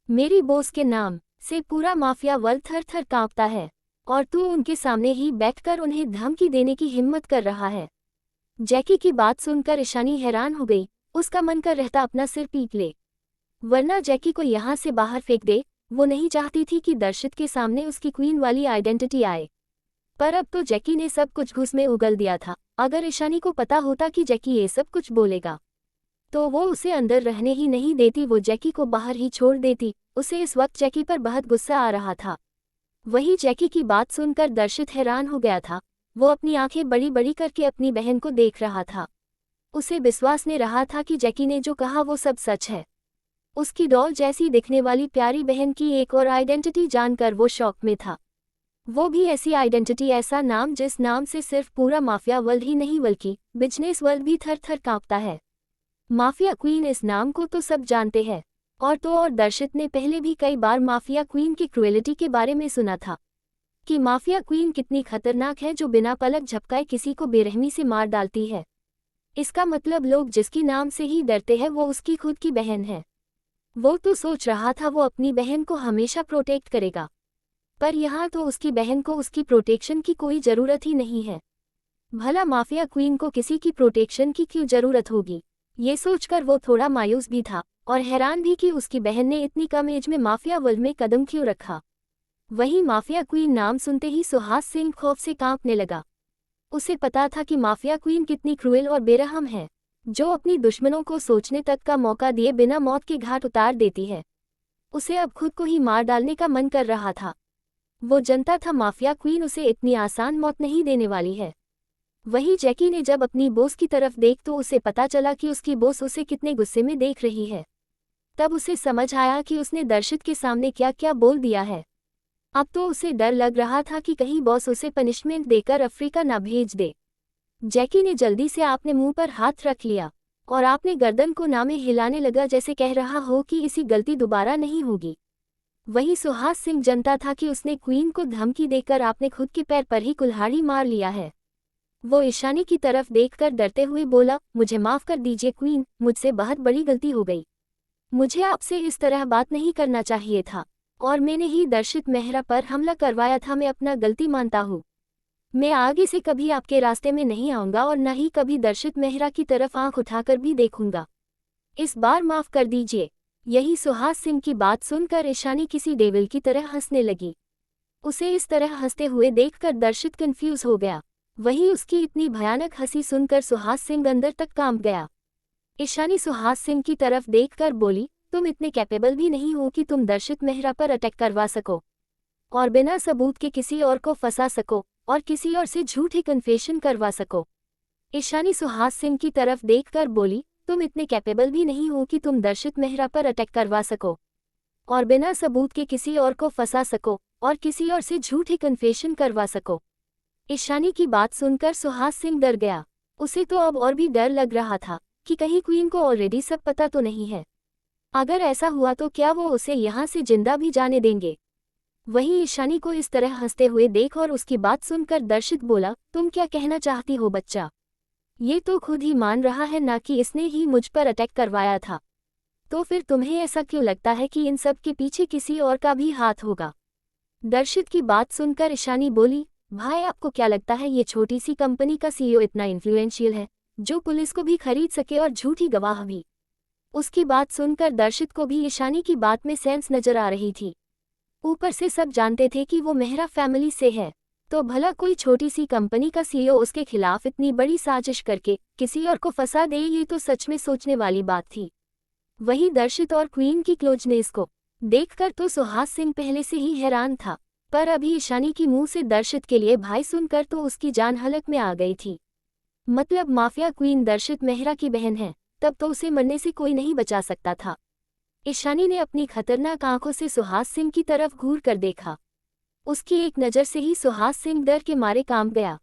मेरी बॉस के नाम से पूरा माफिया वर्ल्ड थर थर कांपता है और तू उनके सामने ही बैठकर उन्हें धमकी देने की हिम्मत कर रहा है। जैकी की बात सुनकर ईशानी हैरान हो गई। उसका मन कर रहता अपना सिर पीट ले, वरना जैकी को यहाँ से बाहर फेंक दे। वो नहीं चाहती थी कि दर्शित के सामने उसकी क्वीन वाली आइडेंटिटी आए। पर अब तो जैकी ने सब कुछ घुस में उगल दिया था। अगर ईशानी को पता होता कि जैकी ये सब कुछ बोलेगा तो वो उसे अंदर रहने ही नहीं देती, वो जैकी को बाहर ही छोड़ देती। उसे इस वक्त जैकी पर बहुत गुस्सा आ रहा था। वही जैकी की बात सुनकर दर्शित हैरान हो गया था। वो अपनी आंखें बड़ी बड़ी करके अपनी बहन को देख रहा था। उसे विश्वास नहीं रहा था कि जैकी ने जो कहा वो सब सच है। उसकी डॉल जैसी दिखने वाली प्यारी बहन की एक और आइडेंटिटी जानकर वो शॉक में था। वो भी ऐसी आइडेंटिटी, ऐसा नाम जिस नाम से सिर्फ पूरा माफिया वर्ल्ड ही नहीं बल्कि बिजनेस वर्ल्ड भी थर थर कांपता है। माफिया क्वीन, इस नाम को तो सब जानते हैं। और तो और दर्शित ने पहले भी कई बार माफिया क्वीन की क्रूएलिटी के बारे में सुना था कि माफिया क्वीन कितनी खतरनाक है, जो बिना पलक झपकाए किसी को बेरहमी से मार डालती है। इसका मतलब लोग जिसकी नाम से ही डरते हैं वो उसकी खुद की बहन है। वो तो सोच रहा था वो अपनी बहन को हमेशा प्रोटेक्ट करेगा, पर यहाँ तो उसकी बहन को उसकी प्रोटेक्शन की कोई ज़रूरत ही नहीं है। भला माफिया क्वीन को किसी की प्रोटेक्शन की क्यों ज़रूरत होगी? ये सोचकर वो थोड़ा मायूस भी था और हैरान भी कि उसकी बहन ने इतनी कम एज में माफिया वर्ल्ड में कदम क्यों रखा। वहीं माफिया क्वीन नाम सुनते ही सुहास सिंह खौफ से कांपने लगा। उसे पता था कि माफिया क्वीन कितनी क्रूएल और बेरहम है, जो अपनी दुश्मनों को सोचने तक का मौका दिए बिना मौत के घाट उतार देती है। उसे अब खुद को ही मार डालने का मन कर रहा था। वो जानता था माफिया क्वीन उसे इतनी आसान मौत नहीं देने वाली है। वही जैकी ने जब अपनी बॉस की तरफ देख तो उसे पता चला कि उसकी बॉस उसे कितने गुस्से में देख रही है। तब उसे समझ आया कि उसने दर्शित के सामने क्या क्या बोल दिया है। अब तो उसे डर लग रहा था कि कहीं बॉस उसे पनिशमेंट देकर अफ्रीका ना भेज दे। जैकी ने जल्दी से आपने मुंह पर हाथ रख लिया और आपने गर्दन को नामे हिलाने लगा, जैसे कह रहा हो कि इसी गलती दोबारा नहीं होगी। वही सुहास सिंह जानता था कि उसने क्वीन को धमकी देकर आपने खुद के पैर पर ही कुल्हाड़ी मार लिया है। वो ईशानी की तरफ देखकर डरते हुए बोला, मुझे माफ कर दीजिए क्वीन, मुझसे बहुत बड़ी गलती हो गई। मुझे आपसे इस तरह बात नहीं करना चाहिए था और मैंने ही दर्शित मेहरा पर हमला करवाया था। मैं अपना गलती मानता हूँ। मैं आगे से कभी आपके रास्ते में नहीं आऊँगा और न ही कभी दर्शित मेहरा की तरफ आंख उठाकर भी देखूंगा। इस बार माफ कर दीजिए। यही सुहास सिंह की बात सुनकर ईशानी किसी डेविल की तरह हंसने लगी। उसे इस तरह हंसते हुए देखकर दर्शित कंफ्यूज हो गया। वही उसकी इतनी भयानक हंसी सुनकर सुहास सिंह अंदर तक कांप गया। ईशानी सुहास सिंह की तरफ देखकर बोली, तुम इतने कैपेबल भी नहीं हो कि तुम दर्शित मेहरा पर अटैक करवा सको और बिना सबूत के किसी और को फंसा सको और किसी और से झूठी कन्फेशन करवा सको। ईशानी सुहास सिंह की तरफ देखकर बोली, तुम इतने कैपेबल भी नहीं हो कि तुम दर्शित मेहरा पर अटैक करवा सको और बिना सबूत के किसी और को फंसा सको और किसी और से झूठी कन्फेशन करवा सको। ईशानी की बात सुनकर सुहास सिंह डर गया। उसे तो अब और भी डर लग रहा था कि कहीं क्वीन को ऑलरेडी सब पता तो नहीं है। अगर ऐसा हुआ तो क्या वो उसे यहाँ से जिंदा भी जाने देंगे? वही ईशानी को इस तरह हंसते हुए देख और उसकी बात सुनकर दर्शित बोला, तुम क्या कहना चाहती हो बच्चा? ये तो खुद ही मान रहा है ना कि इसने ही मुझ पर अटैक करवाया था, तो फिर तुम्हें ऐसा क्यों लगता है कि इन सब के पीछे किसी और का भी हाथ होगा? दर्शित की बात सुनकर ईशानी बोली, भाई आपको क्या लगता है ये छोटी सी कंपनी का सीईओ इतना इन्फ्लुएंशियल है जो पुलिस को भी खरीद सके और झूठी गवाह भी? उसकी बात सुनकर दर्शित को भी ईशानी की बात में सेंस नजर आ रही थी। ऊपर से सब जानते थे कि वो मेहरा फैमिली से है, तो भला कोई छोटी सी कंपनी का सीईओ उसके खिलाफ इतनी बड़ी साजिश करके किसी और को फंसा दे, ये तो सच में सोचने वाली बात थी। वही दर्शित और क्वीन की क्लोजनेस को देखकर तो सुहास सिंह पहले से ही हैरान था, पर अभी ईशानी की मुंह से दर्शित के लिए भाई सुनकर तो उसकी जान हलक में आ गई थी। मतलब माफिया क्वीन दर्शित मेहरा की बहन है, तब तो उसे मरने से कोई नहीं बचा सकता था। ईशानी ने अपनी खतरनाक आंखों से सुहास सिंह की तरफ घूर कर देखा। उसकी एक नज़र से ही सुहास सिंह डर के मारे कांप गया।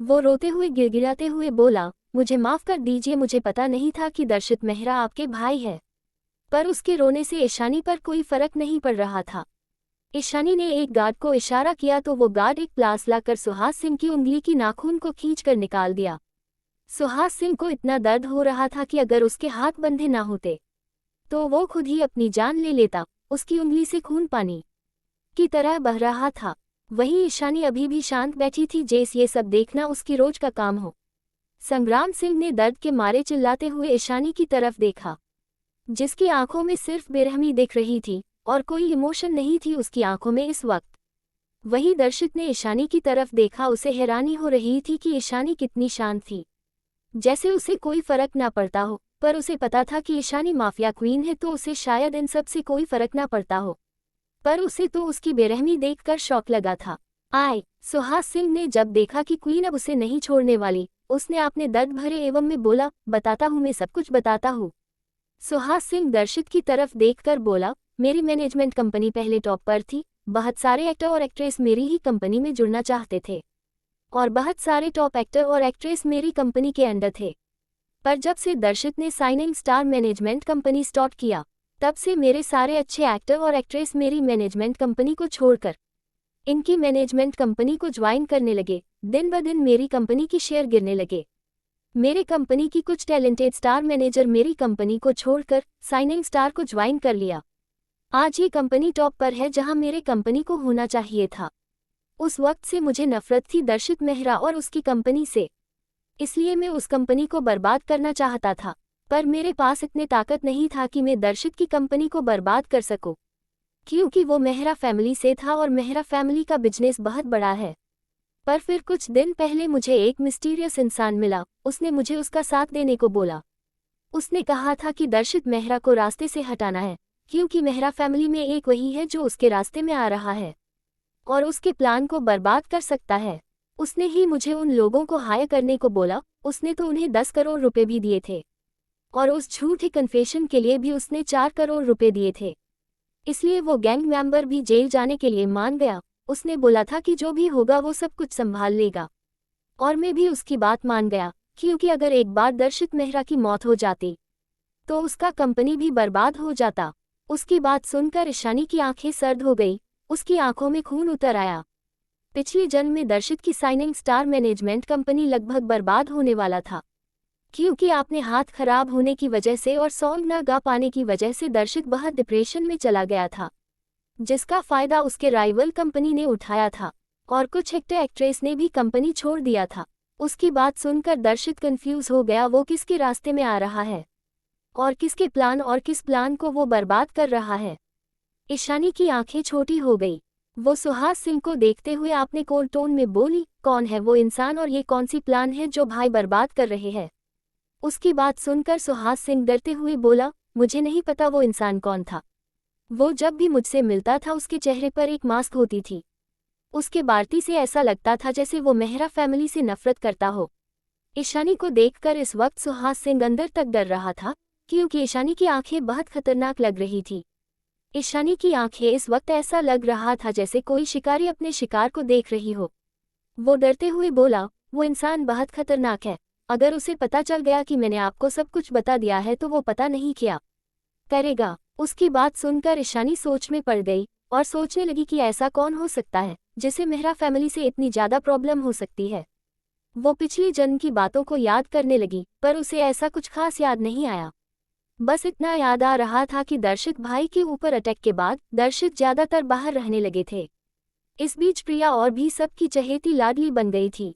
वो रोते हुए गिड़गिड़ाते हुए बोला, मुझे माफ कर दीजिए, मुझे पता नहीं था कि दर्शित मेहरा आपके भाई है। पर उसके रोने से ईशानी पर कोई फर्क नहीं पड़ रहा था। ईशानी ने एक गार्ड को इशारा किया तो वो गार्ड एक प्लास लाकर सुहास सिंह की उंगली की नाखून को खींचकर निकाल दिया। सुहास सिंह को इतना दर्द हो रहा था कि अगर उसके हाथ बंधे ना होते तो वो खुद ही अपनी जान ले लेता। उसकी उंगली से खून पानी की तरह बह रहा था। वही ईशानी अभी भी शांत बैठी थी, जैसे ये सब देखना उसकी रोज का काम हो। संग्राम सिंह ने दर्द के मारे चिल्लाते हुए ईशानी की तरफ देखा, जिसकी आंखों में सिर्फ बेरहमी दिख रही थी और कोई इमोशन नहीं थी उसकी आंखों में इस वक्त। वही दर्शित ने ईशानी की तरफ देखा। उसे हैरानी हो रही थी कि ईशानी कितनी शांत थी, जैसे उसे कोई फर्क ना पड़ता हो। पर उसे पता था कि ईशानी माफिया क्वीन है, तो उसे शायद इन सब से कोई फर्क ना पड़ता हो, पर उसे तो उसकी बेरहमी देखकर शौक लगा था। सुहास सिंह ने जब देखा कि क्वीन अब उसे नहीं छोड़ने वाली, उसने अपने दर्द भरे एवं में बोला, बताता हूँ, मैं सब कुछ बताता हूँ। सुहास सिंह दर्शित की तरफ देखकर बोला, मेरी मैनेजमेंट कंपनी पहले टॉप पर थी, बहुत सारे एक्टर और एक्ट्रेस मेरी ही कंपनी में जुड़ना चाहते थे और बहुत सारे टॉप एक्टर और एक्ट्रेस मेरी कंपनी के अंडर थे। पर जब से दर्शित ने signing star management company start किया, तब से मेरे सारे अच्छे एक्टर और एक्ट्रेस मेरी मैनेजमेंट कंपनी को छोड़कर इनकी मैनेजमेंट कंपनी को ज्वाइन करने लगे। दिन ब दिन मेरी कंपनी की शेयर गिरने लगे। मेरे कंपनी की कुछ टैलेंटेड स्टार मैनेजर मेरी कंपनी को छोड़कर साइनिंग स्टार को ज्वाइन कर लिया। आज ये कंपनी टॉप पर है जहां मेरे कंपनी को होना चाहिए था। उस वक्त से मुझे नफरत थी दर्शित मेहरा और उसकी कंपनी से, इसलिए मैं उस कंपनी को बर्बाद करना चाहता था, पर मेरे पास इतनी ताकत नहीं था कि मैं दर्शित की कंपनी को बर्बाद कर सकूं, क्योंकि वो मेहरा फैमिली से था और मेहरा फैमिली का बिजनेस बहुत बड़ा है। पर फिर कुछ दिन पहले मुझे एक मिस्टीरियस इंसान मिला। उसने मुझे उसका साथ देने को बोला। उसने कहा था कि दर्शित मेहरा को रास्ते से हटाना है, क्योंकि मेहरा फैमिली में एक वही है जो उसके रास्ते में आ रहा है और उसके प्लान को बर्बाद कर सकता है। उसने ही मुझे उन लोगों को हायर करने को बोला। उसने तो उन्हें 10 करोड़ रुपए भी दिए थे और उस झूठे कन्फेशन के लिए भी उसने 4 करोड़ रुपए दिए थे, इसलिए वो गैंग मेंबर भी जेल जाने के लिए मान गया। उसने बोला था कि जो भी होगा वो सब कुछ संभाल लेगा और मैं भी उसकी बात मान गया, क्योंकि अगर एक बार दर्शित मेहरा की मौत हो जाती तो उसका कंपनी भी बर्बाद हो जाता। उसकी बात सुनकर ईशानी की आंखें सर्द हो गई, उसकी आंखों में खून उतर आया। पिछले जन्म में दर्शित की साइनिंग स्टार मैनेजमेंट कंपनी लगभग बर्बाद होने वाला था, क्योंकि आपने हाथ खराब होने की वजह से और सॉन्ग न गा पाने की वजह से दर्शित बहुत डिप्रेशन में चला गया था, जिसका फायदा उसके राइवल कंपनी ने उठाया था और कुछ एक्टर एक्ट्रेस ने भी कंपनी छोड़ दिया था। उसकी बात सुनकर दर्शित कंफ्यूज हो गया, वो किसके रास्ते में आ रहा है और किसके प्लान और किस प्लान को वो बर्बाद कर रहा है। ईशानी की आंखें छोटी हो गई। वो सुहास सिंह को देखते हुए आपने कोल्ड टोन में बोली, कौन है वो इंसान और ये कौन सी प्लान है जो भाई बर्बाद कर रहे हैं। उसकी बात सुनकर सुहास सिंह डरते हुए बोला, मुझे नहीं पता वो इंसान कौन था। वो जब भी मुझसे मिलता था उसके चेहरे पर एक मास्क होती थी। उसके बार्ती से ऐसा लगता था जैसे वो मेहरा फैमिली से नफरत करता हो। ईशानी को देखकर इस वक्त सुहास सिंह अंदर तक डर रहा था, क्योंकि ईशानी की आंखें बहुत खतरनाक लग रही थी। ईशानी की आंखें इस वक्त ऐसा लग रहा था जैसे कोई शिकारी अपने शिकार को देख रही हो। वो डरते हुए बोला, वो इंसान बहुत खतरनाक है। अगर उसे पता चल गया कि मैंने आपको सब कुछ बता दिया है तो वो पता नहीं क्या करेगा। उसकी बात सुनकर ईशानी सोच में पड़ गई और सोचने लगी कि ऐसा कौन हो सकता है जिसे मेहरा फैमिली से इतनी ज़्यादा प्रॉब्लम हो सकती है। वो पिछली जन्म की बातों को याद करने लगी, पर उसे ऐसा कुछ खास याद नहीं आया। बस इतना याद आ रहा था कि दर्शित भाई के ऊपर अटैक के बाद दर्शित ज़्यादातर बाहर रहने लगे थे। इस बीच प्रिया और भी सबकी चहेती लाडली बन गई थी।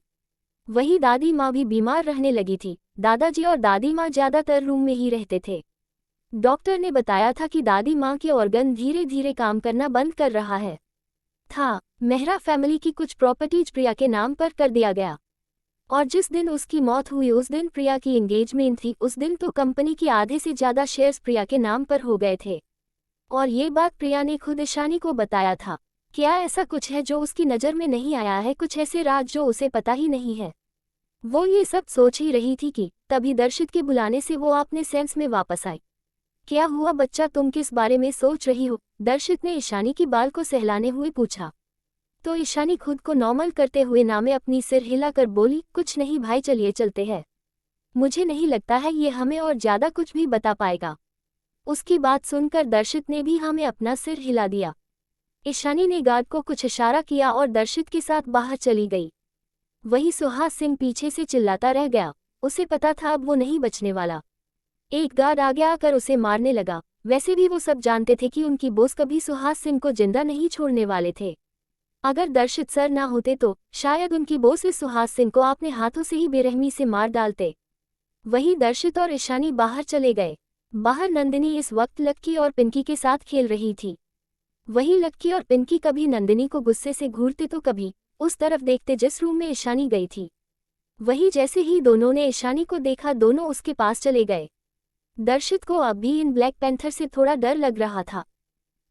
वही दादी माँ भी बीमार रहने लगी थी। दादाजी और दादी माँ ज़्यादातर रूम में ही रहते थे। डॉक्टर ने बताया था कि दादी माँ के ऑर्गन धीरे धीरे काम करना बंद कर रहा है था। मेहरा फैमिली की कुछ प्रॉपर्टीज प्रिया के नाम पर कर दिया गया और जिस दिन उसकी मौत हुई उस दिन प्रिया की एंगेजमेंट थी। उस दिन तो कंपनी की आधे से ज़्यादा शेयर्स प्रिया के नाम पर हो गए थे और ये बात प्रिया ने खुद ईशानी को बताया था। क्या ऐसा कुछ है जो उसकी नज़र में नहीं आया है, कुछ ऐसे राज जो उसे पता ही नहीं है? वो ये सब सोच ही रही थी कि तभी दर्शित के बुलाने से वो अपने सेंस में वापस आई। क्या हुआ बच्चा, तुम किस बारे में सोच रही हो? दर्शित ने ईशानी की बाल को सहलाने हुए पूछा। तो ईशानी खुद को नॉर्मल करते हुए नामे अपनी सिर हिलाकर बोली, कुछ नहीं भाई, चलिए चलते हैं। मुझे नहीं लगता है ये हमें और ज़्यादा कुछ भी बता पाएगा। उसकी बात सुनकर दर्शित ने भी हमें अपना सिर हिला दिया। ईशानी ने गार्ड को कुछ इशारा किया और दर्शित के साथ बाहर चली गई। वही सुहास सिंह पीछे से चिल्लाता रह गया। उसे पता था अब वो नहीं बचने वाला। एक गार्ड आगे आकर उसे मारने लगा। वैसे भी वो सब जानते थे कि उनकी बॉस कभी सुहास सिंह को जिंदा नहीं छोड़ने वाले थे। अगर दर्शित सर ना होते तो शायद उनकी बॉस इस सुहास सिंह को अपने हाथों से ही बेरहमी से मार डालते। वहीं दर्शित और ईशानी बाहर चले गए। बाहर नंदिनी इस वक्त लक्की और पिंकी के साथ खेल रही थी। वहीं लक्की और पिंकी कभी नंदिनी को गुस्से से घूरते तो कभी उस तरफ देखते जिस रूम में ईशानी गई थी। वहीं जैसे ही दोनों ने ईशानी को देखा दोनों उसके पास चले गए। दर्शित को अब भी इन ब्लैक पैंथर से थोड़ा डर लग रहा था।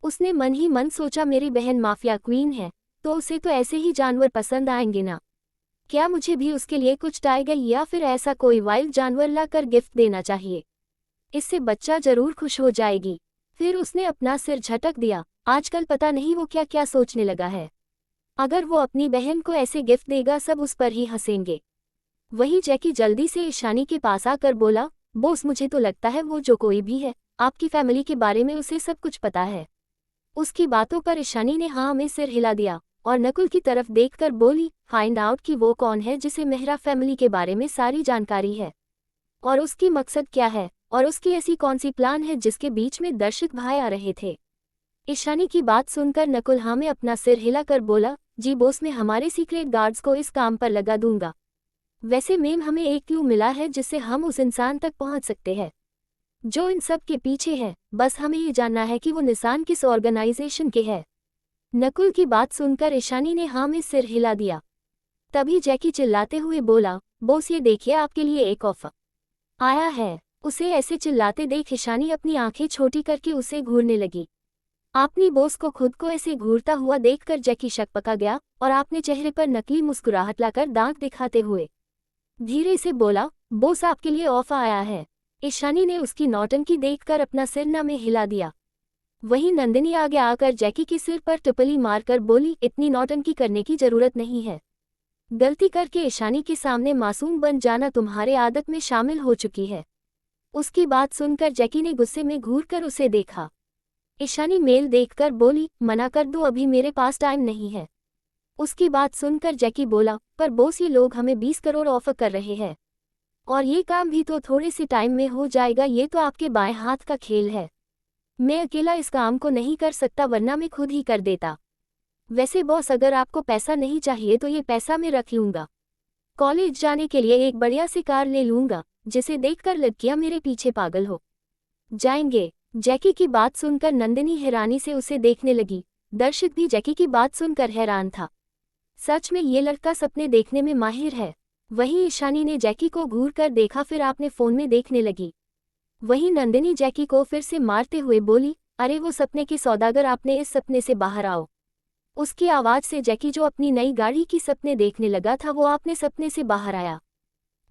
उसने मन ही मन सोचा मेरी बहन माफिया क्वीन है तो उसे तो ऐसे ही जानवर पसंद आएंगे ना। क्या मुझे भी उसके लिए कुछ टाइगर या फिर ऐसा कोई वाइल्ड जानवर लाकर गिफ्ट देना चाहिए। इससे बच्चा जरूर खुश हो जाएगी। फिर उसने अपना सिर झटक दिया। आजकल पता नहीं वो क्या क्या सोचने लगा है। अगर वो अपनी बहन को ऐसे गिफ्ट देगा सब उस पर ही हंसेंगे। वही जैकी जल्दी से ईशानी के पास आकर बोला, बॉस मुझे तो लगता है वो जो कोई भी है आपकी फैमिली के बारे में उसे सब कुछ पता है। उसकी बातों पर ईशानी ने हाँ में सिर हिला दिया और नकुल की तरफ देखकर बोली, फाइंड आउट कि वो कौन है जिसे मेहरा फैमिली के बारे में सारी जानकारी है और उसकी मकसद क्या है और उसकी ऐसी कौन सी प्लान है जिसके बीच में दर्शित भाई आ रहे थे। ईशानी की बात सुनकर नकुल हाँ में अपना सिर हिलाकर बोला, जी बॉस मैं हमारे सीक्रेट गार्ड्स को इस काम पर लगा दूंगा। वैसे मेम हमें एक क्लू मिला है जिससे हम उस इंसान तक पहुंच सकते हैं जो इन सब के पीछे है। बस हमें ये जानना है कि वो निशान किस ऑर्गेनाइजेशन के है। नकुल की बात सुनकर ईशानी ने हाँ में सिर हिला दिया। तभी जैकी चिल्लाते हुए बोला, बॉस ये देखिए आपके लिए एक ऑफर आया है। उसे ऐसे चिल्लाते देख ईशानी अपनी आंखें छोटी करके उसे घूरने लगी। अपनी बॉस को खुद को ऐसे घूरता हुआ देखकर जैकी शक पका गया और अपने चेहरे पर नकली मुस्कुराहट लाकर दांत दिखाते हुए धीरे से बोला, बॉस आपके लिए ऑफर आया है। ईशानी ने उसकी नौटंकी देखकर अपना सिर न में हिला दिया। वहीं नंदिनी आगे आकर जैकी के सिर पर टपली मारकर बोली, इतनी नौटंकी करने की जरूरत नहीं है। गलती करके ईशानी के सामने मासूम बन जाना तुम्हारे आदत में शामिल हो चुकी है। उसकी बात सुनकर जैकी ने गुस्से में घूरकर उसे देखा। ईशानी मेल देखकर बोली, मना कर दो अभी मेरे पास टाइम नहीं है। उसकी बात सुनकर जैकी बोला, पर बॉस ये लोग हमें 20 करोड़ ऑफर कर रहे हैं और ये काम भी तो थोड़े से टाइम में हो जाएगा। ये तो आपके बाएं हाथ का खेल है। मैं अकेला इस काम को नहीं कर सकता वरना मैं खुद ही कर देता। वैसे बॉस अगर आपको पैसा नहीं चाहिए तो ये पैसा मैं रख लूंगा। कॉलेज जाने के लिए एक बढ़िया सी कार ले लूंगा जिसे देखकर लड़कियां मेरे पीछे पागल हो जाएंगे। जैकी की बात सुनकर नंदिनी हैरानी से उसे देखने लगी। दर्शित भी जैकी की बात सुनकर हैरान था। सच में ये लड़का सपने देखने में माहिर है। वहीं ईशानी ने जैकी को घूर कर देखा फिर आपने फोन में देखने लगी। वहीं नंदिनी जैकी को फिर से मारते हुए बोली, अरे वो सपने के सौदागर आपने इस सपने से बाहर आओ। उसकी आवाज से जैकी जो अपनी नई गाड़ी की सपने देखने लगा था वो आपने सपने से बाहर आया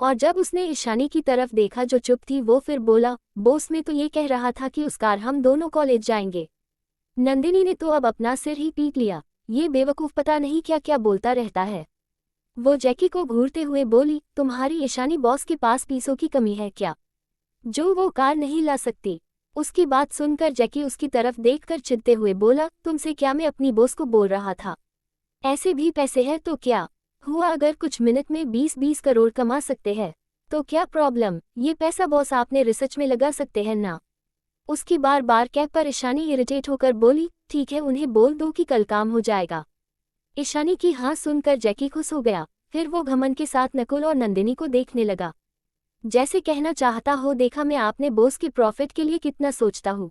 और जब उसने ईशानी की तरफ देखा जो चुप थी वो फिर बोला, बॉस में तो ये कह रहा था कि उस कार हम दोनों कॉलेज जाएंगे। नंदिनी ने तो अब अपना सिर ही पीट लिया। ये बेवकूफ पता नहीं क्या क्या बोलता रहता है। वो जैकी को घूरते हुए बोली, तुम्हारी ईशानी बॉस के पास पैसों की कमी है क्या जो वो कार नहीं ला सकती। उसकी बात सुनकर जैकी उसकी तरफ देखकर चिढ़ते हुए बोला, तुमसे क्या मैं अपनी बॉस को बोल रहा था। ऐसे भी पैसे हैं तो क्या हुआ, अगर कुछ मिनट में 20-20 करोड़ कमा सकते हैं तो क्या प्रॉब्लम। ये पैसा बॉस आपने रिसर्च में लगा सकते हैं ना। उसकी बार बार कह पर ईशानी इरिटेट होकर बोली, ठीक है उन्हें बोल दो कि कल काम हो जाएगा। ईशानी की हाँ सुनकर जैकी खुश हो गया। फिर वो घमंड के साथ नकुल और नंदिनी को देखने लगा जैसे कहना चाहता हो, देखा मैं आपने बॉस के प्रॉफिट के लिए कितना सोचता हूँ।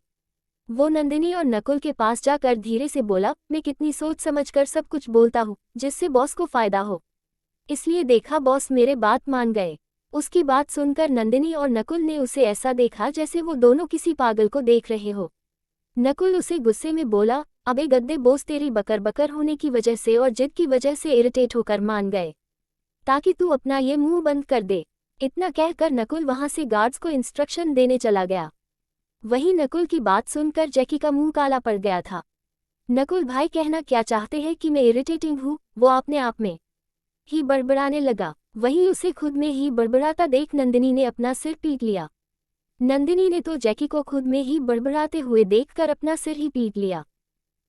वो नंदिनी और नकुल के पास जाकर धीरे से बोला, मैं कितनी सोच समझकर सब कुछ बोलता हूँ जिससे बॉस को फायदा हो, इसलिए देखा बॉस मेरे बात मान गए। उसकी बात सुनकर नंदिनी और नकुल ने उसे ऐसा देखा जैसे वो दोनों किसी पागल को देख रहे हो। नकुल उसे गुस्से में बोला, अबे गद्दे बॉस तेरी बकर बकर होने की वजह से और जिद की वजह से इरिटेट होकर मान गए ताकि तू अपना ये मुंह बंद कर दे। इतना कहकर नकुल वहां से गार्ड्स को इंस्ट्रक्शन देने चला गया। वहीं नकुल की बात सुनकर जैकी का मुंह काला पड़ गया था। नकुल भाई कहना क्या चाहते हैं कि मैं इरिटेटिंग हूँ, वो अपने आप में ही बड़बड़ाने लगा। वहीं उसे खुद में ही बड़बड़ाता देख नंदिनी ने अपना सिर पीट लिया। नंदिनी ने तो जैकी को खुद में ही बड़बड़ाते हुए देखकर अपना सिर ही पीट लिया।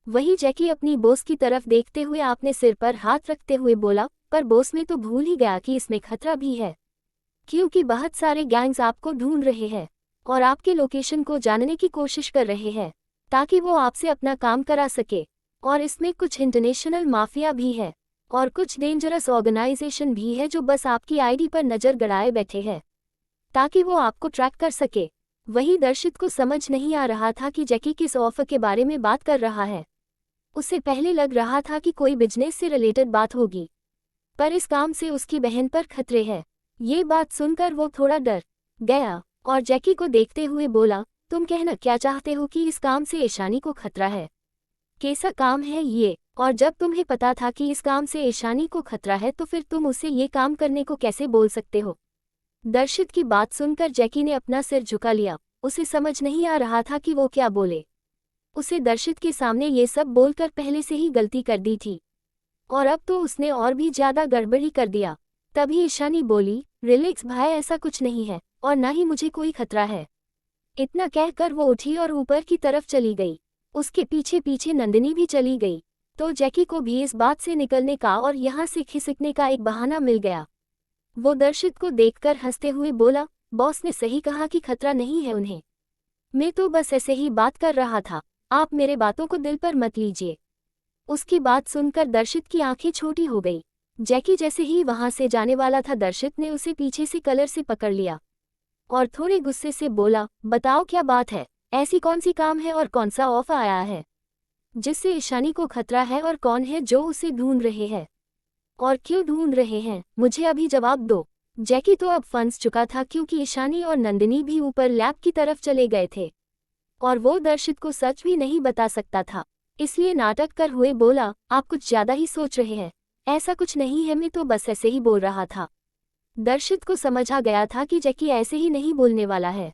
वहीं जैकी अपनी बॉस की तरफ देखते हुए अपने सिर पर हाथ रखते हुए बोला, पर बॉस में तो भूल ही गया कि इसमें खतरा भी है क्योंकि बहुत सारे गैंग्स आपको ढूंढ रहे हैं और आपके लोकेशन को जानने की कोशिश कर रहे हैं ताकि वो आपसे अपना काम करा सके और इसमें कुछ इंटरनेशनल माफिया भी है और कुछ डेंजरस ऑर्गेनाइजेशन भी है जो बस आपकी आईडी पर नजर गड़ाए बैठे हैं ताकि वो आपको ट्रैक कर सके। वही दर्शित को समझ नहीं आ रहा था कि जैकी किस ऑफर के बारे में बात कर रहा है। उसे पहले लग रहा था कि कोई बिजनेस से रिलेटेड बात होगी, पर इस काम से उसकी बहन पर खतरे है। ये बात सुनकर वो थोड़ा डर गया और जैकी को देखते हुए बोला, तुम कहना क्या चाहते हो कि इस काम से ईशानी को खतरा है? कैसा काम है ये? और जब तुम्हें पता था कि इस काम से ईशानी को खतरा है तो फिर तुम उसे ये काम करने को कैसे बोल सकते हो? दर्शित की बात सुनकर जैकी ने अपना सिर झुका लिया। उसे समझ नहीं आ रहा था कि वो क्या बोले। उसे दर्शित के सामने ये सब बोलकर पहले से ही गलती कर दी थी और अब तो उसने और भी ज्यादा गड़बड़ी कर दिया। तभी ईशानी बोली, रिलैक्स भाई, ऐसा कुछ नहीं है और ना ही मुझे कोई खतरा है। इतना कहकर वो उठी और ऊपर की तरफ चली गई। उसके पीछे पीछे नंदिनी भी चली गई। तो जैकी को भी इस बात से निकलने का और यहाँ से खिसकने का एक बहाना मिल गया। वो दर्शित को देखकर हंसते हुए बोला, बॉस ने सही कहा कि खतरा नहीं है उन्हें। मैं तो बस ऐसे ही बात कर रहा था, आप मेरे बातों को दिल पर मत लीजिए। उसकी बात सुनकर दर्शित की आंखें छोटी हो गई। जैकी जैसे ही वहां से जाने वाला था, दर्शित ने उसे पीछे से कलर से पकड़ लिया और थोड़े गुस्से से बोला, बताओ क्या बात है? ऐसी कौन सी काम है और कौन सा ऑफर आया है जिससे ईशानी को खतरा है, और कौन है जो उसे ढूंढ रहे हैं और क्यों ढूंढ रहे हैं? मुझे अभी जवाब दो। जैकी तो अब फंस चुका था क्योंकि ईशानी और नंदिनी भी ऊपर लैब की तरफ चले गए थे और वो दर्शित को सच भी नहीं बता सकता था, इसलिए नाटक कर हुए बोला, आप कुछ ज्यादा ही सोच रहे हैं। ऐसा कुछ नहीं है, मैं तो बस ऐसे ही बोल रहा था। दर्शित को समझ आ गया था कि जैकी ऐसे ही नहीं बोलने वाला है,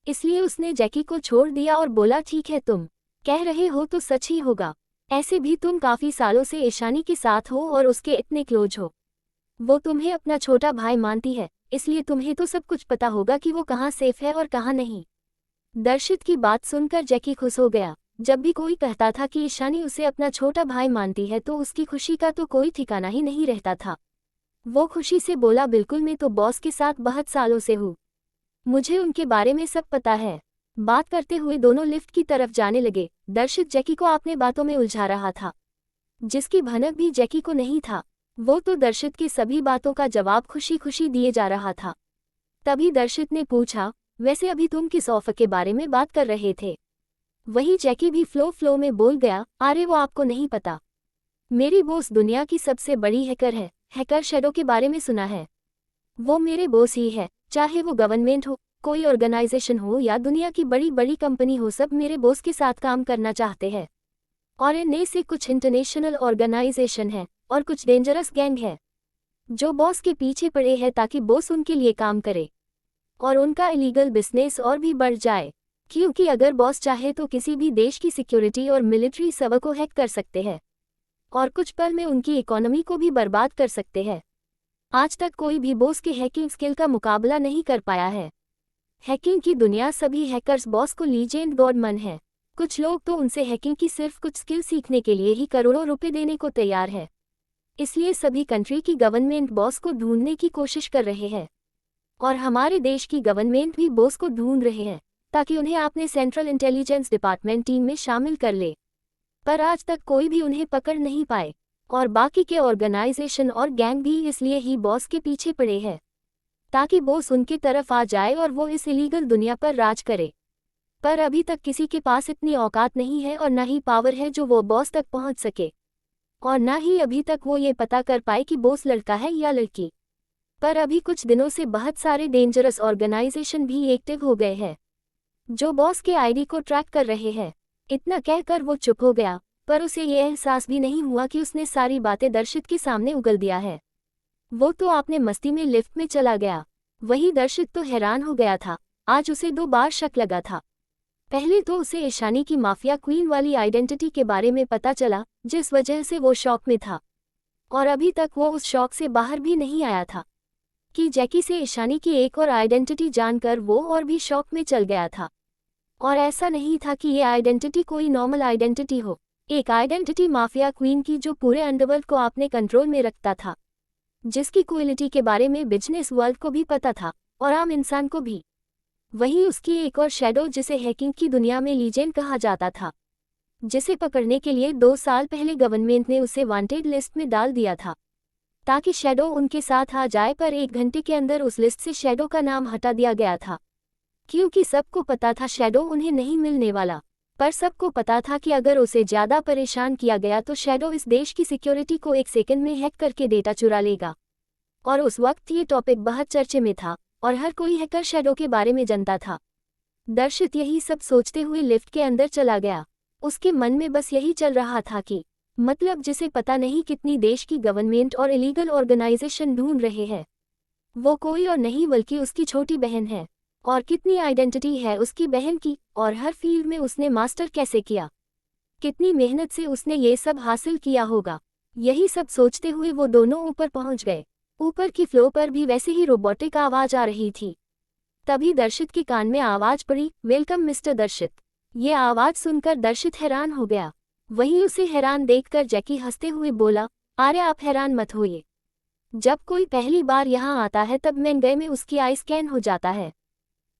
इसलिए उसने जैकी को छोड़ दिया और बोला, ठीक है, तुम कह रहे हो तो सच ही होगा। ऐसे भी तुम काफी सालों से ईशानी के साथ हो और उसके इतने क्लोज हो। वो तुम्हें अपना छोटा भाई मानती है, इसलिए तुम्हें तो सब कुछ पता होगा कि वो कहाँ सेफ है और कहाँ नहीं। दर्शित की बात सुनकर जैकी खुश हो गया। जब भी कोई कहता था कि ईशानी उसे अपना छोटा भाई मानती है तो उसकी खुशी का तो कोई ठिकाना ही नहीं रहता था। वो खुशी से बोला, बिल्कुल, मैं तो बॉस के साथ बहुत सालों से हूँ, मुझे उनके बारे में सब पता है। बात करते हुए दोनों लिफ्ट की तरफ जाने लगे। दर्शित जैकी को अपने बातों में उलझा रहा था, जिसकी भनक भी जैकी को नहीं था। वो तो दर्शित की सभी बातों का जवाब खुशी खुशी दिए जा रहा था। तभी दर्शित ने पूछा, वैसे अभी तुम किस ऑफर के बारे में बात कर रहे थे? वही जैकी भी फ्लो में बोल गया, अरे वो आपको नहीं पता, मेरी बॉस दुनिया की सबसे बड़ी हैकर है। हैकर शैडो के बारे में सुना है? वो मेरे बॉस ही है, चाहे वो गवर्नमेंट हो, कोई ऑर्गेनाइजेशन हो या दुनिया की बड़ी बड़ी कंपनी हो, सब मेरे बॉस के साथ काम करना चाहते हैं। और इनमें से कुछ इंटरनेशनल ऑर्गेनाइजेशन है और कुछ डेंजरस गैंग है जो बॉस के पीछे पड़े हैं ताकि बॉस उनके लिए काम करे और उनका इलीगल बिजनेस और भी बढ़ जाए, क्योंकि अगर बॉस चाहे तो किसी भी देश की सिक्योरिटी और मिलिट्री सब को हैक कर सकते हैं और कुछ पल में उनकी इकोनॉमी को भी बर्बाद कर सकते हैं। आज तक कोई भी बॉस के हैकिंग स्किल का मुकाबला नहीं कर पाया है। हैकिंग की दुनिया सभी हैकर्स बॉस को लीजेंड गॉड मन है। कुछ लोग तो उनसे हैकिंग की सिर्फ कुछ स्किल सीखने के लिए ही करोड़ों रुपए देने को तैयार है। इसलिए सभी कंट्री की गवर्नमेंट बॉस को ढूंढने की कोशिश कर रहे हैं और हमारे देश की गवर्नमेंट भी बॉस को ढूंढ रहे हैं ताकि उन्हें अपने सेंट्रल इंटेलिजेंस डिपार्टमेंट टीम में शामिल कर ले। पर आज तक कोई भी उन्हें पकड़ नहीं पाए और बाकी के ऑर्गेनाइजेशन और गैंग भी इसलिए ही बॉस के पीछे पड़े हैं ताकि बॉस उनकी तरफ आ जाए और वो इस इलीगल दुनिया पर राज करे। पर अभी तक किसी के पास इतनी औकात नहीं है और न ही पावर है जो वो बॉस तक पहुंच सके, और न ही अभी तक वो ये पता कर पाए कि बॉस लड़का है या लड़की। पर अभी कुछ दिनों से बहुत सारे डेंजरस ऑर्गेनाइजेशन भी एक्टिव हो गए हैं जो बॉस के आईडी को ट्रैक कर रहे हैं। इतना कहकर वो चुप हो गया, पर उसे ये एहसास भी नहीं हुआ कि उसने सारी बातें दर्शित के सामने उगल दिया है। वो तो आपने मस्ती में लिफ्ट में चला गया। वही दर्शित तो हैरान हो गया था। आज उसे 2 बार शक लगा था। पहले तो उसे ईशानी की माफिया क्वीन वाली आइडेंटिटी के बारे में पता चला, जिस वजह से वो शॉक में था, और अभी तक वो उस शॉक से बाहर भी नहीं आया था कि जैकी से ईशानी की एक और आइडेंटिटी जानकर वो और भी शॉक में चल गया था। और ऐसा नहीं था कि ये आइडेंटिटी कोई नॉर्मल आइडेंटिटी हो, एक आइडेंटिटी माफिया क्वीन की जो पूरे अंडरवर्ल्ड को अपने कंट्रोल में रखता था, जिसकी क्वालिटी के बारे में बिजनेस वर्ल्ड को भी पता था और आम इंसान को भी। वही उसकी एक और शैडो जिसे हैकिंग की दुनिया में लीजेंड कहा जाता था। जिसे पकड़ने के लिए 2 साल पहले गवर्नमेंट ने उसे वांटेड लिस्ट में डाल दिया था ताकि शैडो उनके साथ आ जाए, पर 1 घंटे के अंदर उस लिस्ट से शैडो का नाम हटा दिया गया था, क्योंकि सबको पता था शैडो उन्हें नहीं मिलने वाला। पर सबको पता था कि अगर उसे ज़्यादा परेशान किया गया तो शैडो इस देश की सिक्योरिटी को 1 सेकंड में हैक करके डेटा चुरा लेगा। और उस वक्त ये टॉपिक बहुत चर्चे में था और हर कोई हैकर शैडो के बारे में जानता था। दर्शित यही सब सोचते हुए लिफ्ट के अंदर चला गया। उसके मन में बस यही चल रहा था कि मतलब जिसे पता नहीं कितनी देश की गवर्नमेंट और इलीगल ऑर्गेनाइजेशन ढूंढ रहे हैं, वो कोई और नहीं बल्कि उसकी छोटी बहन है। और कितनी आइडेंटिटी है उसकी बहन की, और हर फील्ड में उसने मास्टर कैसे किया, कितनी मेहनत से उसने ये सब हासिल किया होगा। यही सब सोचते हुए वो दोनों ऊपर पहुंच गए। ऊपर की फ्लोर पर भी वैसे ही रोबोटिक आवाज आ रही थी। तभी दर्शित के कान में आवाज पड़ी, वेलकम मिस्टर दर्शित। ये आवाज सुनकर दर्शित हैरान हो गया। वहीं उसे हैरान देखकर जैकी हंसते हुए बोला, अरे आप हैरान मत होइए, जब कोई पहली बार यहाँ आता है तब महंगाई में उसकी आई स्कैन हो जाता है,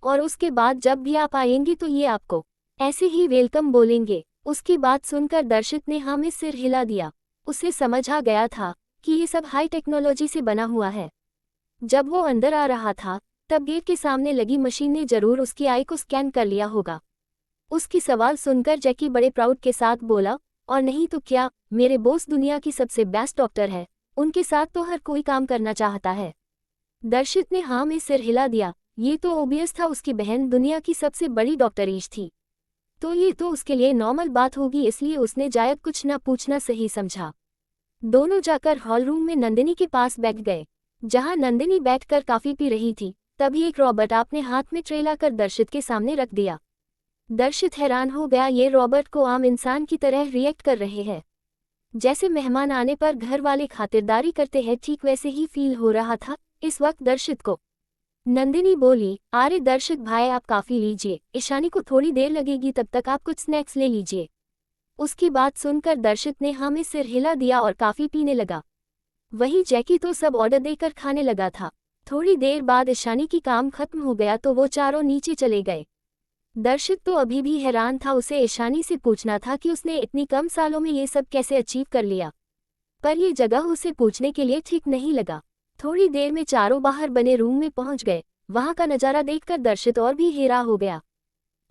और उसके बाद जब भी आप आएंगे तो ये आपको ऐसे ही वेलकम बोलेंगे। उसकी बात सुनकर दर्शित ने हाँ में सिर हिला दिया। उसे समझ आ गया था कि ये सब हाई टेक्नोलॉजी से बना हुआ है। जब वो अंदर आ रहा था तब गेट के सामने लगी मशीन ने जरूर उसकी आई को स्कैन कर लिया होगा। उसकी सवाल सुनकर जैकी बड़े प्राउड के साथ बोला, और नहीं तो क्या, मेरे बॉस दुनिया की सबसे बेस्ट डॉक्टर है, उनके साथ तो हर कोई काम करना चाहता है। दर्शित ने हाँ में सिर हिला दिया। ये तो ओबियस था, उसकी बहन दुनिया की सबसे बड़ी डॉक्टरीश थी, तो ये तो उसके लिए नॉर्मल बात होगी, इसलिए उसने जायद कुछ न पूछना सही समझा। दोनों जाकर हॉल रूम में नंदिनी के पास बैठ गए, जहां नंदिनी बैठकर कॉफी पी रही थी। तभी एक रॉबर्ट अपने हाथ में ट्रे लाकर दर्शित के सामने रख दिया। दर्शित हैरान हो गया, ये रॉबर्ट को आम इंसान की तरह रिएक्ट कर रहे हैं, जैसे मेहमान आने पर घर वाले खातिरदारी करते हैं, ठीक वैसे ही फील हो रहा था इस वक्त दर्शित को। नंदिनी बोली, अरे दर्शित भाई आप काफ़ी लीजिए, ईशानी को थोड़ी देर लगेगी, तब तक आप कुछ स्नैक्स ले लीजिए। उसकी बात सुनकर दर्शित ने हाँ में सिर हिला दिया और काफ़ी पीने लगा। वहीं जैकी तो सब ऑर्डर देकर खाने लगा था। थोड़ी देर बाद ईशानी की काम खत्म हो गया तो वो चारों नीचे चले गए। दर्शित तो अभी भी हैरान था, उसे ईशानी से पूछना था कि उसने इतनी कम सालों में ये सब कैसे अचीव कर लिया, पर यह जगह उसे पूछने के लिए ठीक नहीं लगा। थोड़ी देर में चारों बाहर बने रूम में पहुंच गए। वहां का नज़ारा देखकर दर्शित और भी हैरान हो गया,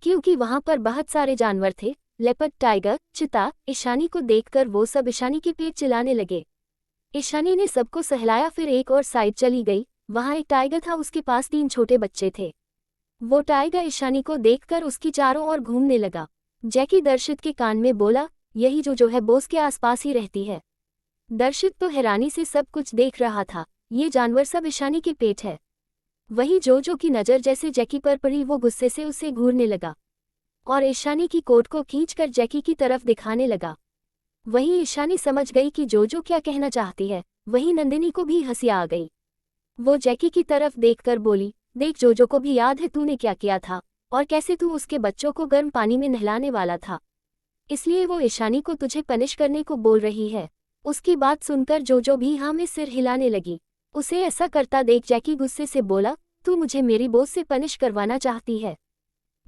क्योंकि वहां पर बहुत सारे जानवर थे, लेपर्ड, टाइगर, चिता। ईशानी को देखकर वो सब ईशानी के पेट चिल्लाने लगे। ईशानी ने सबको सहलाया, फिर एक और साइड चली गई। वहां एक टाइगर था, उसके पास 3 छोटे बच्चे थे। वो टाइगर ईशानी को देखकर उसकी चारों ओर घूमने लगा। जैकी दर्शित के कान में बोला, यही जो है बॉस के आसपास ही रहती है। दर्शित तो हैरानी से सब कुछ देख रहा था, ये जानवर सब ईशानी के पेट है। वही जो की नज़र जैसे जैकी पर पड़ी, वो गुस्से से उसे घूरने लगा और ईशानी की कोट को खींचकर जैकी की तरफ दिखाने लगा। वहीं ईशानी समझ गई कि जो क्या कहना चाहती है। वहीं नंदिनी को भी हंसी आ गई। वो जैकी की तरफ देखकर बोली, देख जो को भी याद है तूने क्या किया था और कैसे तू उसके बच्चों को गर्म पानी में नहलाने वाला था, इसलिए वो ईशानी को तुझे पनिश करने को बोल रही है। उसकी बात सुनकर जो भी हाँ में सिर हिलाने लगी। उसे ऐसा करता देख जैकी गुस्से से बोला, तू मुझे मेरी बॉस से पनिश करवाना चाहती है?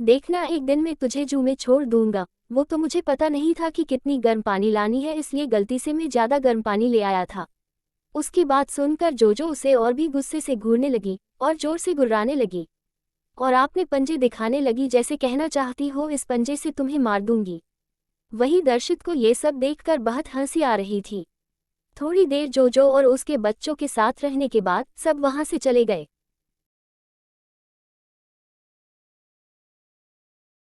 देखना, एक दिन मैं तुझे जू में छोड़ दूंगा। वो तो मुझे पता नहीं था कि कितनी गर्म पानी लानी है, इसलिए गलती से मैं ज़्यादा गर्म पानी ले आया था। उसकी बात सुनकर जो उसे और भी गुस्से से घूरने लगी और जोर से गुर्राने लगी और आपने पंजे दिखाने लगी, जैसे कहना चाहती हो इस पंजे से तुम्हें मार दूंगी। वहीं दर्शित को ये सब देखकर बहुत हंसी आ रही थी। थोड़ी देर जो और उसके बच्चों के साथ रहने के बाद सब वहां से चले गए।